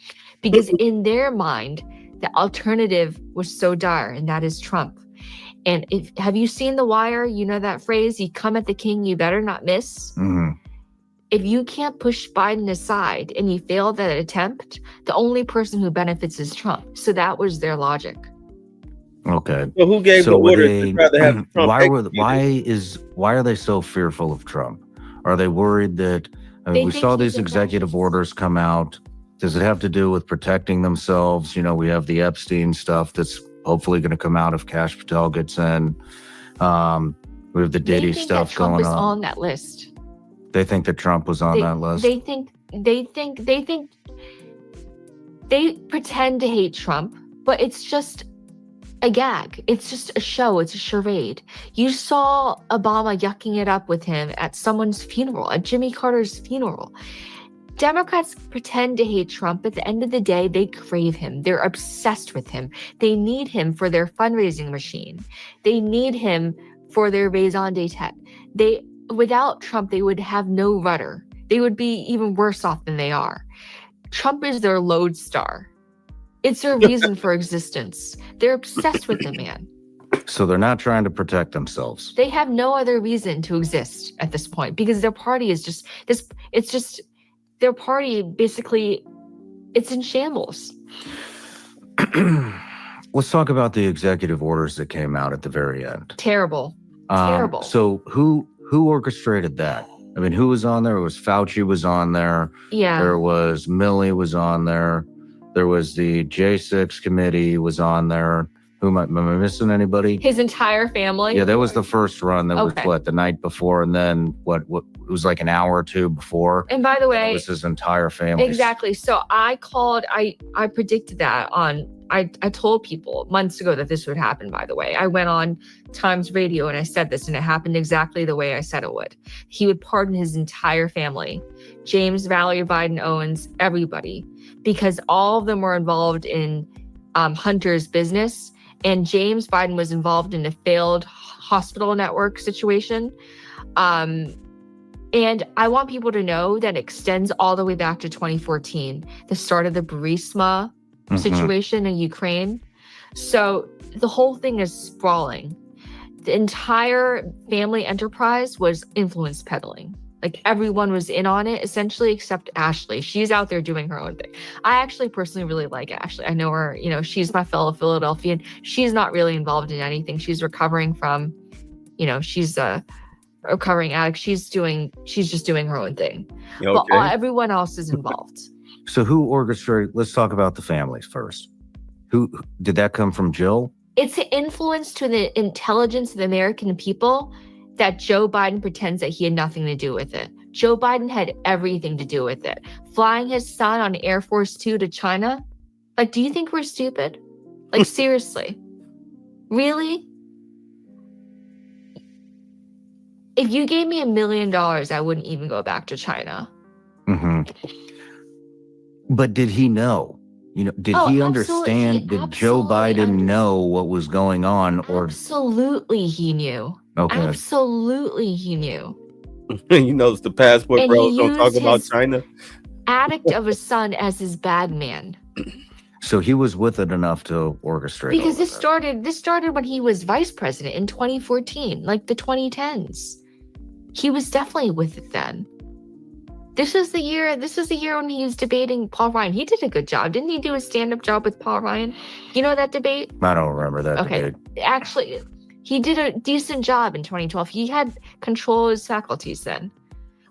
because in their mind, the alternative was so dire, and that is Trump. And have you seen The Wire? You know that phrase, you come at the king, you better not miss.
Mm-hmm.
If you can't push Biden aside and you fail that attempt, the only person who benefits is Trump. So that was their logic.
Okay.
Well, who gave the order to try to have Trump?
Why are they so fearful of Trump? Are they worried that we saw these executive orders come out? Does it have to do with protecting themselves? We have the Epstein stuff that's hopefully going to come out if Kash Patel gets in. We have the Diddy stuff going on.
Trump is on that list.
They think that Trump was on that list.
They pretend to hate Trump, but it's just a gag. It's just a show. It's a charade. You saw Obama yucking it up with him at someone's funeral, at Jimmy Carter's funeral. Democrats pretend to hate Trump. At the end of the day, they crave him. They're obsessed with him. They need him for their fundraising machine. They need him for their raison d'etre. Without Trump, they would have no rudder. They would be even worse off than they are. Trump is their lodestar. It's their reason for existence. They're obsessed with the man.
So they're not trying to protect themselves.
They have no other reason to exist at this point, because their party is just this. It's just their party, basically, it's in shambles.
Let's talk about the executive orders that came out at the very end.
Terrible. Terrible.
So who orchestrated that? I mean, who was on there? It was Fauci was on there.
Yeah.
There was Milley was on there. There was the J6 committee was on there. Am I missing anybody?
His entire family?
Yeah, that was the first run. That was the night before, and then what it was like an hour or two before.
And by the way,
it was his entire family.
Exactly. So I predicted that I told people months ago that this would happen, by the way. I went on Times Radio and I said this, and it happened exactly the way I said it would. He would pardon his entire family. James, Valerie Biden, Owens, everybody, because all of them were involved in Hunter's business. And James Biden was involved in a failed hospital network situation. And I want people to know that extends all the way back to 2014, the start of the Burisma situation in Ukraine. So the whole thing is sprawling. The entire family enterprise was influence peddling. Like, everyone was in on it, essentially, except Ashley. She's out there doing her own thing. I actually personally really like Ashley. I know her, she's my fellow Philadelphian. She's not really involved in anything. She's recovering from, she's a recovering addict. She's just doing her own thing. Okay. But everyone else is involved.
So who orchestrated? Let's talk about the families first. Who did that come from? Jill?
It's an influence to the intelligence of the American people that Joe Biden pretends that he had nothing to do with it. Joe Biden had everything to do with it. Flying his son on Air Force 2 to China? Like, do you think we're stupid? Like, seriously? Really? If you gave me $1 million, I wouldn't even go back to China.
Mm-hmm. But did he know? Did he understand? Did Joe Biden know what was going on? Or
absolutely, he knew. Okay. Absolutely, he knew.
You notice the passport bros don't talk about China.
Addict of a son as his bad man.
So he was with it enough to orchestrate.
Because this started when he was vice president in 2014, like the 2010s. He was definitely with it then. This was the year when he was debating Paul Ryan. He did a good job. Didn't he do a stand-up job with Paul Ryan? You know that debate?
I don't remember that debate.
Actually, he did a decent job in 2012. He had control of his faculties then.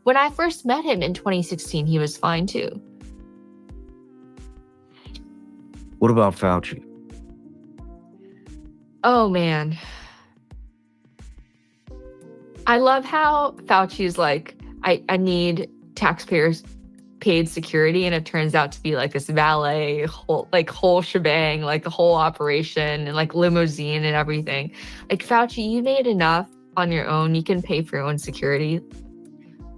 When I first met him in 2016, he was fine too.
What about Fauci?
Oh, man. I love how Fauci's like, I need taxpayers paid security, and it turns out to be like this valet whole shebang, like the whole operation, and like limousine and everything. Like, Fauci, you made enough on your own. You can pay for your own security.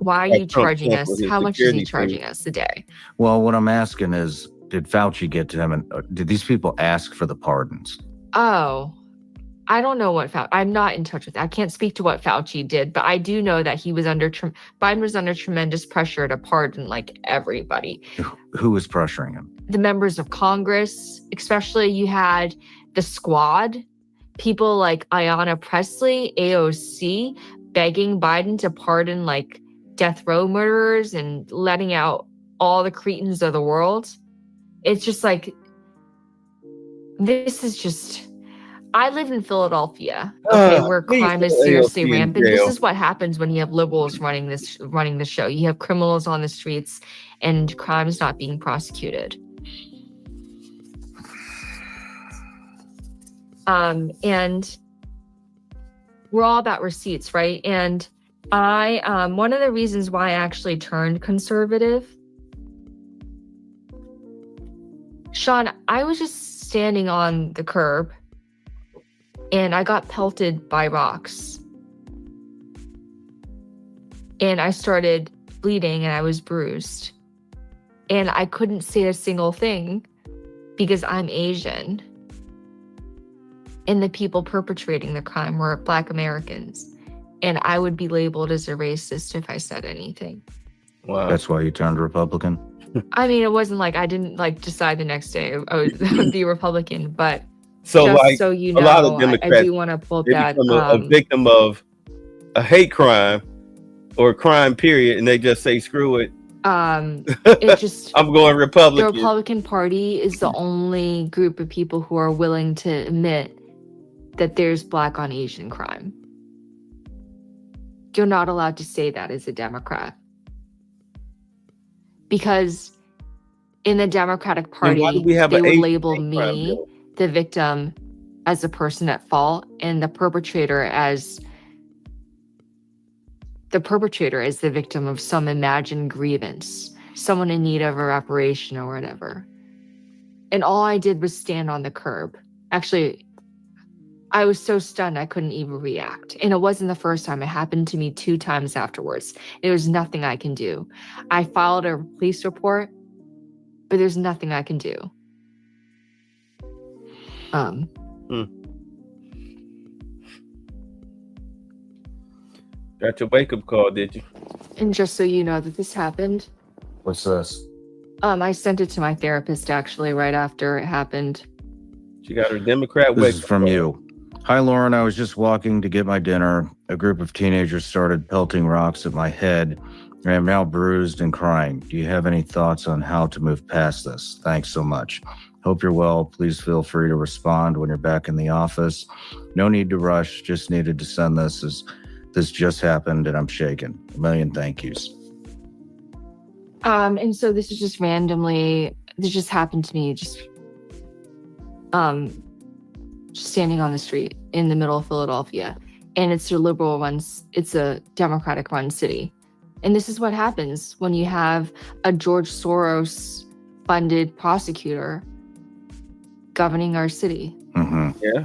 Why are you charging us? How much is he charging us a day?
Well, what I'm asking is, did Fauci get to him, and did these people ask for the pardons?
Oh, I don't know what I'm not in touch with that. I can't speak to what Fauci did, but I do know that he was Biden was under tremendous pressure to pardon like everybody.
Who was pressuring him?
The members of Congress, especially. You had the squad, people like Ayanna Pressley, AOC, begging Biden to pardon like death row murderers and letting out all the cretins of the world. It's just like, this is just... I live in Philadelphia, where crime is seriously rampant. This is what happens when you have liberals running the show. You have criminals on the streets, and crime is not being prosecuted. And we're all about receipts, right? And I, one of the reasons why I actually turned conservative, Sean, I was just standing on the curb, and I got pelted by rocks. And I started bleeding, and I was bruised. And I couldn't say a single thing because I'm Asian. And the people perpetrating the crime were Black Americans. And I would be labeled as a racist if I said anything.
Wow. That's why you turned Republican?
I mean, it wasn't like I didn't like decide the next day I would be Republican, but
so
just
like
so you know,
a lot of Democrats,
I do want to pull up that
a victim of a hate crime or a crime period, and they just say screw it.
It just
I'm going Republican.
The Republican Party is the only group of people who are willing to admit that there's Black on Asian crime. You're not allowed to say that as a Democrat. Because in the Democratic Party, they would label me, the victim, as the person at fault, and the perpetrator as the victim of some imagined grievance, someone in need of a reparation or whatever. And all I did was stand on the curb. Actually, I was so stunned I couldn't even react. And it wasn't the first time. It happened to me 2 times afterwards. There was nothing I can do. I filed a police report, but there's nothing I can do.
Got your wake-up call, did you?
And just so you know that this happened.
What's this?
I sent it to my therapist actually right after it happened.
She got her Democrat wake-up.
This is from you. Hi, Lauren. I was just walking to get my dinner. A group of teenagers started pelting rocks at my head. I am now bruised and crying. Do you have any thoughts on how to move past this? Thanks so much. Hope you're well. Please feel free to respond when you're back in the office. No need to rush. Just needed to send this as this just happened and I'm shaken. A million thank yous.
And so this is just randomly, this just happened to me just standing on the street in the middle of Philadelphia. And it's a liberal run, it's a Democratic run city. And this is what happens when you have a George Soros funded prosecutor governing our city.
Mm-hmm.
Yeah.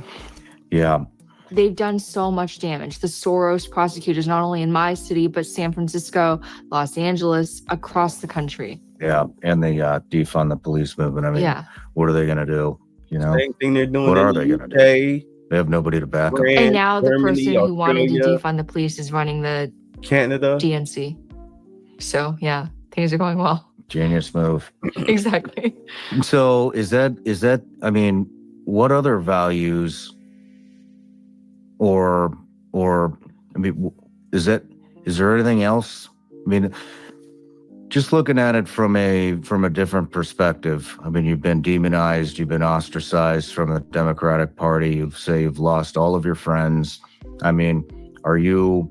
Yeah.
They've done so much damage. The Soros prosecutors, not only in my city, but San Francisco, Los Angeles, across the country.
Yeah. And they defund the police movement. I mean,
yeah.
What are they going to do? You know,
same thing they're doing.
What are they going to do? They have nobody to back them.
And now the
Germany,
person who wanted to
Australia,
defund the police is running the
Canada
DNC. So yeah, things are going well.
Genius move.
Exactly.
So is that, I mean, what other values or, I mean, is there anything else? I mean, just looking at it from a different perspective. I mean, you've been demonized, you've been ostracized from the Democratic Party. You've lost all of your friends. I mean, are you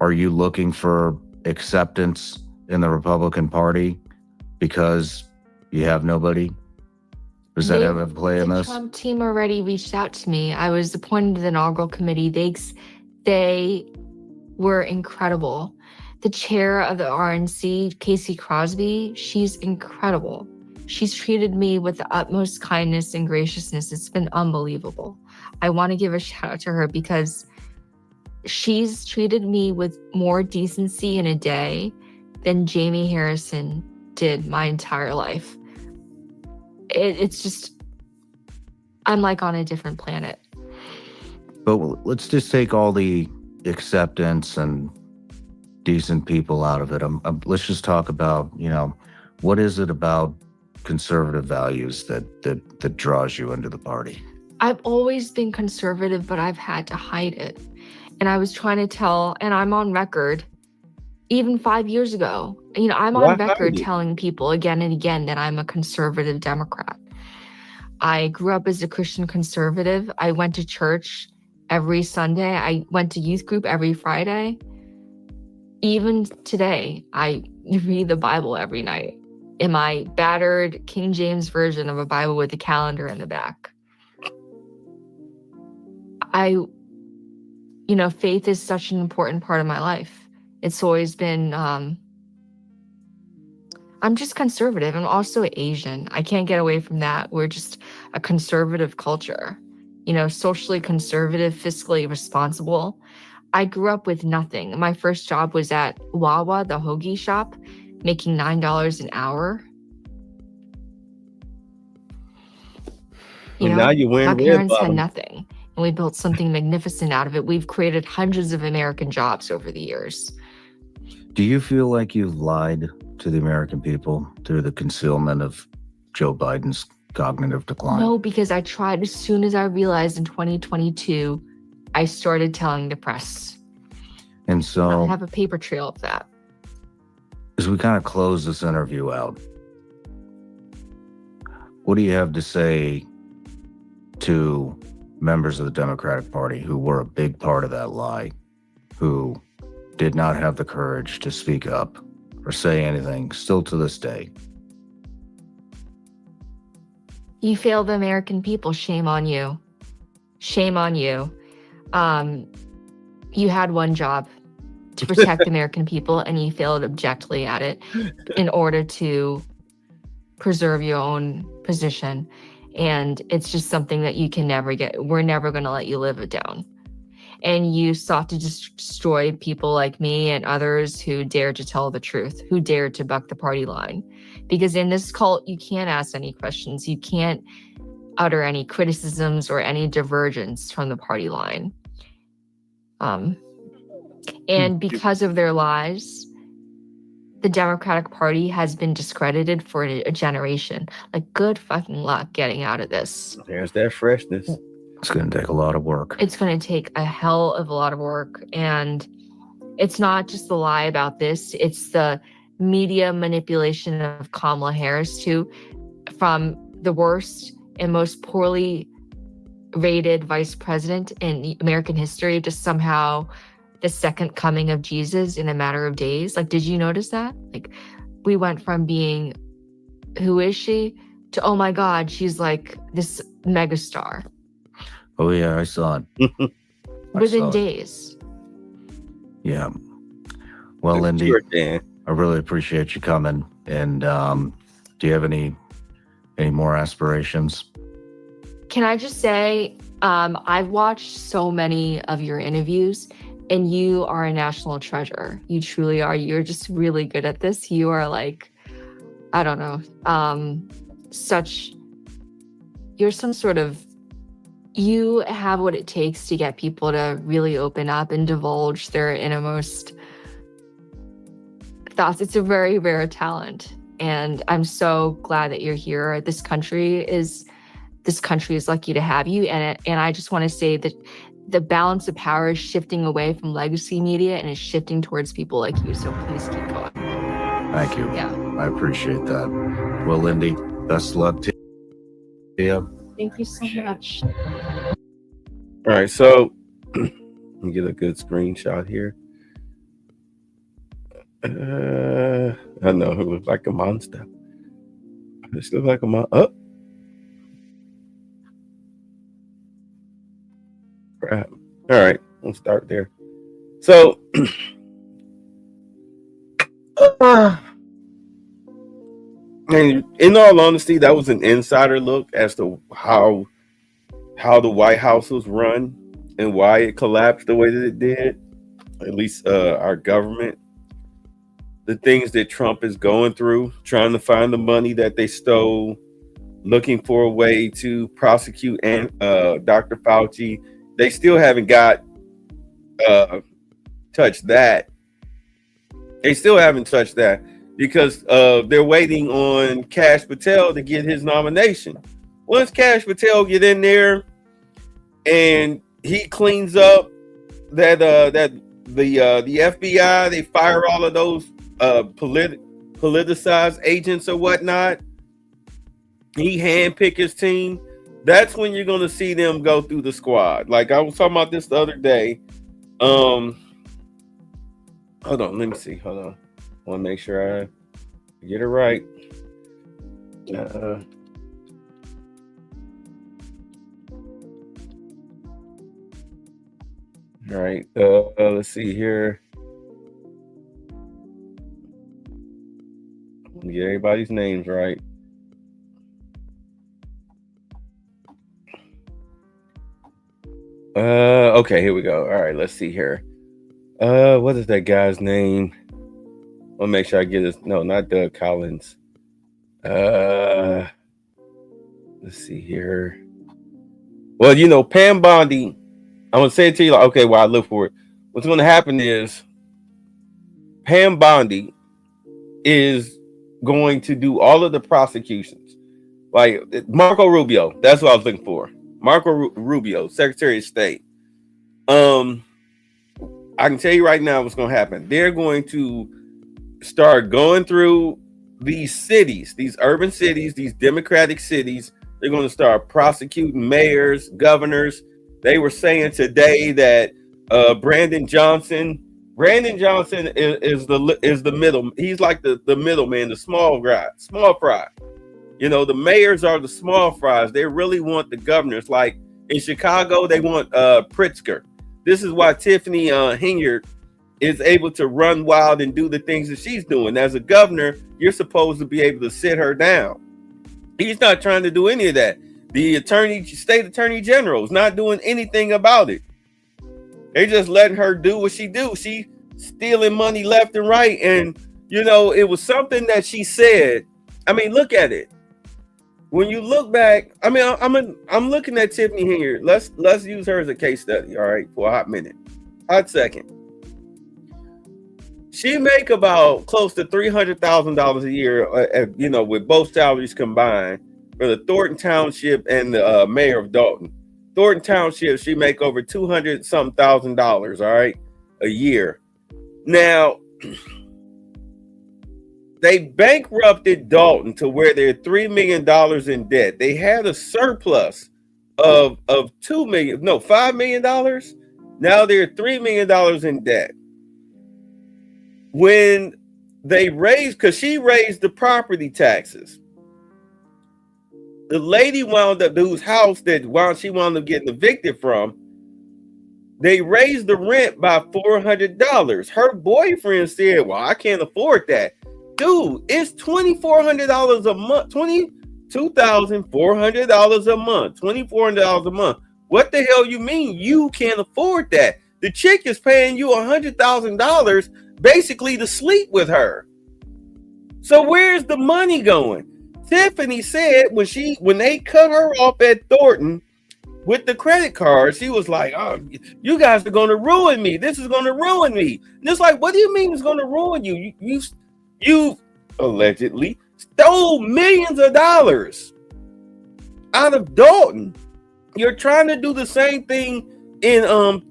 looking for acceptance in the Republican Party because you have nobody? Does that have a play in this?
The Trump team already reached out to me. I was appointed to the inaugural committee. They were incredible. The chair of the RNC, Casey Crosby, she's incredible. She's treated me with the utmost kindness and graciousness. It's been unbelievable. I want to give a shout out to her because she's treated me with more decency in a day than Jamie Harrison did my entire life. It's just, I'm like on a different planet.
But let's just take all the acceptance and decent people out of it. Let's just talk about, what is it about conservative values that draws you into the party?
I've always been conservative, but I've had to hide it. And I was trying to tell, and I'm on record, even 5 years ago, I'm on record telling people again and again that I'm a conservative Democrat. I grew up as a Christian conservative. I went to church every Sunday. I went to youth group every Friday. Even today, I read the Bible every night in my battered King James version of a Bible with a calendar in the back. Faith is such an important part of my life. It's always been, I'm just conservative. I'm also Asian. I can't get away from that. We're just a conservative culture, socially conservative, fiscally responsible. I grew up with nothing. My first job was at Wawa, the hoagie shop, making $9 an hour.
Now you're wearing
my parents had nothing, and we built something magnificent out of it. We've created hundreds of American jobs over the years.
Do you feel like you've lied to the American people through the concealment of Joe Biden's cognitive decline?
No, because I tried. As soon as I realized in 2022, I started telling the press.
And so
I have a paper trail of that.
As we kind of close this interview out, what do you have to say to members of the Democratic Party who were a big part of that lie, who did not have the courage to speak up or say anything, still to this day?
You failed the American people. Shame on you. Shame on you. You had one job, to protect the American people, and you failed abjectly at it in order to preserve your own position. And it's just something that you can never get. We're never going to let you live it down. And you sought to just destroy people like me and others who dared to tell the truth, who dared to buck the party line. Because in this cult, you can't ask any questions. You can't utter any criticisms or any divergence from the party line. And because of their lies, the Democratic Party has been discredited for a generation. Like, good fucking luck getting out of this.
There's that freshness.
It's going to take a lot of work.
It's going to take a hell of a lot of work. And it's not just the lie about this. It's the media manipulation of Kamala Harris, too, from the worst and most poorly rated vice president in American history to somehow the second coming of Jesus in a matter of days. Like, did you notice that? Like, we went from being, who is she, to, oh my God, she's like this megastar.
Oh yeah, I saw it.
Within days.
Yeah. Well, Lindy,
sure, Dan.
I really appreciate you coming. And do you have any more aspirations?
Can I just say, I've watched so many of your interviews, and you are a national treasure. You truly are. You're just really good at this. You are like, I don't know, you're some sort of, you have what it takes to get people to really open up and divulge their innermost thoughts. It's a very rare talent. And I'm so glad that you're here. This country is lucky to have you. And I just want to say that the balance of power is shifting away from legacy media and is shifting towards people like you. So please keep going.
Thank you.
Yeah.
I appreciate that. Well, Lindy, best of luck to you.
Thank you so much.
All right, so let me get a good screenshot here. I know it looks like a monster. This looks like a monster. Oh, crap. All right, we'll start there. So, and in all honesty, that was an insider look as to how the White House was run and why it collapsed the way that it did. At least our government. The things that Trump is going through, trying to find the money that they stole, looking for a way to prosecute and Dr. Fauci. They still haven't got touched that. They still haven't touched that because they're waiting on Kash Patel to get his nomination. Once Kash Patel get in there and he cleans up that the FBI, they fire all of those politicized agents or whatnot. He handpick his team. That's when you're gonna see them go through the squad. Like I was talking about this the other day. Hold on, let me see. Hold on. I want to make sure I get it right. All right. Let's see here. Let me get everybody's names right. Okay, here we go. All right, let's see here. What is that guy's name? I'll make sure I get this. No, not Doug Collins. Let's see here. Well, you know, Pam Bondi. I'm gonna say it to you like, okay, while I look for it. What's gonna happen is Pam Bondi is going to do all of the prosecutions. Like Marco Rubio, that's what I was looking for. Marco Rubio, Secretary of State. I can tell you right now what's going to happen. They're going to start going through these cities, these urban cities, these democratic cities. They're going to start prosecuting mayors, governors. They were saying today that Brandon Johnson is the middle. He's like the middleman, the small guy, small fry. You know, the mayors are the small fries. They really want the governors. Like in Chicago, they want Pritzker. This is why Tiffany Henyard is able to run wild and do the things that she's doing. As a governor, you're supposed to be able to sit her down. He's not trying to do any of that. The state attorney general is not doing anything about it. They're just letting her do what she do. She stealing money left and right. And, you know, it was something that she said. I mean, look at it. When you look back, I mean, I'm looking at Tiffany here. Let's use her as a case study, all right, for a hot minute, hot second. She make about close to $300,000 a year, you know, with both salaries combined for the Thornton Township and the mayor of Dalton. Thornton Township, she make over $200-something, all right, a year. Now, they bankrupted Dalton to where they're $3 million in debt. They had a surplus of $5 million. Now they're $3 million in debt. When they raised, because she raised the property taxes The lady wound up, whose house she wound up getting evicted from, they raised the rent by $400. Her boyfriend said, well, I can't afford that. Dude, it's $2,400 a month, $22,400 a month, $2,400 a month. What the hell you mean you can't afford that? The chick is paying you $100,000 basically to sleep with her. So where's the money going? Tiffany said when they cut her off at Thornton with the credit card, she was like, oh, you guys are going to ruin me. This is going to ruin me. And it's like, what do you mean it's going to ruin you? You allegedly stole millions of dollars out of Dalton. You're trying to do the same thing in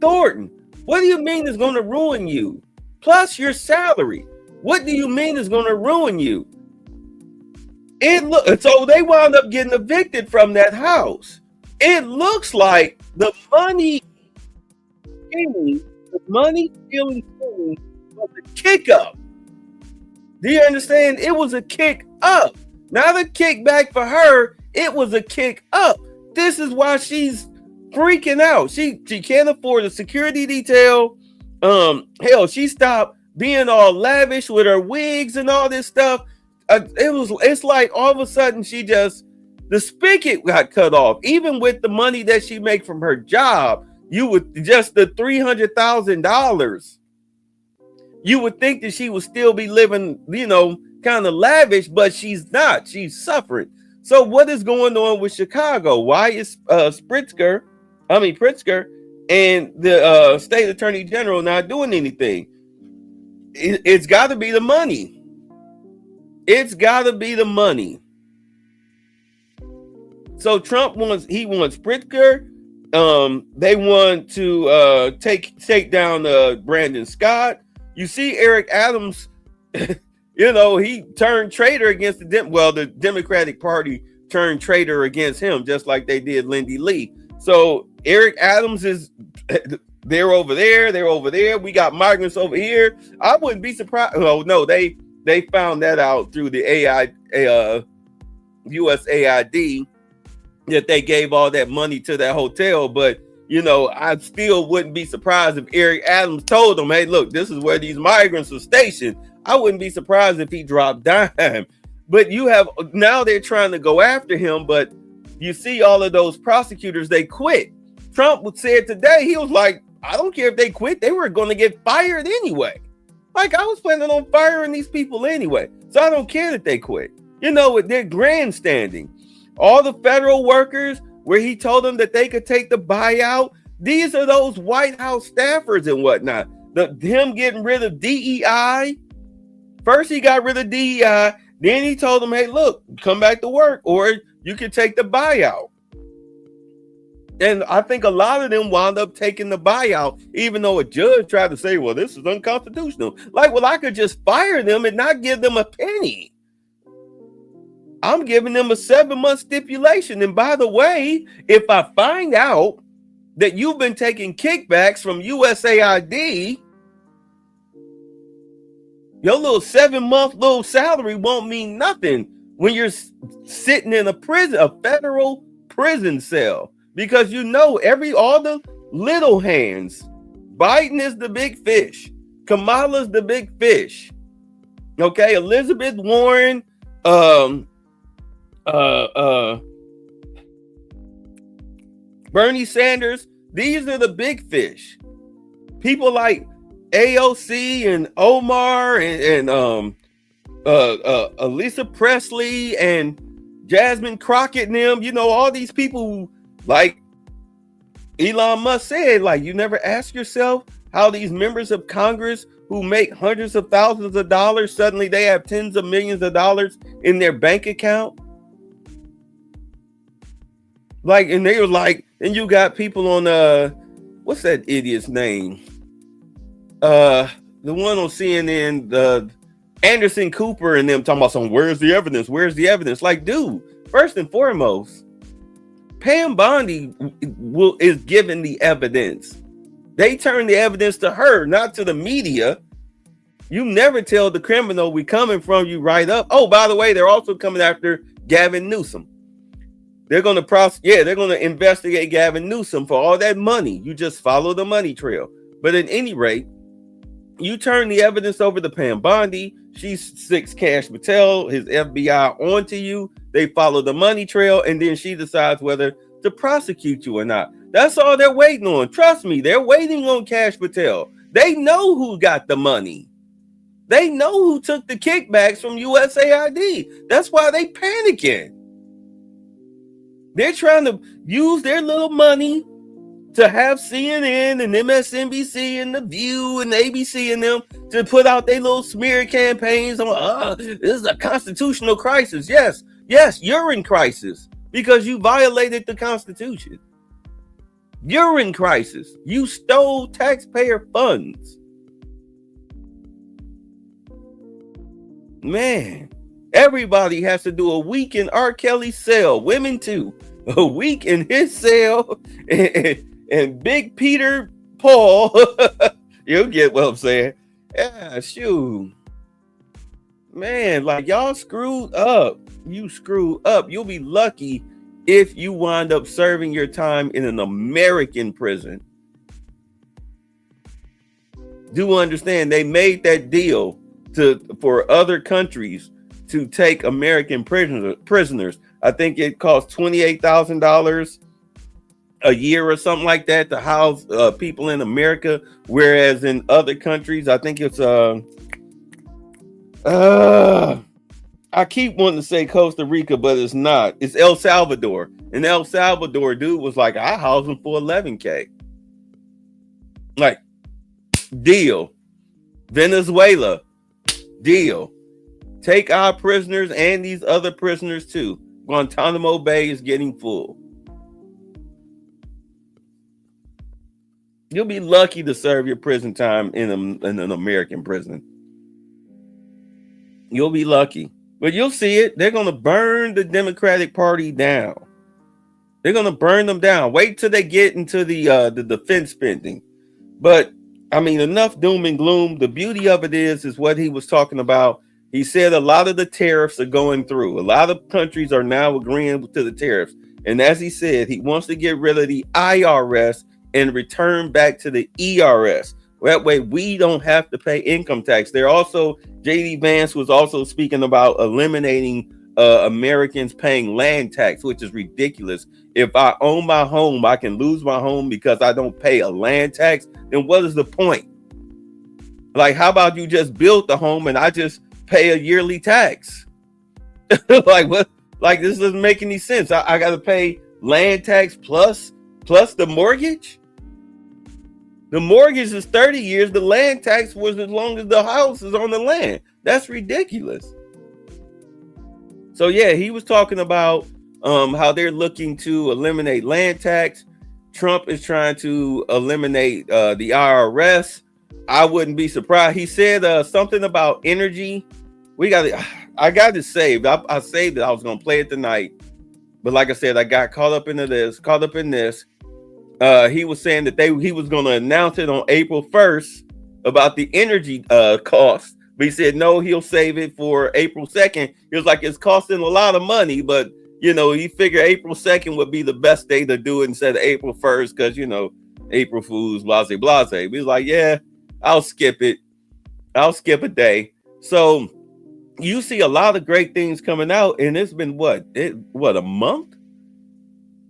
Thornton. What do you mean it's going to ruin you? Plus your salary. What do you mean is going to ruin you? So they wound up getting evicted from that house. It looks like the money stealing was a kick up. Do you understand? It was a kick up. Not a kickback for her. It was a kick up. This is why she's freaking out. She can't afford a security detail. Hell, she stopped being all lavish with her wigs and all this stuff. It's like all of a sudden the spigot got cut off. Even with the money that she make from her job, you would just the $300,000. You would think that she would still be living, kind of lavish, but she's not. She's suffering. So what is going on with Chicago? Why is Pritzker and the state attorney general not doing anything? It's got to be the money. It's got to be the money. So Trump wants Pritzker. They want to take down Brandon Scott. You see Eric Adams, he turned traitor against the Democratic Party turned traitor against him, just like they did Lindy Lee. So Eric Adams is they're over there. We got migrants over here. I wouldn't be surprised. Oh no, they found that out through the USAID that they gave all that money to that hotel. But I still wouldn't be surprised if Eric Adams told them, hey, look, this is where these migrants are stationed. I wouldn't be surprised if he dropped dime. But now they're trying to go after him. But you see all of those prosecutors, they quit. Trump said today, he was like, I don't care if they quit. They were going to get fired anyway. Like, I was planning on firing these people anyway. So I don't care that they quit. They're grandstanding. All the federal workers where he told them that they could take the buyout. These are those White House staffers and whatnot. Him getting rid of DEI. First, he got rid of DEI. Then he told them, hey, look, come back to work or you can take the buyout. And I think a lot of them wound up taking the buyout, even though a judge tried to say, well, this is unconstitutional. Like, well, I could just fire them and not give them a penny. I'm giving them a 7-month stipulation. And by the way, if I find out that you've been taking kickbacks from USAID, your little 7-month little salary won't mean nothing when you're sitting in a federal prison cell, because all the little hands. Biden is the big fish. Kamala's the big fish. Okay, Elizabeth Warren, Bernie Sanders, these are the big fish. People like AOC and Omar and Elisa Presley and Jasmine Crockett and them, all these people who, like Elon Musk said, like, you never ask yourself how these members of Congress who make hundreds of thousands of dollars, suddenly they have tens of millions of dollars in their bank account. Like, and they were like, and you got people on what's that idiot's name? The one on CNN, the Anderson Cooper and them talking about where's the evidence? Where's the evidence? Like, dude, first and foremost, Pam Bondi is giving the evidence. They turn the evidence to her, not to the media. You never tell the criminal we coming from you right up. Oh, by the way, they're also coming after Gavin Newsom. They're going to investigate Gavin Newsom for all that money. You just follow the money trail. But at any rate, you turn the evidence over to Pam Bondi. She sticks Cash Patel, his FBI, onto you. They follow the money trail, and then she decides whether to prosecute you or not. That's all they're waiting on. Trust me, they're waiting on Cash Patel. They know who got the money. They know who took the kickbacks from USAID. That's why they panicking. They're trying to use their little money to have CNN and MSNBC and The View and ABC and them to put out their little smear campaigns on, this is a constitutional crisis. Yes, you're in crisis because you violated the Constitution. You're in crisis. You stole taxpayer funds. Man, everybody has to do a week in R. Kelly's cell. Women too. A week in his cell. And Big Peter Paul, you'll get what I'm saying. Yeah, shoot. Man, like y'all screwed up. You screwed up. You'll be lucky if you wind up serving your time in an American prison. Do understand they made that deal for other countries to take American prisoners. I think it costs $28,000 a year or something like that to house people in America, whereas in other countries, I think it's I keep wanting to say Costa Rica, but it's not. It's El Salvador. And El Salvador, dude was like, I house him for $11K. Like, deal. Venezuela, deal. Take our prisoners and these other prisoners too. Guantanamo Bay is getting full. You'll be lucky to serve your prison time in an American prison. You'll be lucky. But you'll see it. They're going to burn the Democratic Party down. They're going to burn them down. Wait till they get into the defense spending. But, I mean, enough doom and gloom. The beauty of it is what he was talking about. He said a lot of the tariffs are going through. A lot of countries are now agreeing to the tariffs. And as he said, he wants to get rid of the IRS and return back to the ERS. That way we don't have to pay income tax. They're also, J.D. Vance was also speaking about eliminating Americans paying land tax, which is ridiculous. If I own my home, I can lose my home because I don't pay a land tax. Then what is the point? Like, how about you just build the home and I just pay a yearly tax? Like, what? Like, this doesn't make any sense. I got to pay land tax plus the mortgage. The mortgage is 30 years. The land tax was as long as the house is on the land. That's ridiculous. So yeah, he was talking about how they're looking to eliminate land tax. Trump is trying to eliminate the IRS. I wouldn't be surprised. He said something about energy. I got it saved. I saved it. I was gonna play it tonight, but like I said, I got caught up in this. He was saying that he was going to announce it on April 1st about the energy cost. But he said, no, he'll save it for April 2nd. He was like, it's costing a lot of money, but, he figured April 2nd would be the best day to do it instead of April 1st because, April Fools, blase. But he's like, yeah, I'll skip it. I'll skip a day. So you see a lot of great things coming out, and it's been a month?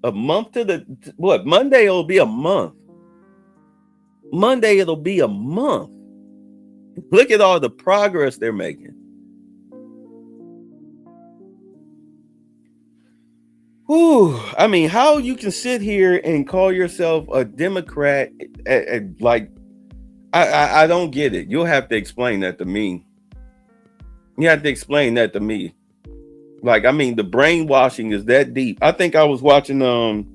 A month to Monday it'll be a month. Monday it'll be a month. Look at all the progress they're making. Whew. I mean, how you can sit here and call yourself a Democrat, I don't get it. You'll have to explain that to me. You have to explain that to me. Like, I mean, the brainwashing is that deep. I think I was watching Messy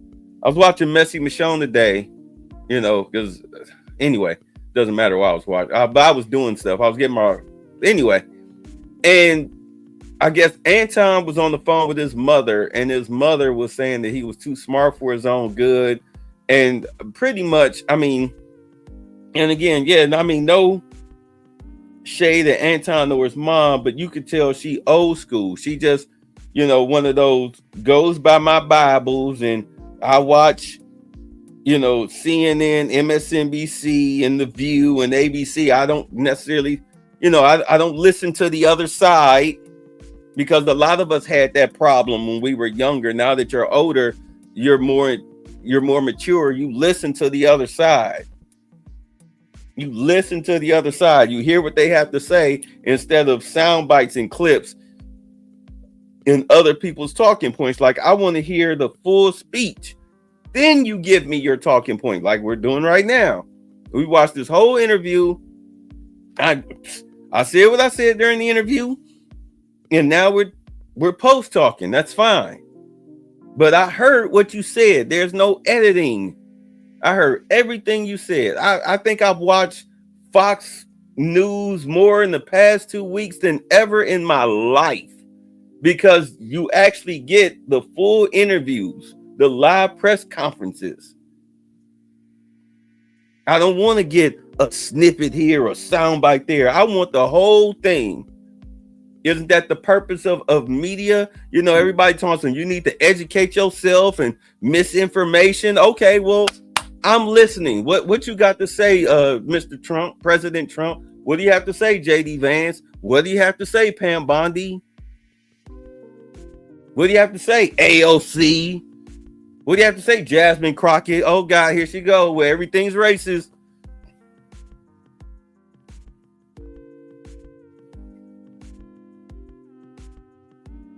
Michonne today, because anyway, doesn't matter what I was watching. But I was doing stuff. I was getting anyway. And I guess Anton was on the phone with his mother, and his mother was saying that he was too smart for his own good. And pretty much, I mean, and again, yeah, I mean, no shade at Anton or his mom, but you could tell she old school. She just, one of those goes by my Bibles and I watch, CNN, MSNBC, and The View and ABC. I don't necessarily, I don't listen to the other side, because a lot of us had that problem when we were younger. Now that you're older, you're more mature. You listen to the other side. You listen to the other side. You hear what they have to say instead of sound bites and clips in other people's talking points. Like, I want to hear the full speech. Then you give me your talking point, like we're doing right now. We watched this whole interview. I said what I said during the interview, and now we're post talking. That's fine. But I heard what you said. There's no editing. I heard everything you said. I think I've watched Fox News more in the past 2 weeks than ever in my life, because you actually get the full interviews, the live press conferences. I don't want to get a snippet here or soundbite there. I want the whole thing. Isn't that the purpose of media? Everybody talking, you need to educate yourself and misinformation. Okay, well, I'm listening. What you got to say, Mr. Trump, President Trump? What do you have to say, JD Vance? What do you have to say, Pam Bondi? What do you have to say, AOC? What do you have to say, Jasmine Crockett? Oh God, here she go, where everything's racist.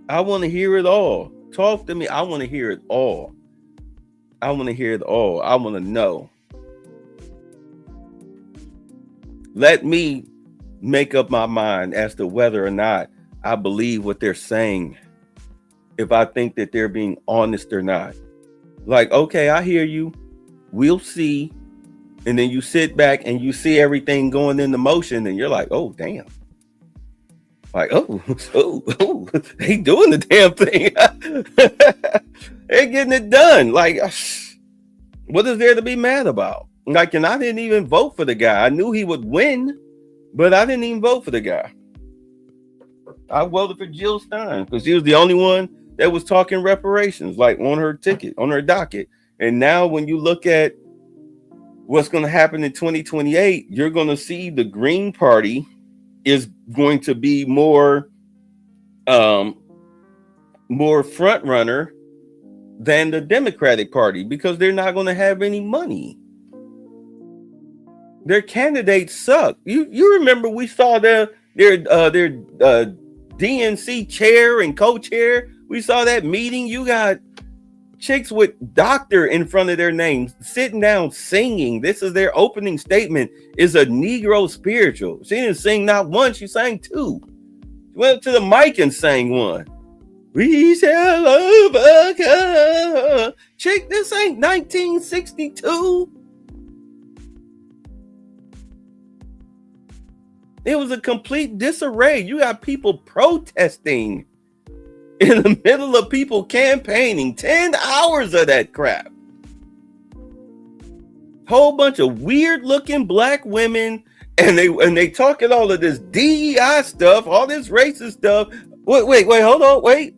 I want to hear it all. Talk to me. I want to hear it all. I want to hear it all. I want to know. Let me make up my mind as to whether or not I believe what they're saying. If I think that they're being honest or not. Like, okay, I hear you. We'll see. And then you sit back and you see everything going into motion and you're like, oh, damn. Like, oh, they doing the damn thing. They're getting it done. Like, what is there to be mad about? Like, and I didn't even vote for the guy. I knew he would win, but I didn't even vote for the guy. I voted for Jill Stein because she was the only one that was talking reparations, like on her ticket, on her docket. And now when you look at what's going to happen in 2028, you're going to see the Green Party is going to be more front runner than the Democratic Party, because they're not going to have any money. Their candidates suck. You remember we saw their DNC chair and co-chair. We saw that meeting. You got chicks with doctor in front of their names sitting down singing. This is their opening statement, is a Negro spiritual. She didn't sing not one, she sang two. She went up to the mic and sang one. We shall overcome. Chick, this ain't 1962. It was a complete disarray. You got people protesting in the middle of people campaigning. 10 hours of that crap. Whole bunch of weird looking black women, and they talking all of this DEI stuff, all this racist stuff. Wait, hold on, wait.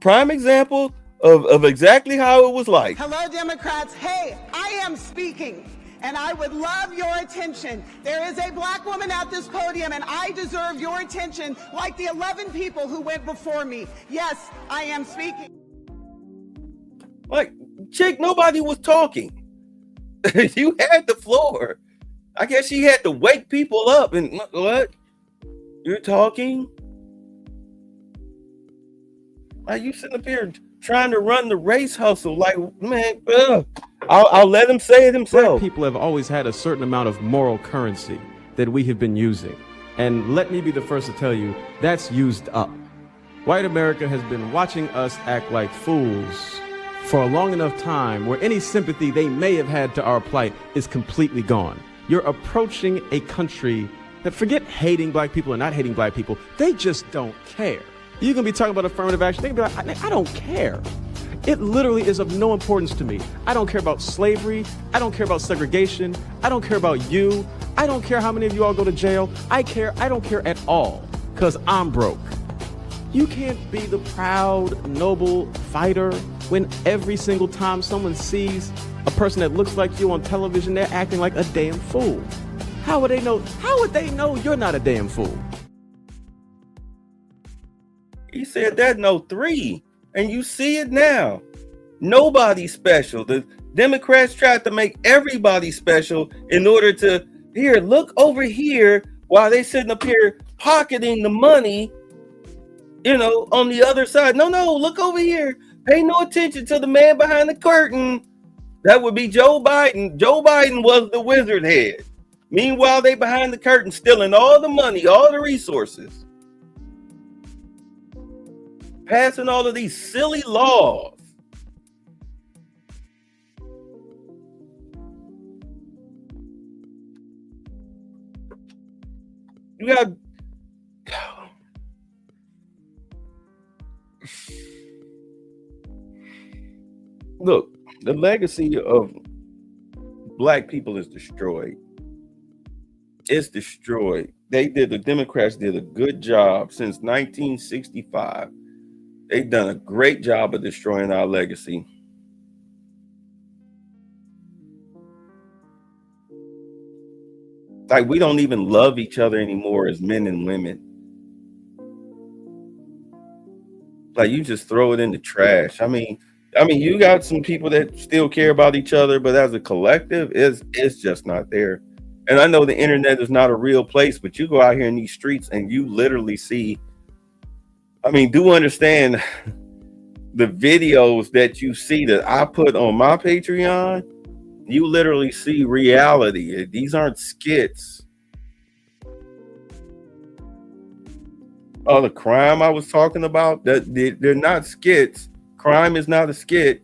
Prime example of exactly how it was like.
Hello, Democrats. Hey, I am speaking. And I would love your attention. There is a black woman at this podium, and I deserve your attention like the 11 people who went before me. Yes, I am speaking.
Like, chick, nobody was talking. You had the floor. I guess she had to wake people up. And what? You're talking? Are you sitting up here trying to run the race hustle? Like, man, I'll let him say it himself.
Black people have always had a certain amount of moral currency that we have been using. And let me be the first to tell you, that's used up. White America has been watching us act like fools for a long enough time where any sympathy they may have had to our plight is completely gone. You're approaching a country that, forget hating black people or not hating black people, they just don't care. You're going to be talking about affirmative action. They're going to be like, I don't care. It literally is of no importance to me. I don't care about slavery. I don't care about segregation. I don't care about you. I don't care how many of you all go to jail. I don't care at all, because I'm broke. You can't be the proud, noble fighter when every single time someone sees a person that looks like you on television, they're acting like a damn fool. How would they know? How would they know you're not a damn fool?
He said that in 03, and you see it now. Nobody's special. The Democrats tried to make everybody special in order to, here, look over here, while they sitting up here pocketing the money, you know, on the other side. No, look over here. Pay no attention to the man behind the curtain. That would be Joe Biden. Joe Biden was the wizard head. Meanwhile, they behind the curtain stealing all the money, all the resources, passing all of these silly laws. You got look, the legacy of Black people is destroyed. It's destroyed. The Democrats did a good job since 1965. They've done a great job of destroying our legacy. Like, we don't even love each other anymore as men and women. Like, you just throw it in the trash. I mean, you got some people that still care about each other, but as a collective, it's just not there. And I know the internet is not a real place, but you go out here in these streets and you literally see, I mean, do understand the videos that you see that I put on my Patreon, you literally see reality. These aren't skits. Oh, the crime I was talking about, they're not skits. Crime is not a skit.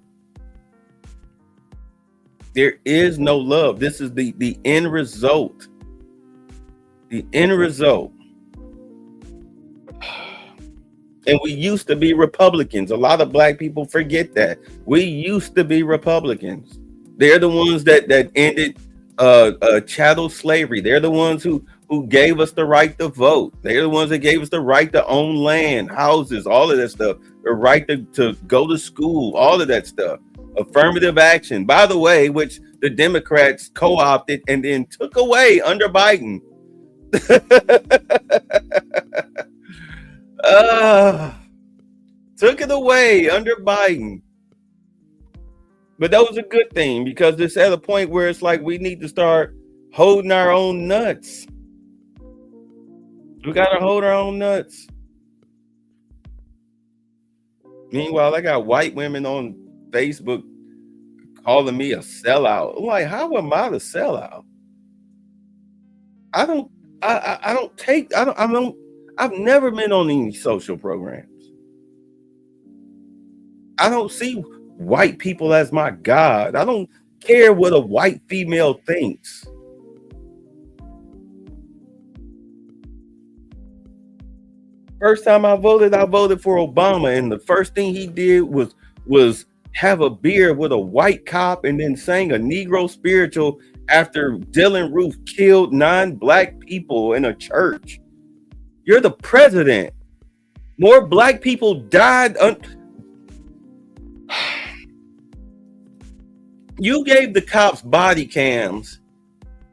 There is no love. This is the end result. The end result. And we used to be Republicans. A lot of Black people forget that. We used to be Republicans. They're the ones that ended chattel slavery. They're the ones who gave us the right to vote. They're the ones that gave us the right to own land, houses, all of that stuff. The right to go to school, all of that stuff. Affirmative action, by the way, which the Democrats co-opted and then took away under Biden. Took it away under Biden. But that was a good thing, because it's at a point where it's like we need to start holding our own nuts. We got to hold our own nuts. Meanwhile, I got white women on Facebook calling me a sellout. I'm like, how am I the sellout? I've never been on any social programs. I don't see white people as my God. I don't care what a white female thinks. First time I voted for Obama, and the first thing he did was have a beer with a white cop and then sang a Negro spiritual after Dylan Roof killed 9 Black people in a church. You're the president. More Black people died. You gave the cops body cams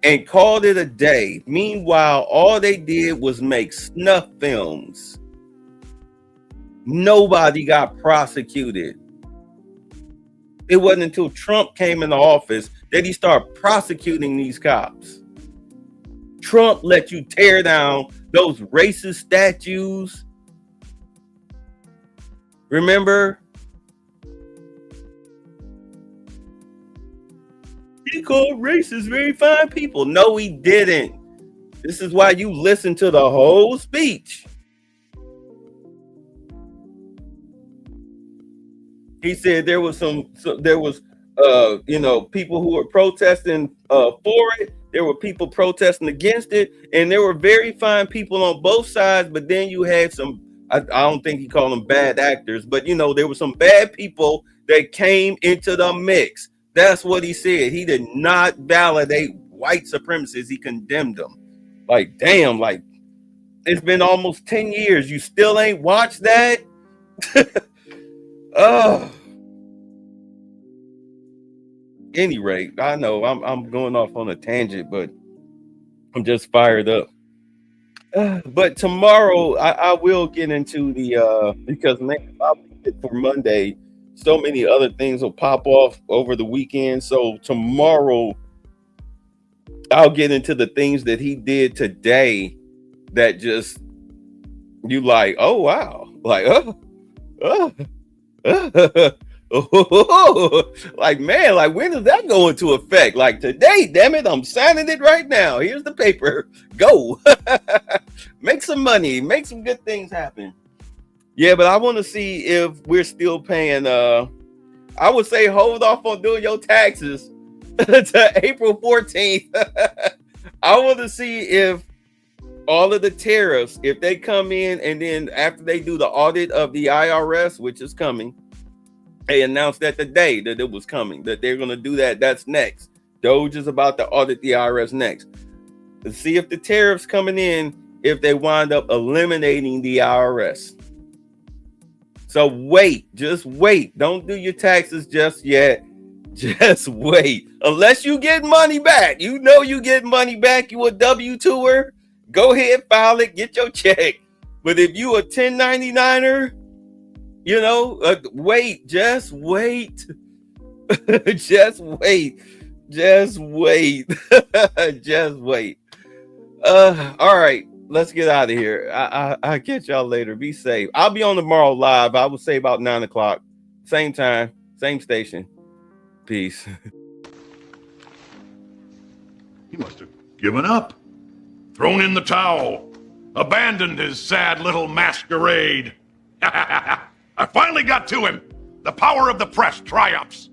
and called it a day. Meanwhile, all they did was make snuff films. Nobody got prosecuted. It wasn't until Trump came into office that he started prosecuting these cops. Trump let you tear down those racist statues. Remember? He called racist very fine people. No, he didn't. This is why you listen to the whole speech. He said there was people who were protesting for it. There were people protesting against it, and there were very fine people on both sides. But then you had some, I don't think he called them bad actors, but there were some bad people that came into the mix. That's what he said. He did not validate white supremacists. He condemned them. Like, damn, like It's been almost 10 years. You still ain't watched that? Oh. Any rate, I know I'm going off on a tangent, but I'm just fired up. But tomorrow I will get into the because man, for Monday, so many other things will pop off over the weekend. So tomorrow I'll get into the things that he did today that just you like, oh wow, like like man, like when does that go into effect? Like today, damn it, I'm signing it right now. Here's the paper. Go. Make some money, make some good things happen. Yeah, but I want to see if we're still paying I would say hold off on doing your taxes to April 14th. I want to see if all of the tariffs, if they come in and then after they do the audit of the IRS, which is coming, they announced that today that it was coming, that they're going to do that. That's next. Doge is about to audit the IRS next. To see if the tariffs coming in, if they wind up eliminating the IRS. So wait, just wait. Don't do your taxes just yet. Just wait. Unless you get money back. You know you get money back. You a W-2er. Go ahead, file it, get your check. But if you a 1099er, you know, wait, just wait. Just wait. Just wait. Just wait. All right, let's get out of here. I'll catch y'all later. Be safe. I'll be on tomorrow live. I would say about 9 o'clock. Same time, same station. Peace.
He must have given up, thrown in the towel, abandoned his sad little masquerade. I finally got to him. The power of the press triumphs.